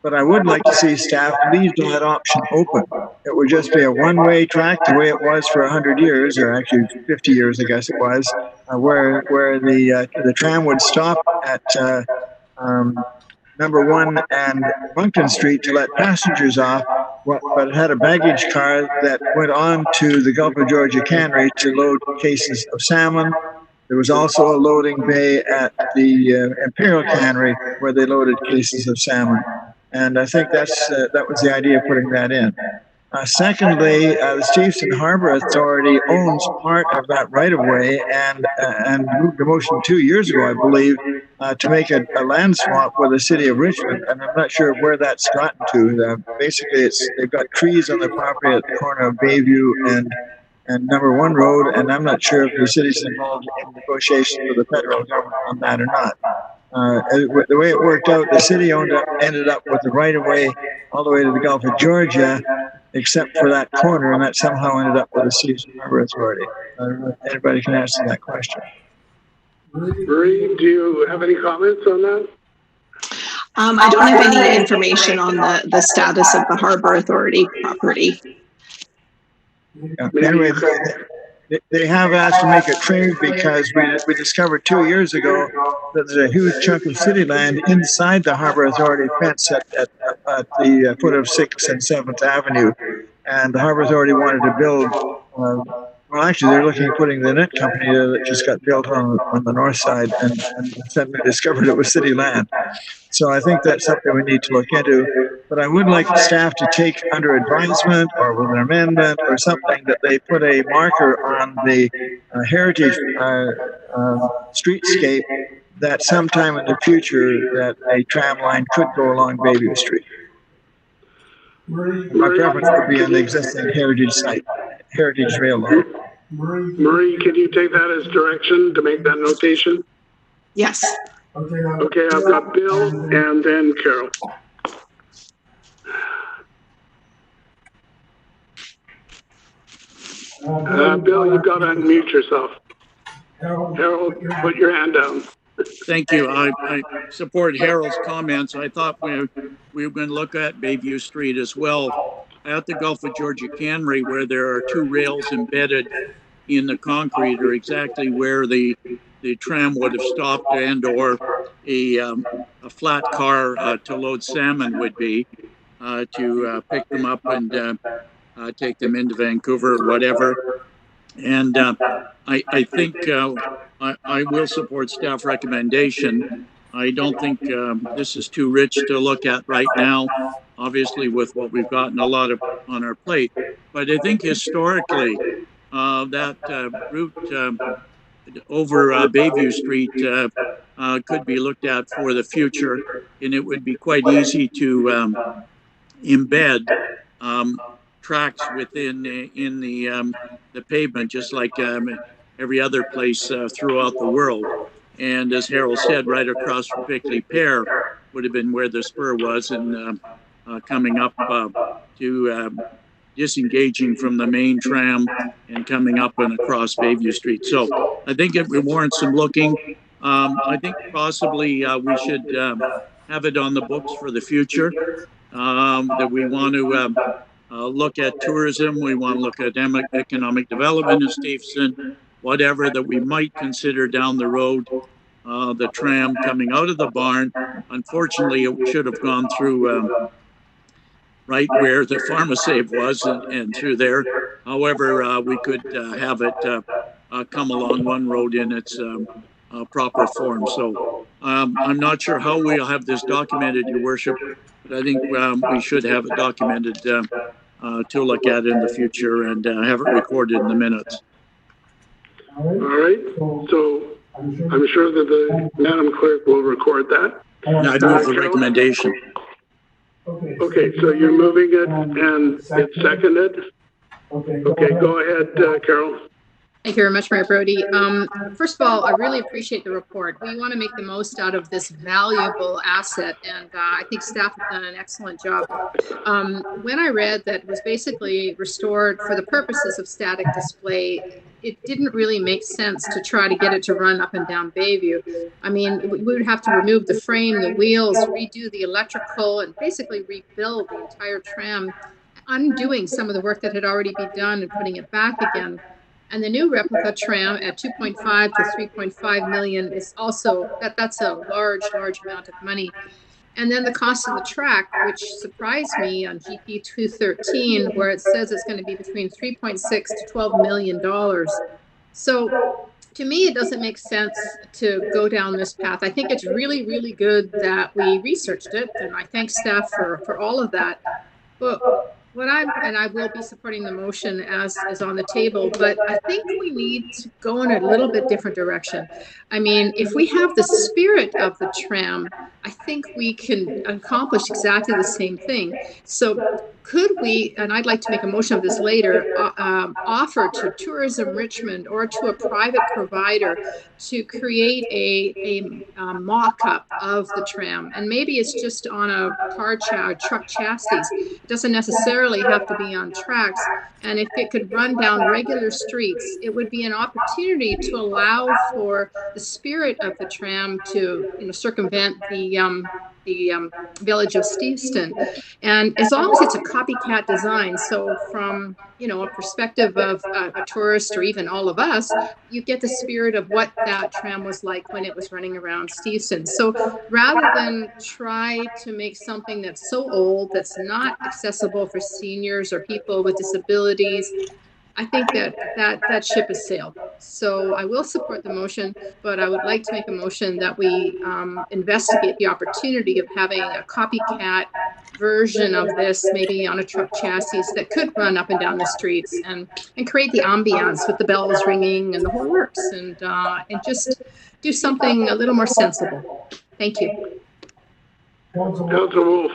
But I would like to see staff leave that option open. It would just be a one-way track the way it was for 100 years, or actually 50 years, I guess it was, where the tram would stop at number 1 and Moncton Street to let passengers off, but it had a baggage car that went on to the Gulf of Georgia Cannery to load cases of salmon. There was also a loading bay at the Imperial Cannery where they loaded cases of salmon. And I think that was the idea of putting that in. Secondly, the Stevenson Harbor Authority owns part of that right-of-way and moved a motion 2 years ago, I believe, to make a land swap with the city of Richmond. And I'm not sure where that's gotten to. Basically, they've got trees on the property at the corner of Bayview and number 1 road, and I'm not sure if the city's involved in negotiations with the federal government on that or not. The way it worked out, the city ended up with the right-of-way all the way to the Gulf of Georgia, except for that corner, and that somehow ended up with the Stevenson Harbor Authority. Anybody can answer that question.
Marie, do you have any comments on that?
I don't have any information on the status of the Harbor Authority property.
Anyway, they have asked to make it trade because we discovered 2 years ago that there's a huge chunk of city land inside the Harbor Authority fence at the foot of 6th and 7th Avenue. And the Harbor Authority wanted to build, well, actually, they're looking at putting the net company there that just got built on the north side, and suddenly discovered it was city land. So I think that's something we need to look into. But I would like staff to take under advisement or with an amendment or something that they put a marker on the heritage streetscape that sometime in the future that a tram line could go along Bayview Street. My preference would be on the existing heritage site, heritage rail line.
Marie, can you take that as direction to make that notation?
Yes.
Okay, I've got Bill and then Carol. Bill, you've got to unmute yourself. Harold, put your hand down.
Thank you. I support Harold's comments. I thought we were going to look at Bayview Street as well. At the Gulf of Georgia Cannery, where there are 2 rails embedded in the concrete, or exactly where the tram would have stopped, and or a flat car to load salmon would be to pick them up and take them into Vancouver or whatever. And I think I will support staff recommendation. I don't think this is too rich to look at right now, obviously with what we've gotten a lot of on our plate. But I think historically that route over Bayview Street could be looked at for the future, and it would be quite easy to embed tracks within in the pavement, just like every other place throughout the world. And as Harold said, right across from Bickley Pear would have been where the spur was, and coming up to disengaging from the main tram and coming up and across Bayview Street. So I think it warrants some looking. I think possibly we should have it on the books for the future, that we want to look at tourism. We want to look at economic development in Steveston, whatever that we might consider down the road. The tram coming out of the barn, unfortunately, it should have gone through right where the pharmacy was and through there. However, we could have it come along one road in its proper form. So I'm not sure how we'll have this documented, Your Worship, but I think we should have it documented to look at in the future and have it recorded in the minutes.
All right. So I'm sure that the Madam Clerk will record that.
I'd move the recommendation.
Okay, so you're moving it and it's seconded? Okay, go ahead, Carol.
Thank you very much, Mayor Brody. First of all, I really appreciate the report. We want to make the most out of this valuable asset, and I think staff have done an excellent job. When I read that it was basically restored for the purposes of static display, it didn't really make sense to try to get it to run up and down Bayview. I mean, we would have to remove the frame, the wheels, redo the electrical, and basically rebuild the entire tram, undoing some of the work that had already been done and putting it back again. And the new replica tram at 2.5 to 3.5 million is also, that's a large amount of money. And then the cost of the track, which surprised me on GP 213, where it says it's going to be between 3.6 to $12 million. So to me, it doesn't make sense to go down this path. I think it's really, really good that we researched it, and I thank staff for all of that. But and I will be supporting the motion as is on the table, but I think we need to go in a little bit different direction. I mean, if we have the spirit of the tram, I think we can accomplish exactly the same thing. So could we, and I'd like to make a motion of this later, offer to Tourism Richmond or to a private provider to create a mock-up of the tram, and maybe it's just on a truck chassis. It doesn't necessarily have to be on tracks, and if it could run down regular streets, it would be an opportunity to allow for the spirit of the tram to circumvent the village of Steveston. And as long as it's a copycat design, so from a perspective of a tourist or even all of us, you get the spirit of what that tram was like when it was running around Steveston. So rather than try to make something that's so old, that's not accessible for seniors or people with disabilities, I think that ship has sailed. So I will support the motion, but I would like to make a motion that we investigate the opportunity of having a copycat version of this, maybe on a truck chassis that could run up and down the streets and create the ambiance with the bells ringing and the whole works, and just do something a little more sensible. Thank you.
Councilor Wolf.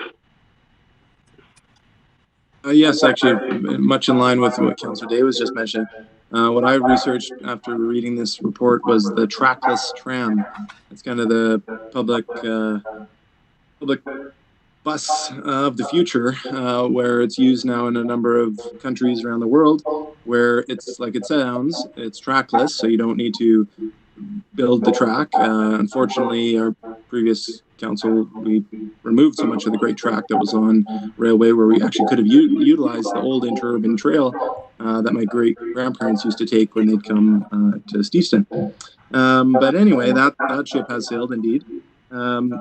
Yes, actually, much in line with what Councillor Day was just mentioning. What I researched after reading this report was the trackless tram. It's kind of the public bus of the future, where it's used now in a number of countries around the world, where it's like it sounds, it's trackless, so you don't need to build the track. Unfortunately, our previous council, we removed so much of the great track that was on railway, where we actually could have utilized the old interurban trail that my great grandparents used to take when they'd come to Steveston. But anyway, that ship has sailed indeed.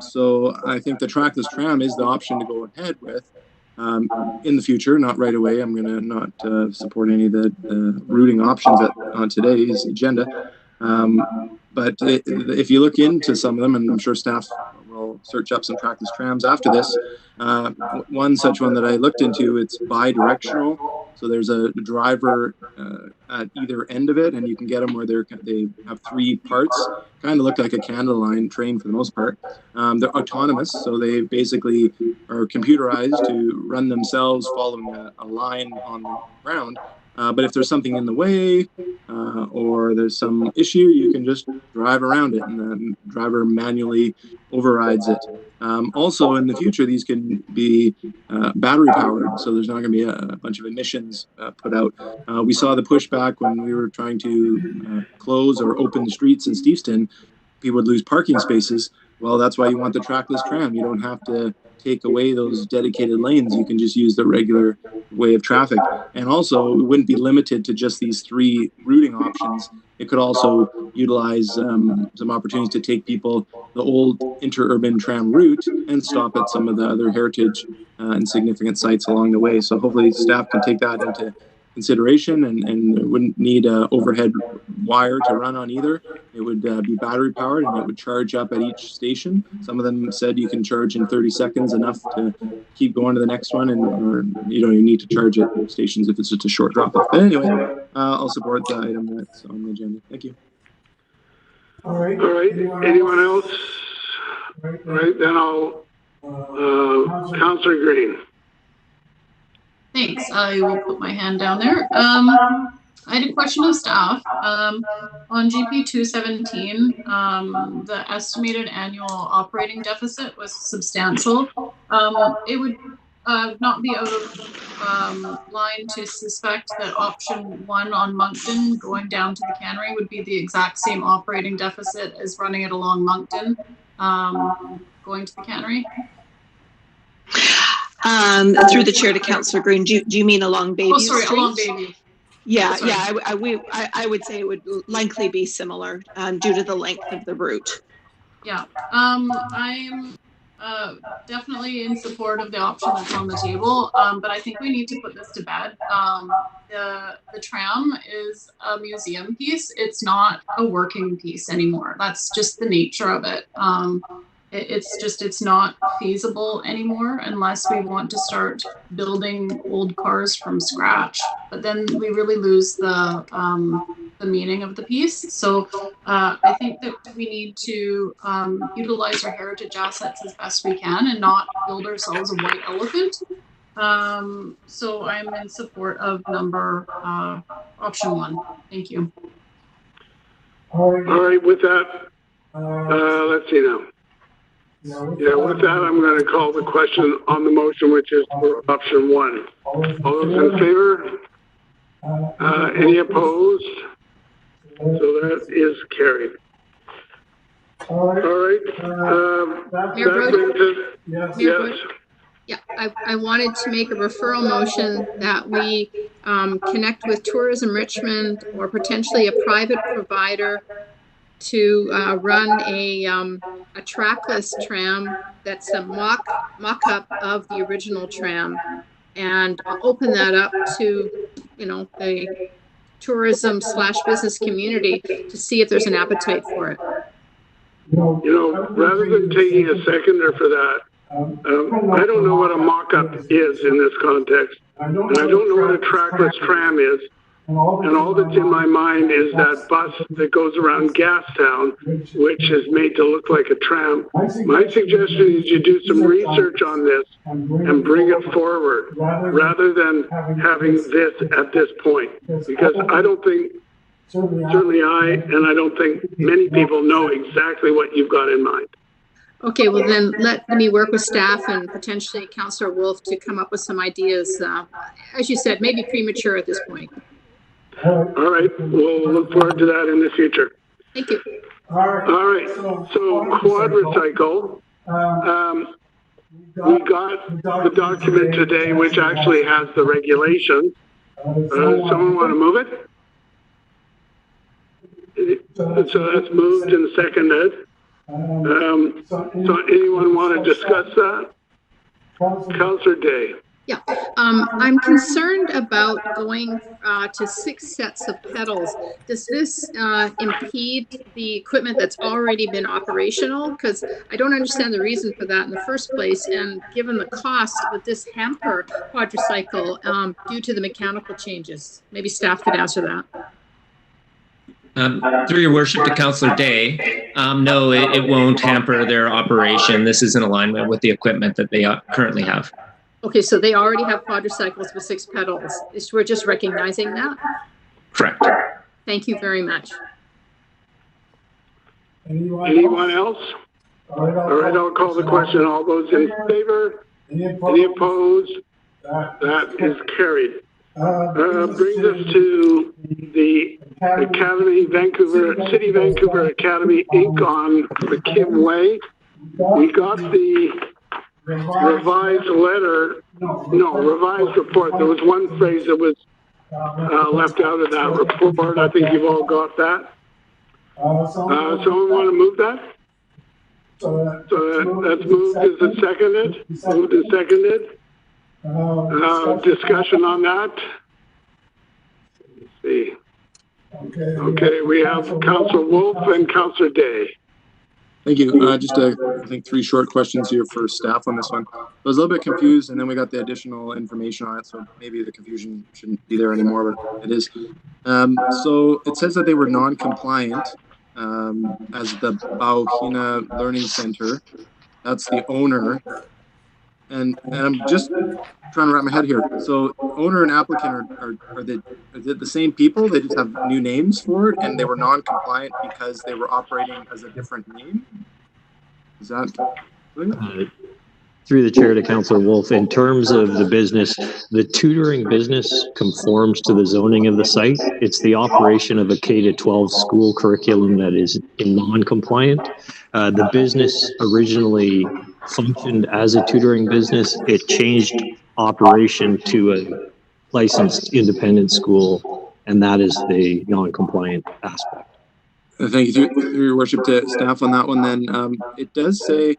So I think the trackless tram is the option to go ahead with in the future, not right away. I'm going to not support any of the routing options on today's agenda. But if you look into some of them, and I'm sure staff will search up some trackless trams after this, one such one that I looked into, it's bi-directional. So there's a driver at either end of it, and you can get them where they have three parts, kind of look like a candle-line train for the most part. They're autonomous, so they basically are computerized to run themselves following a line on the ground. But if there's something in the way or there's some issue, you can just drive around it, and the driver manually overrides it. Also, in the future, these can be battery powered, so there's not going to be a bunch of emissions put out. We saw the pushback when we were trying to close or open the streets in Steveston. People would lose parking spaces. Well, that's why you want the trackless tram. You don't have to take away those dedicated lanes, you can just use the regular way of traffic. And also, it wouldn't be limited to just these 3 routing options. It could also utilize some opportunities to take people the old interurban tram route and stop at some of the other heritage and significant sites along the way. So hopefully staff can take that into consideration and wouldn't need an overhead wire to run on either. It would be battery powered and it would charge up at each station. Some of them said you can charge in 30 seconds, enough to keep going to the next one, or you need to charge at stations if it's just a short drop off. But anyway, I'll support the item that's on the agenda. Thank you.
All right. Anyone else? All right, then I'll, Councillor Green.
Thanks. I will put my hand down there. I had a question of staff. On GP 217, the estimated annual operating deficit was substantial. It would not be out of line to suspect that option 1 on Moncton going down to the cannery would be the exact same operating deficit as running it along Moncton going to the cannery.
Through the chair to Councillor Green, do you mean along Bayview Street?
Along Bayview.
Yeah, I would say it would likely be similar due to the length of the route.
Yeah, I'm definitely in support of the option that's on the table, but I think we need to put this to bed. The tram is a museum piece. It's not a working piece anymore. That's just the nature of it. It's not feasible anymore unless we want to start building old cars from scratch. But then we really lose the meaning of the piece. So I think that we need to utilize our heritage assets as best we can and not build ourselves a white elephant. So I'm in support of option 1. Thank you.
All right, with that, let's see now. Yeah, with that, I'm going to call the question on the motion, which is for option 1. All those in favor? Any opposed? So that is carried. All right.
Mayor Brody?
Yes.
Yeah, I wanted to make a referral motion that we connect with Tourism Richmond or potentially a private provider to run a trackless tram that's a mock-up of the original tram, and open that up to the tourism/business community to see if there's an appetite for it.
Rather than taking a seconder for that, I don't know what a mock-up is in this context, and I don't know what a trackless tram is. And all that's in my mind is that bus that goes around Gastown, which is made to look like a tram. My suggestion is you do some research on this and bring it forward rather than having this at this point. Because I don't think, certainly I don't think many people know exactly what you've got in mind.
Okay, well then let me work with staff and potentially Councillor Wolf to come up with some ideas. As you said, maybe premature at this point.
All right, we'll look forward to that in the future.
Thank you.
All right, so quad recycle. We got the document today, which actually has the regulations. Someone want to move it? So that's moved and seconded. So anyone want to discuss that? Councillor Day.
Yeah, I'm concerned about going to 6 sets of pedals. Does this impede the equipment that's already been operational? Because I don't understand the reason for that in the first place. And given the cost, would this hamper quadricycle due to the mechanical changes? Maybe staff could answer that.
Through your worship to Councillor Day, no, it won't hamper their operation. This is in alignment with the equipment that they currently have.
Okay, so they already have quadricycles with 6 pedals. We're just recognizing that?
Correct.
Thank you very much.
Anyone else? All right, I'll call the question. All those in favor? Any opposed? That is carried. Brings us to the City Vancouver Academy Inc. on the Kim Way. We got the revised letter, no, revised report. There was one phrase that was left out of that report. I think you've all got that. Someone want to move that? So that's moved. Is it seconded? Moved and seconded. Discussion on that. Let's see. Okay, we have Councillor Wolf and Councillor Day.
Thank you. Just I think 3 short questions here for staff on this one. I was a little bit confused, and then we got the additional information on it, so maybe the confusion shouldn't be there anymore, but it is. So it says that they were non-compliant as the Bauhina Learning Center. That's the owner. And I'm just trying to wrap my head here. So owner and applicant are they the same people? They just have new names for it, and they were non-compliant because they were operating as a different name? Is that
through the chair to Councillor Wolf, in terms of the business, the tutoring business conforms to the zoning of the site. It's the operation of a K-12 school curriculum that is non-compliant. The business originally functioned as a tutoring business. It changed operation to a licensed independent school, and that is the non-compliant aspect.
Thank you, through your worship, to staff on that one. Then it does say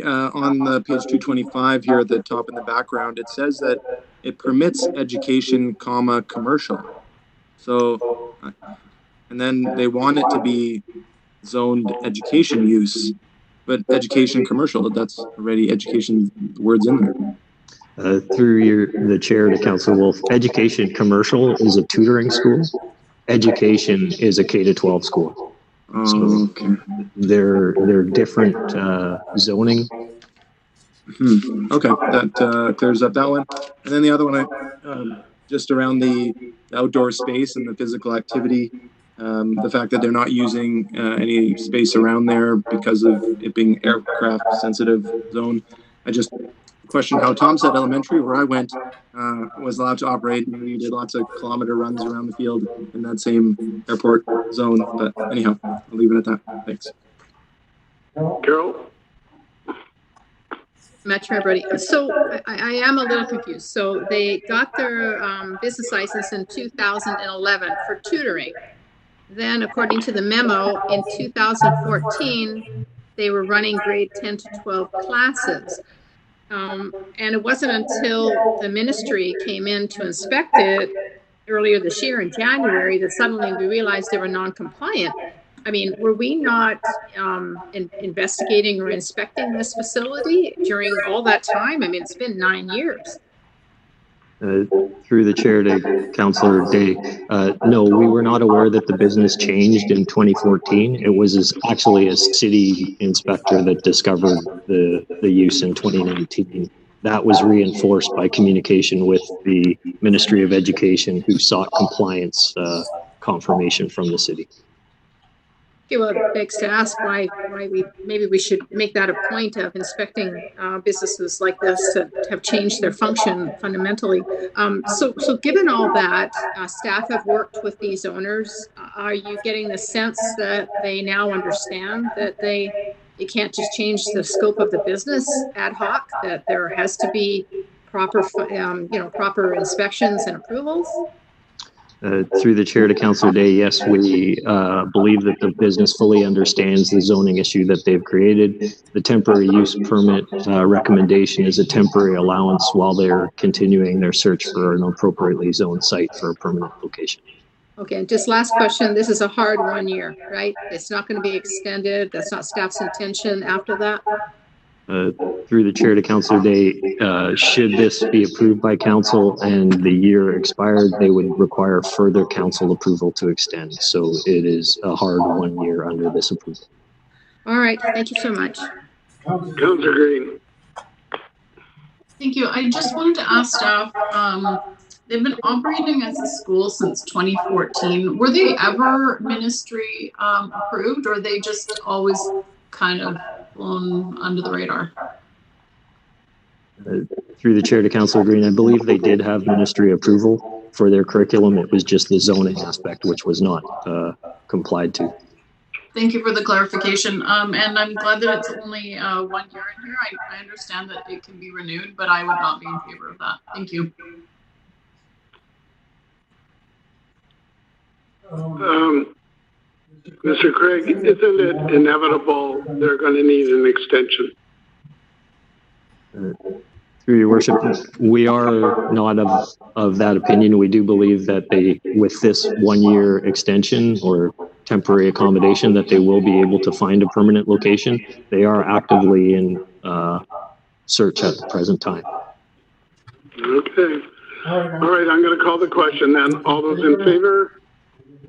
on the page 225 here at the top in the background, it says that it permits education, commercial. So, and then they want it to be zoned education use, but education commercial, that's already education words in there.
Through the chair to Councillor Wolf, education commercial is a tutoring school. Education is a K-12 school. So okay. They're different zoning.
Okay, that clears up that one. And then the other one, just around the outdoor space and the physical activity, the fact that they're not using any space around there because of it being aircraft sensitive zone. I just question how Tomstead Elementary, where I went, was allowed to operate, and you did lots of kilometer runs around the field in that same airport zone. But anyhow, I'll leave it at that. Thanks.
Carol?
Metro everybody. So I am a little confused. So they got their business license in 2011 for tutoring. Then, according to the memo, in 2014, they were running grade 10 to 12 classes. And it wasn't until the ministry came in to inspect it earlier this year in January that suddenly we realized they were non-compliant. I mean, were we not investigating or inspecting this facility during all that time? I mean, it's been 9 years.
Through the chair to Councillor Day, no, we were not aware that the business changed in 2014. It was actually a city inspector that discovered the use in 2019. That was reinforced by communication with the Ministry of Education, who sought compliance confirmation from the city.
Okay, well, it begs to ask why maybe we should make that a point of inspecting businesses like this that have changed their function fundamentally. So given all that, staff have worked with these owners. Are you getting the sense that they now understand that you can't just change the scope of the business ad hoc, that there has to be proper, proper inspections and approvals?
Through the chair to Councillor Day, yes, we believe that the business fully understands the zoning issue that they've created. The temporary use permit recommendation is a temporary allowance while they're continuing their search for an appropriately zoned site for a permanent location.
Okay, and just last question. This is a hard 1 year, right? It's not going to be extended. That's not staff's intention after that?
Through the chair to Councillor Day, should this be approved by council and the year expired, they would require further council approval to extend. So it is a hard 1 year under this approval.
All right, thank you so much.
Councillor Green.
Thank you. I just wanted to ask staff, they've been operating as a school since 2014. Were they ever ministry approved, or are they just always kind of flown under the radar?
Through the chair to Councillor Green, I believe they did have ministry approval for their curriculum. It was just the zoning aspect which was not complied to.
Thank you for the clarification. And I'm glad that it's only 1 year in here. I understand that it can be renewed, but I would not be in favor of that. Thank you.
Mr. Craig, isn't it inevitable they're going to need an extension?
Through your worship, we are not of that opinion. We do believe that with this 1 year extension or temporary accommodation, that they will be able to find a permanent location. They are actively in search at the present time.
Okay. All right, I'm going to call the question then. All those in favor?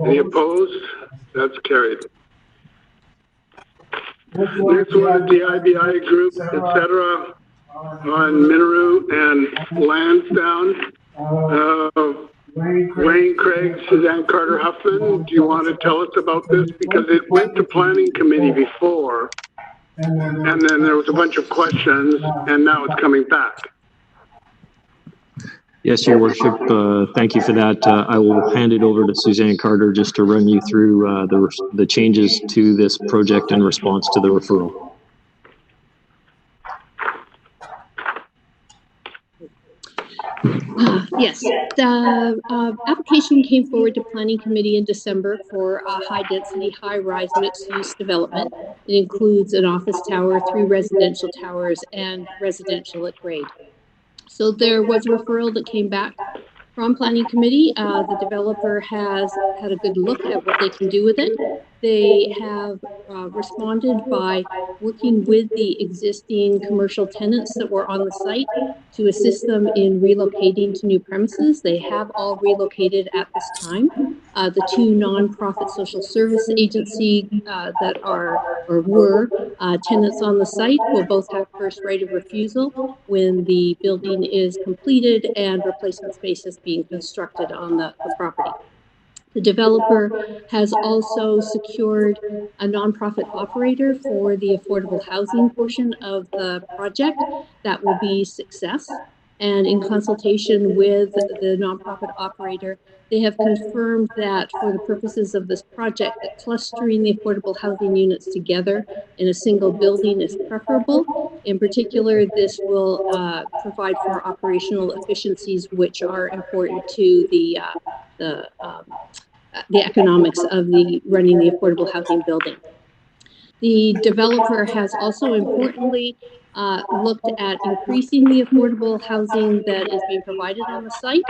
Any opposed? That's carried. Next one is the IBI group, etc. on Minaroo and Lansdowne. Wayne Craig, Suzanne Carter Huffman, do you want to tell us about this? Because it went to planning committee before, and then there was a bunch of questions, and now it's coming back.
Yes, Your Worship. Thank you for that. I will hand it over to Suzanne Carter just to run you through the changes to this project in response to the referral.
Yes, the application came forward to Planning Committee in December for a high-density, high-rise mixed-use development. It includes an office tower, 3 residential towers, and residential at grade. So there was a referral that came back from Planning Committee. The developer has had a good look at what they can do with it. They have responded by working with the existing commercial tenants that were on the site to assist them in relocating to new premises. They have all relocated at this time. The 2 nonprofit social service agency that were tenants on the site will both have first right of refusal when the building is completed and replacement space is being constructed on the property. The developer has also secured a nonprofit operator for the affordable housing portion of the project. That will be Success. And in consultation with the nonprofit operator, they have confirmed that for the purposes of this project, that clustering the affordable housing units together in a single building is preferable. In particular, this will provide for operational efficiencies, which are important to the economics of running the affordable housing building. The developer has also importantly looked at increasing the affordable housing that is being provided on the site.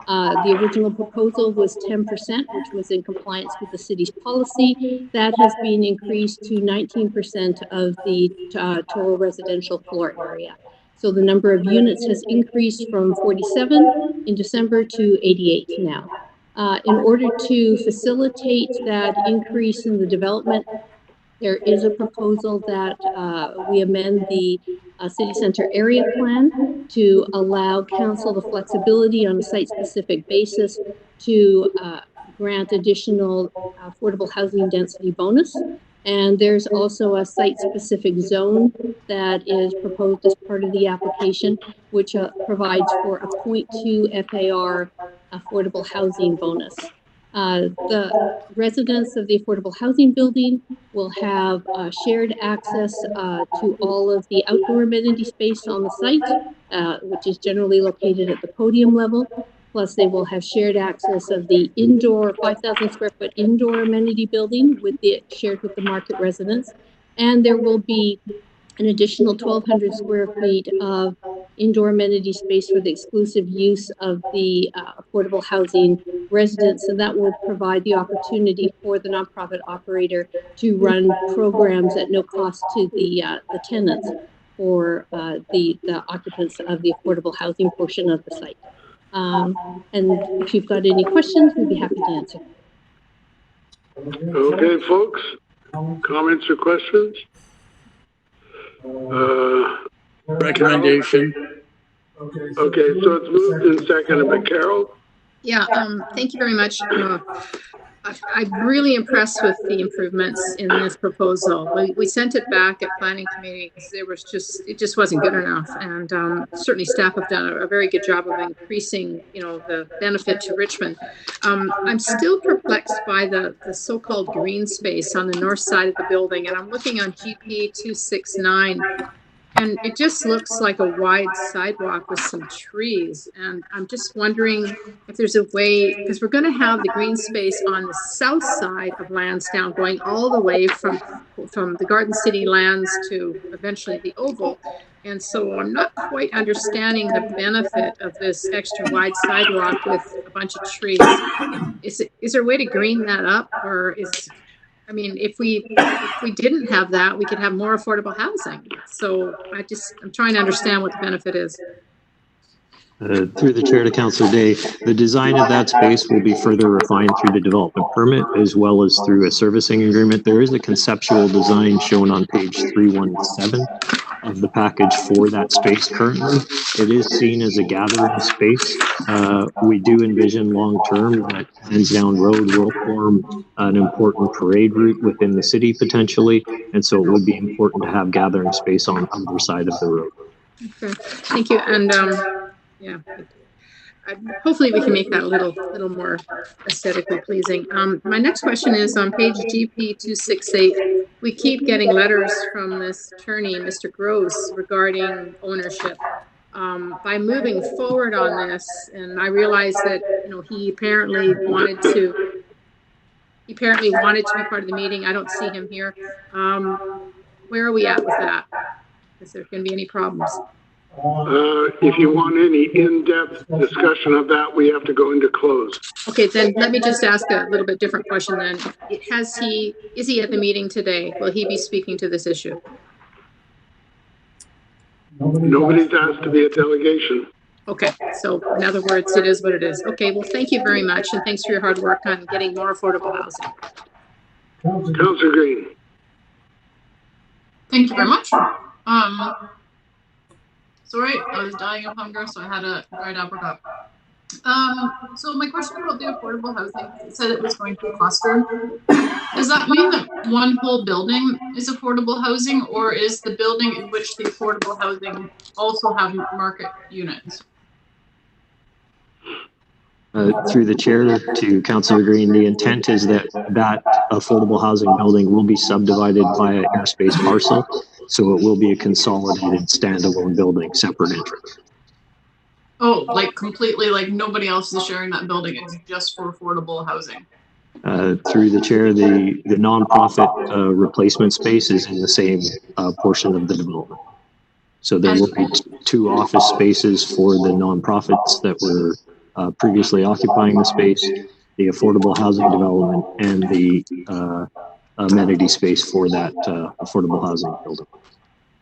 The original proposal was 10%, which was in compliance with the city's policy. That has been increased to 19% of the total residential floor area. So the number of units has increased from 47 in December to 88 now. In order to facilitate that increase in the development, there is a proposal that we amend the city center area plan to allow council the flexibility on a site-specific basis to grant additional affordable housing density bonus. And there's also a site-specific zone that is proposed as part of the application, which provides for a 0.2 FAR affordable housing bonus. The residents of the affordable housing building will have shared access to all of the outdoor amenity space on the site, which is generally located at the podium level. Plus, they will have shared access of the indoor 5,000 square foot indoor amenity building shared with the market residents. And there will be an additional 1,200 square feet of indoor amenity space for the exclusive use of the affordable housing residents. And that will provide the opportunity for the nonprofit operator to run programs at no cost to the tenants for the occupants of the affordable housing portion of the site. And if you've got any questions, we'd be happy to answer.
Okay, folks, comments or questions?
Recommendation.
Okay, so it's moved and seconded by Carol.
Yeah, thank you very much. I'm really impressed with the improvements in this proposal. We sent it back at planning committee because it just wasn't good enough. And certainly staff have done a very good job of increasing, the benefit to Richmond. I'm still perplexed by the so-called green space on the north side of the building. And I'm looking on GP 269. And it just looks like a wide sidewalk with some trees. And I'm just wondering if there's a way, because we're going to have the green space on the south side of Lansdowne going all the way from the Garden City lands to eventually the Oval. And so I'm not quite understanding the benefit of this extra wide sidewalk with a bunch of trees. Is there a way to green that up? Or if we didn't have that, we could have more affordable housing. So I'm trying to understand what the benefit is.
Through the chair to Councillor Day, the design of that space will be further refined through the development permit as well as through a servicing agreement. There is a conceptual design shown on page 317 of the package for that space currently. It is seen as a gathering space. We do envision long-term that Lansdowne Road will form an important parade route within the city potentially, and so it would be important to have gathering space on either side of the road.
Okay, thank you. And hopefully we can make that a little more aesthetically pleasing. My next question is on page GP 268. We keep getting letters from this attorney, Mr. Gross, regarding ownership. By moving forward on this, and I realize that he apparently wanted to be part of the meeting. I don't see him here. Where are we at with that? Is there going to be any problems?
If you want any in-depth discussion of that, we have to go into close.
Okay, then let me just ask a little bit different question then. Is he at the meeting today? Will he be speaking to this issue?
Nobody's asked to be a delegation.
Okay, so in other words, it is what it is. Okay, well, thank you very much, and thanks for your hard work on getting more affordable housing.
Councillor Green.
Thank you very much. Sorry, I was dying of hunger, so I had a dried apricot. So my question about the affordable housing, it said it was going to be clustered. Does that mean that one whole building is affordable housing, or is the building in which the affordable housing also have market units?
Through the chair to Councillor Green, the intent is that affordable housing building will be subdivided via airspace parcel, so it will be a consolidated standalone building, separate entrance.
Oh, like completely, like nobody else is sharing that building. It's just for affordable housing.
Through the chair, the nonprofit replacement space is in the same portion of the development. So there will be two office spaces for the nonprofits that were previously occupying the space, the affordable housing development, and the amenity space for that affordable housing building.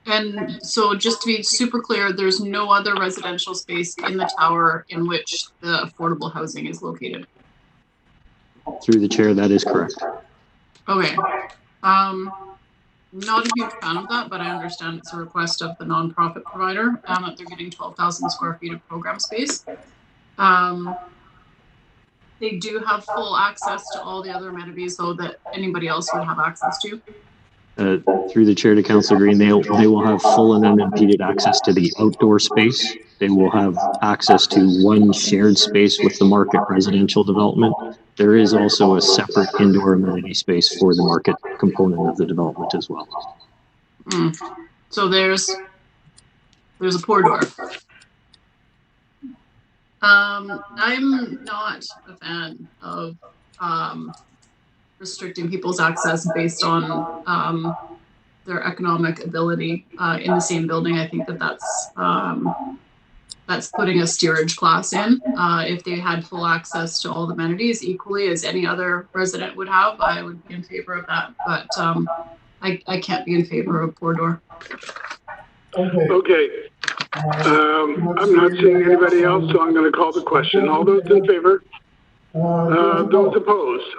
And so just to be super clear, there's no other residential space in the tower in which the affordable housing is located?
Through the chair, that is correct.
Okay. Not a huge fan of that, but I understand it's a request of the nonprofit provider that they're getting 12,000 square feet of program space. They do have full access to all the other amenities, though, that anybody else would have access to.
Through the chair to Councillor Green, they will have full and unimpeded access to the outdoor space. They will have access to one shared space with the market residential development. There is also a separate indoor amenity space for the market component of the development as well.
So there's a pour door. I'm not a fan of restricting people's access based on their economic ability in the same building. I think that's putting a steerage class in. If they had full access to all the amenities equally as any other resident would have, I would be in favor of that. But I can't be in favor of pour door.
Okay. I'm not seeing anybody else, so I'm going to call the question. All those in favor? Those opposed?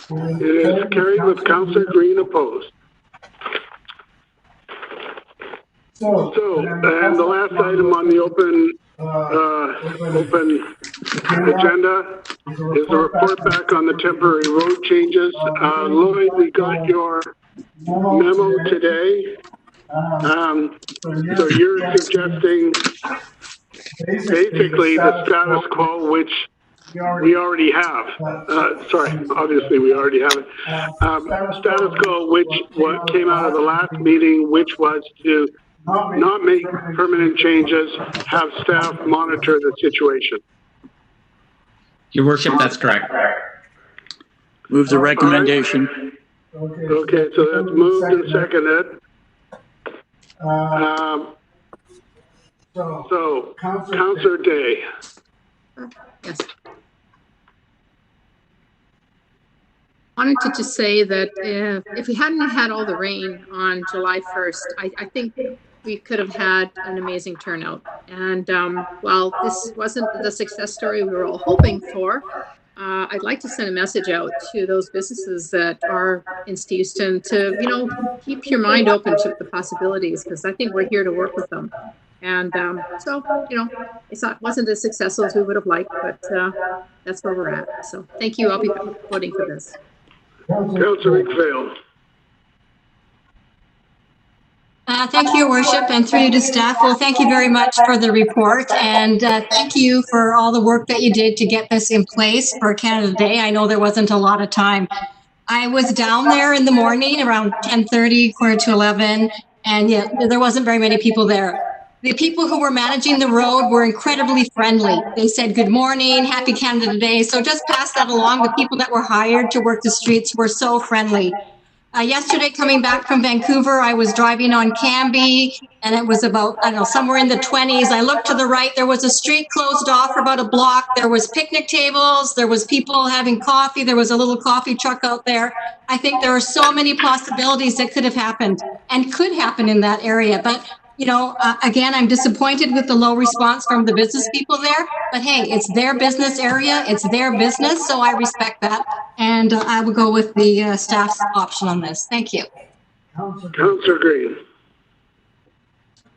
It is carried with Councillor Green opposed. So, and the last item on the open agenda is the report back on the temporary road changes. Lloyd, we got your memo today. So you're suggesting basically the status quo, which we already have. Sorry, obviously we already have it. Status quo, which what came out of the last meeting, which was to not make permanent changes, have staff monitor the situation.
Your worship, that's correct.
Move the recommendation.
Okay, so that's moved and seconded. So, Councillor Day.
Yes. I wanted to just say that if we hadn't had all the rain on July 1st, I think we could have had an amazing turnout. And while this wasn't the success story we were all hoping for, I'd like to send a message out to those businesses that are in Steveston to, you know, keep your mind open to the possibilities, because I think we're here to work with them. And so, you know, it wasn't as successful as we would have liked, but that's where we're at. So thank you. I'll be voting for this.
Councillor McPhail.
Thank you, Your Worship, and through you to staff. Well, thank you very much for the report, and thank you for all the work that you did to get this in place for Canada Day. I know there wasn't a lot of time. I was down there in the morning around 10:30, quarter to 11, and yeah, there wasn't very many people there. The people who were managing the road were incredibly friendly. They said, good morning, happy Canada Day. So just pass that along. The people that were hired to work the streets were so friendly. Yesterday, coming back from Vancouver, I was driving on Cranberry, and it was about, I don't know, somewhere in the 20s. I looked to the right, there was a street closed off for about a block. There was picnic tables, there was people having coffee, there was a little coffee truck out there. I think there are so many possibilities that could have happened and could happen in that area. But you know, again, I'm disappointed with the low response from the business people there, but hey, it's their business area, it's their business, so I respect that. And I will go with the staff's option on this. Thank you.
Councillor Green.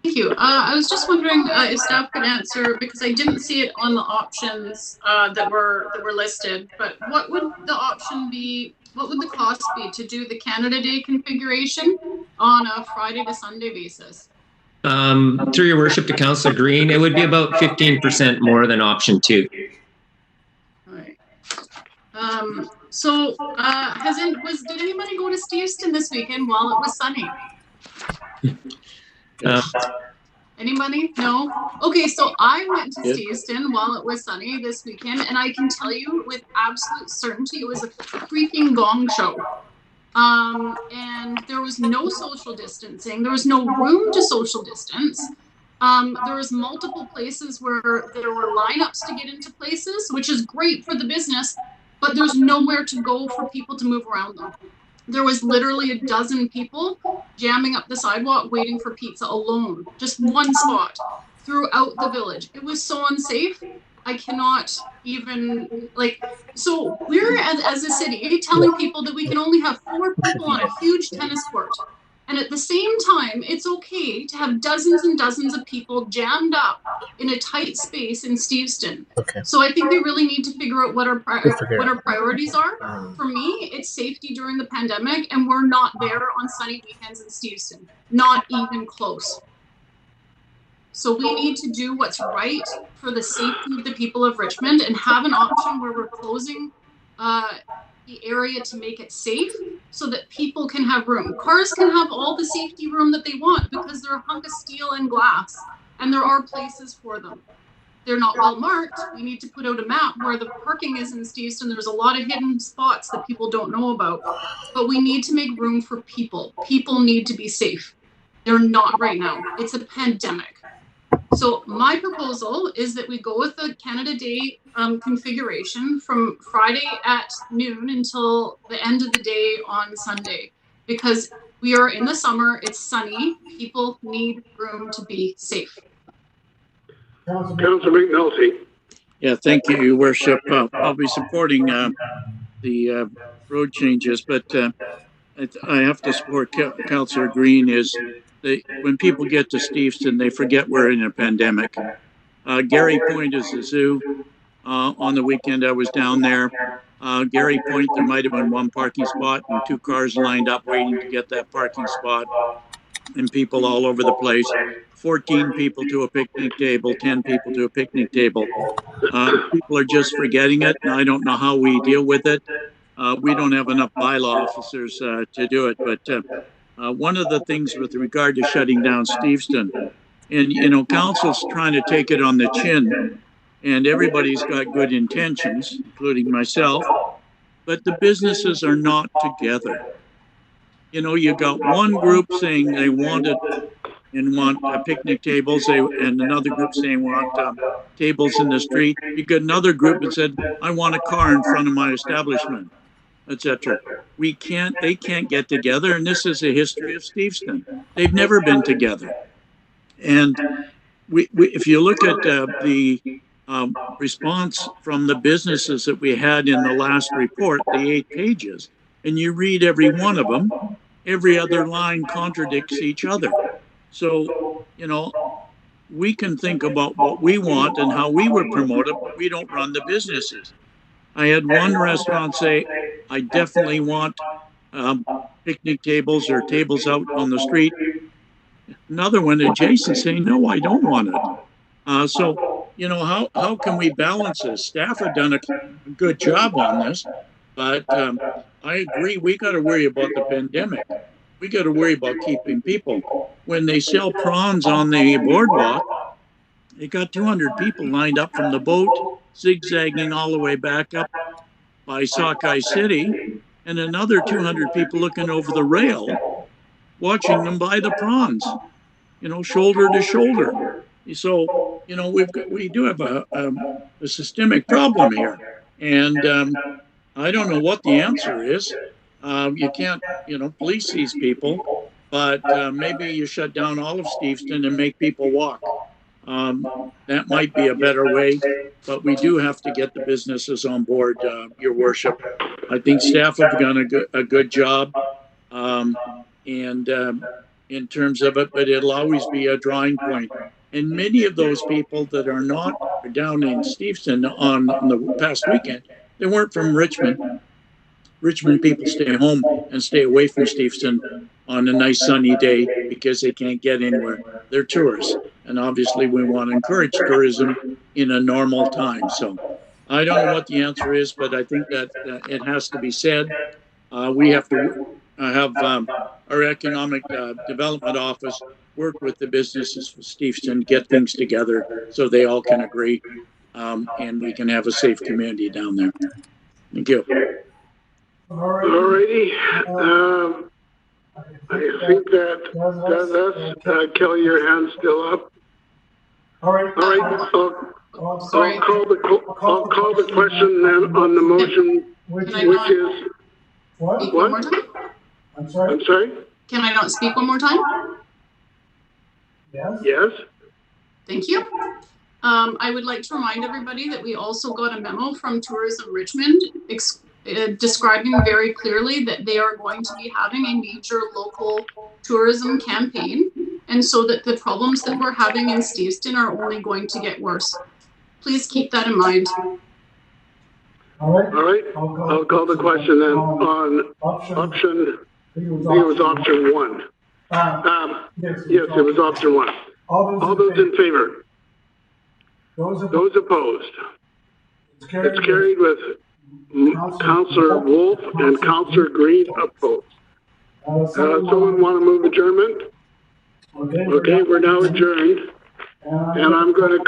Thank you. I was just wondering if staff could answer, because I didn't see it on the options that were listed, but what would the option be, what would the cost be to do the Canada Day configuration on a Friday to Sunday basis?
Through your worship to Councillor Green, it would be about 15% more than option 2.
All right. So did anybody go to Steveston this weekend while it was sunny? Anybody? No? Okay, so I went to Steveston while it was sunny this weekend, and I can tell you with absolute certainty it was a freaking gong show. And there was no social distancing. There was no room to social distance. There was multiple places where there were lineups to get into places, which is great for the business, but there's nowhere to go for people to move around them. There was literally a dozen people jamming up the sidewalk waiting for pizza alone, just one spot throughout the village. It was so unsafe. I cannot even, like, so we're as a city telling people that we can only have 4 people on a huge tennis court. And at the same time, it's okay to have dozens and dozens of people jammed up in a tight space in Steveston.
Okay.
So I think we really need to figure out what our priorities are. For me, it's safety during the pandemic, and we're not there on sunny weekends in Steveston. Not even close. So we need to do what's right for the safety of the people of Richmond and have an option where we're closing the area to make it safe so that people can have room. Cars can have all the safety room that they want because they're a hunk of steel and glass, and there are places for them. They're not well marked. We need to put out a map where the parking is in Steveston. There's a lot of hidden spots that people don't know about, but we need to make room for people. People need to be safe. They're not right now. It's a pandemic. So my proposal is that we go with the Canada Day configuration from Friday at noon until the end of the day on Sunday, because we are in the summer, it's sunny, people need room to be safe.
Councillor McNulty.
Yeah, thank you, Your Worship. I'll be supporting the road changes, but I have to support Councillor Green is when people get to Steveston, they forget we're in a pandemic. Gary Point is a zoo. on the weekend I was down there. Gary Point, there might have been one parking spot and 2 cars lined up waiting to get that parking spot, and people all over the place. 14 people to a picnic table, 10 people to a picnic table. People are just forgetting it, and I don't know how we deal with it. We don't have enough bylaw officers to do it, but one of the things with regard to shutting down Steveston, and you know, council's trying to take it on the chin, and everybody's got good intentions, including myself, but the businesses are not together. You know, you got one group saying they want picnic tables, and another group saying want tables in the street. You got another group that said, I want a car in front of my establishment, etc. They can't get together, and this is a history of Steveston. They've never been together. And if you look at the response from the businesses that we had in the last report, the 8 pages, and you read every one of them, every other line contradicts each other. So, you know, we can think about what we want and how we were promoted, but we don't run the businesses. I had one restaurant say, I definitely want picnic tables or tables out on the street. Another one adjacent saying, no, I don't want it. So, you know, how can we balance this? Staff have done a good job on this, but I agree, we got to worry about the pandemic. We got to worry about keeping people. When they sell prawns on the boardwalk, they got 200 people lined up from the boat, zigzagging all the way back up by Sockeye City, and another 200 people looking over the rail, watching them buy the prawns, you know, shoulder to shoulder. So, you know, we do have a systemic problem here, and I don't know what the answer is. You can't, you know, police these people, but maybe you shut down all of Steveston and make people walk. That might be a better way, but we do have to get the businesses on board, Your Worship. I think staff have done a good job, and in terms of it, but it'll always be a drawing point. And many of those people that are not down in Steveston on the past weekend, they weren't from Richmond. Richmond people stay home and stay away from Steveston on a nice sunny day because they can't get anywhere. They're tourists. And obviously we want to encourage tourism in a normal time. So I don't know what the answer is, but I think that it has to be said. We have to have our economic development office work with the businesses for Steveston, get things together so they all can agree, and we can have a safe community down there. Thank you.
Alrighty. I think that does us. Kelly, your hand's still up. All right. I'll call the question then on the motion, which is what? I'm sorry.
Can I not speak one more time?
Yes.
Thank you. I would like to remind everybody that we also got a memo from Tourism Richmond describing very clearly that they are going to be having a major local tourism campaign, and so that the problems that we're having in Steveston are only going to get worse. Please keep that in mind.
All right. I'll call the question then on option. I think it was option 1. Yes, it was option 1. All those in favor? Those opposed? It's carried with Councillor Wolf and Councillor Green opposed. Someone want to move adjournment? Okay, we're now adjourned, and I'm going to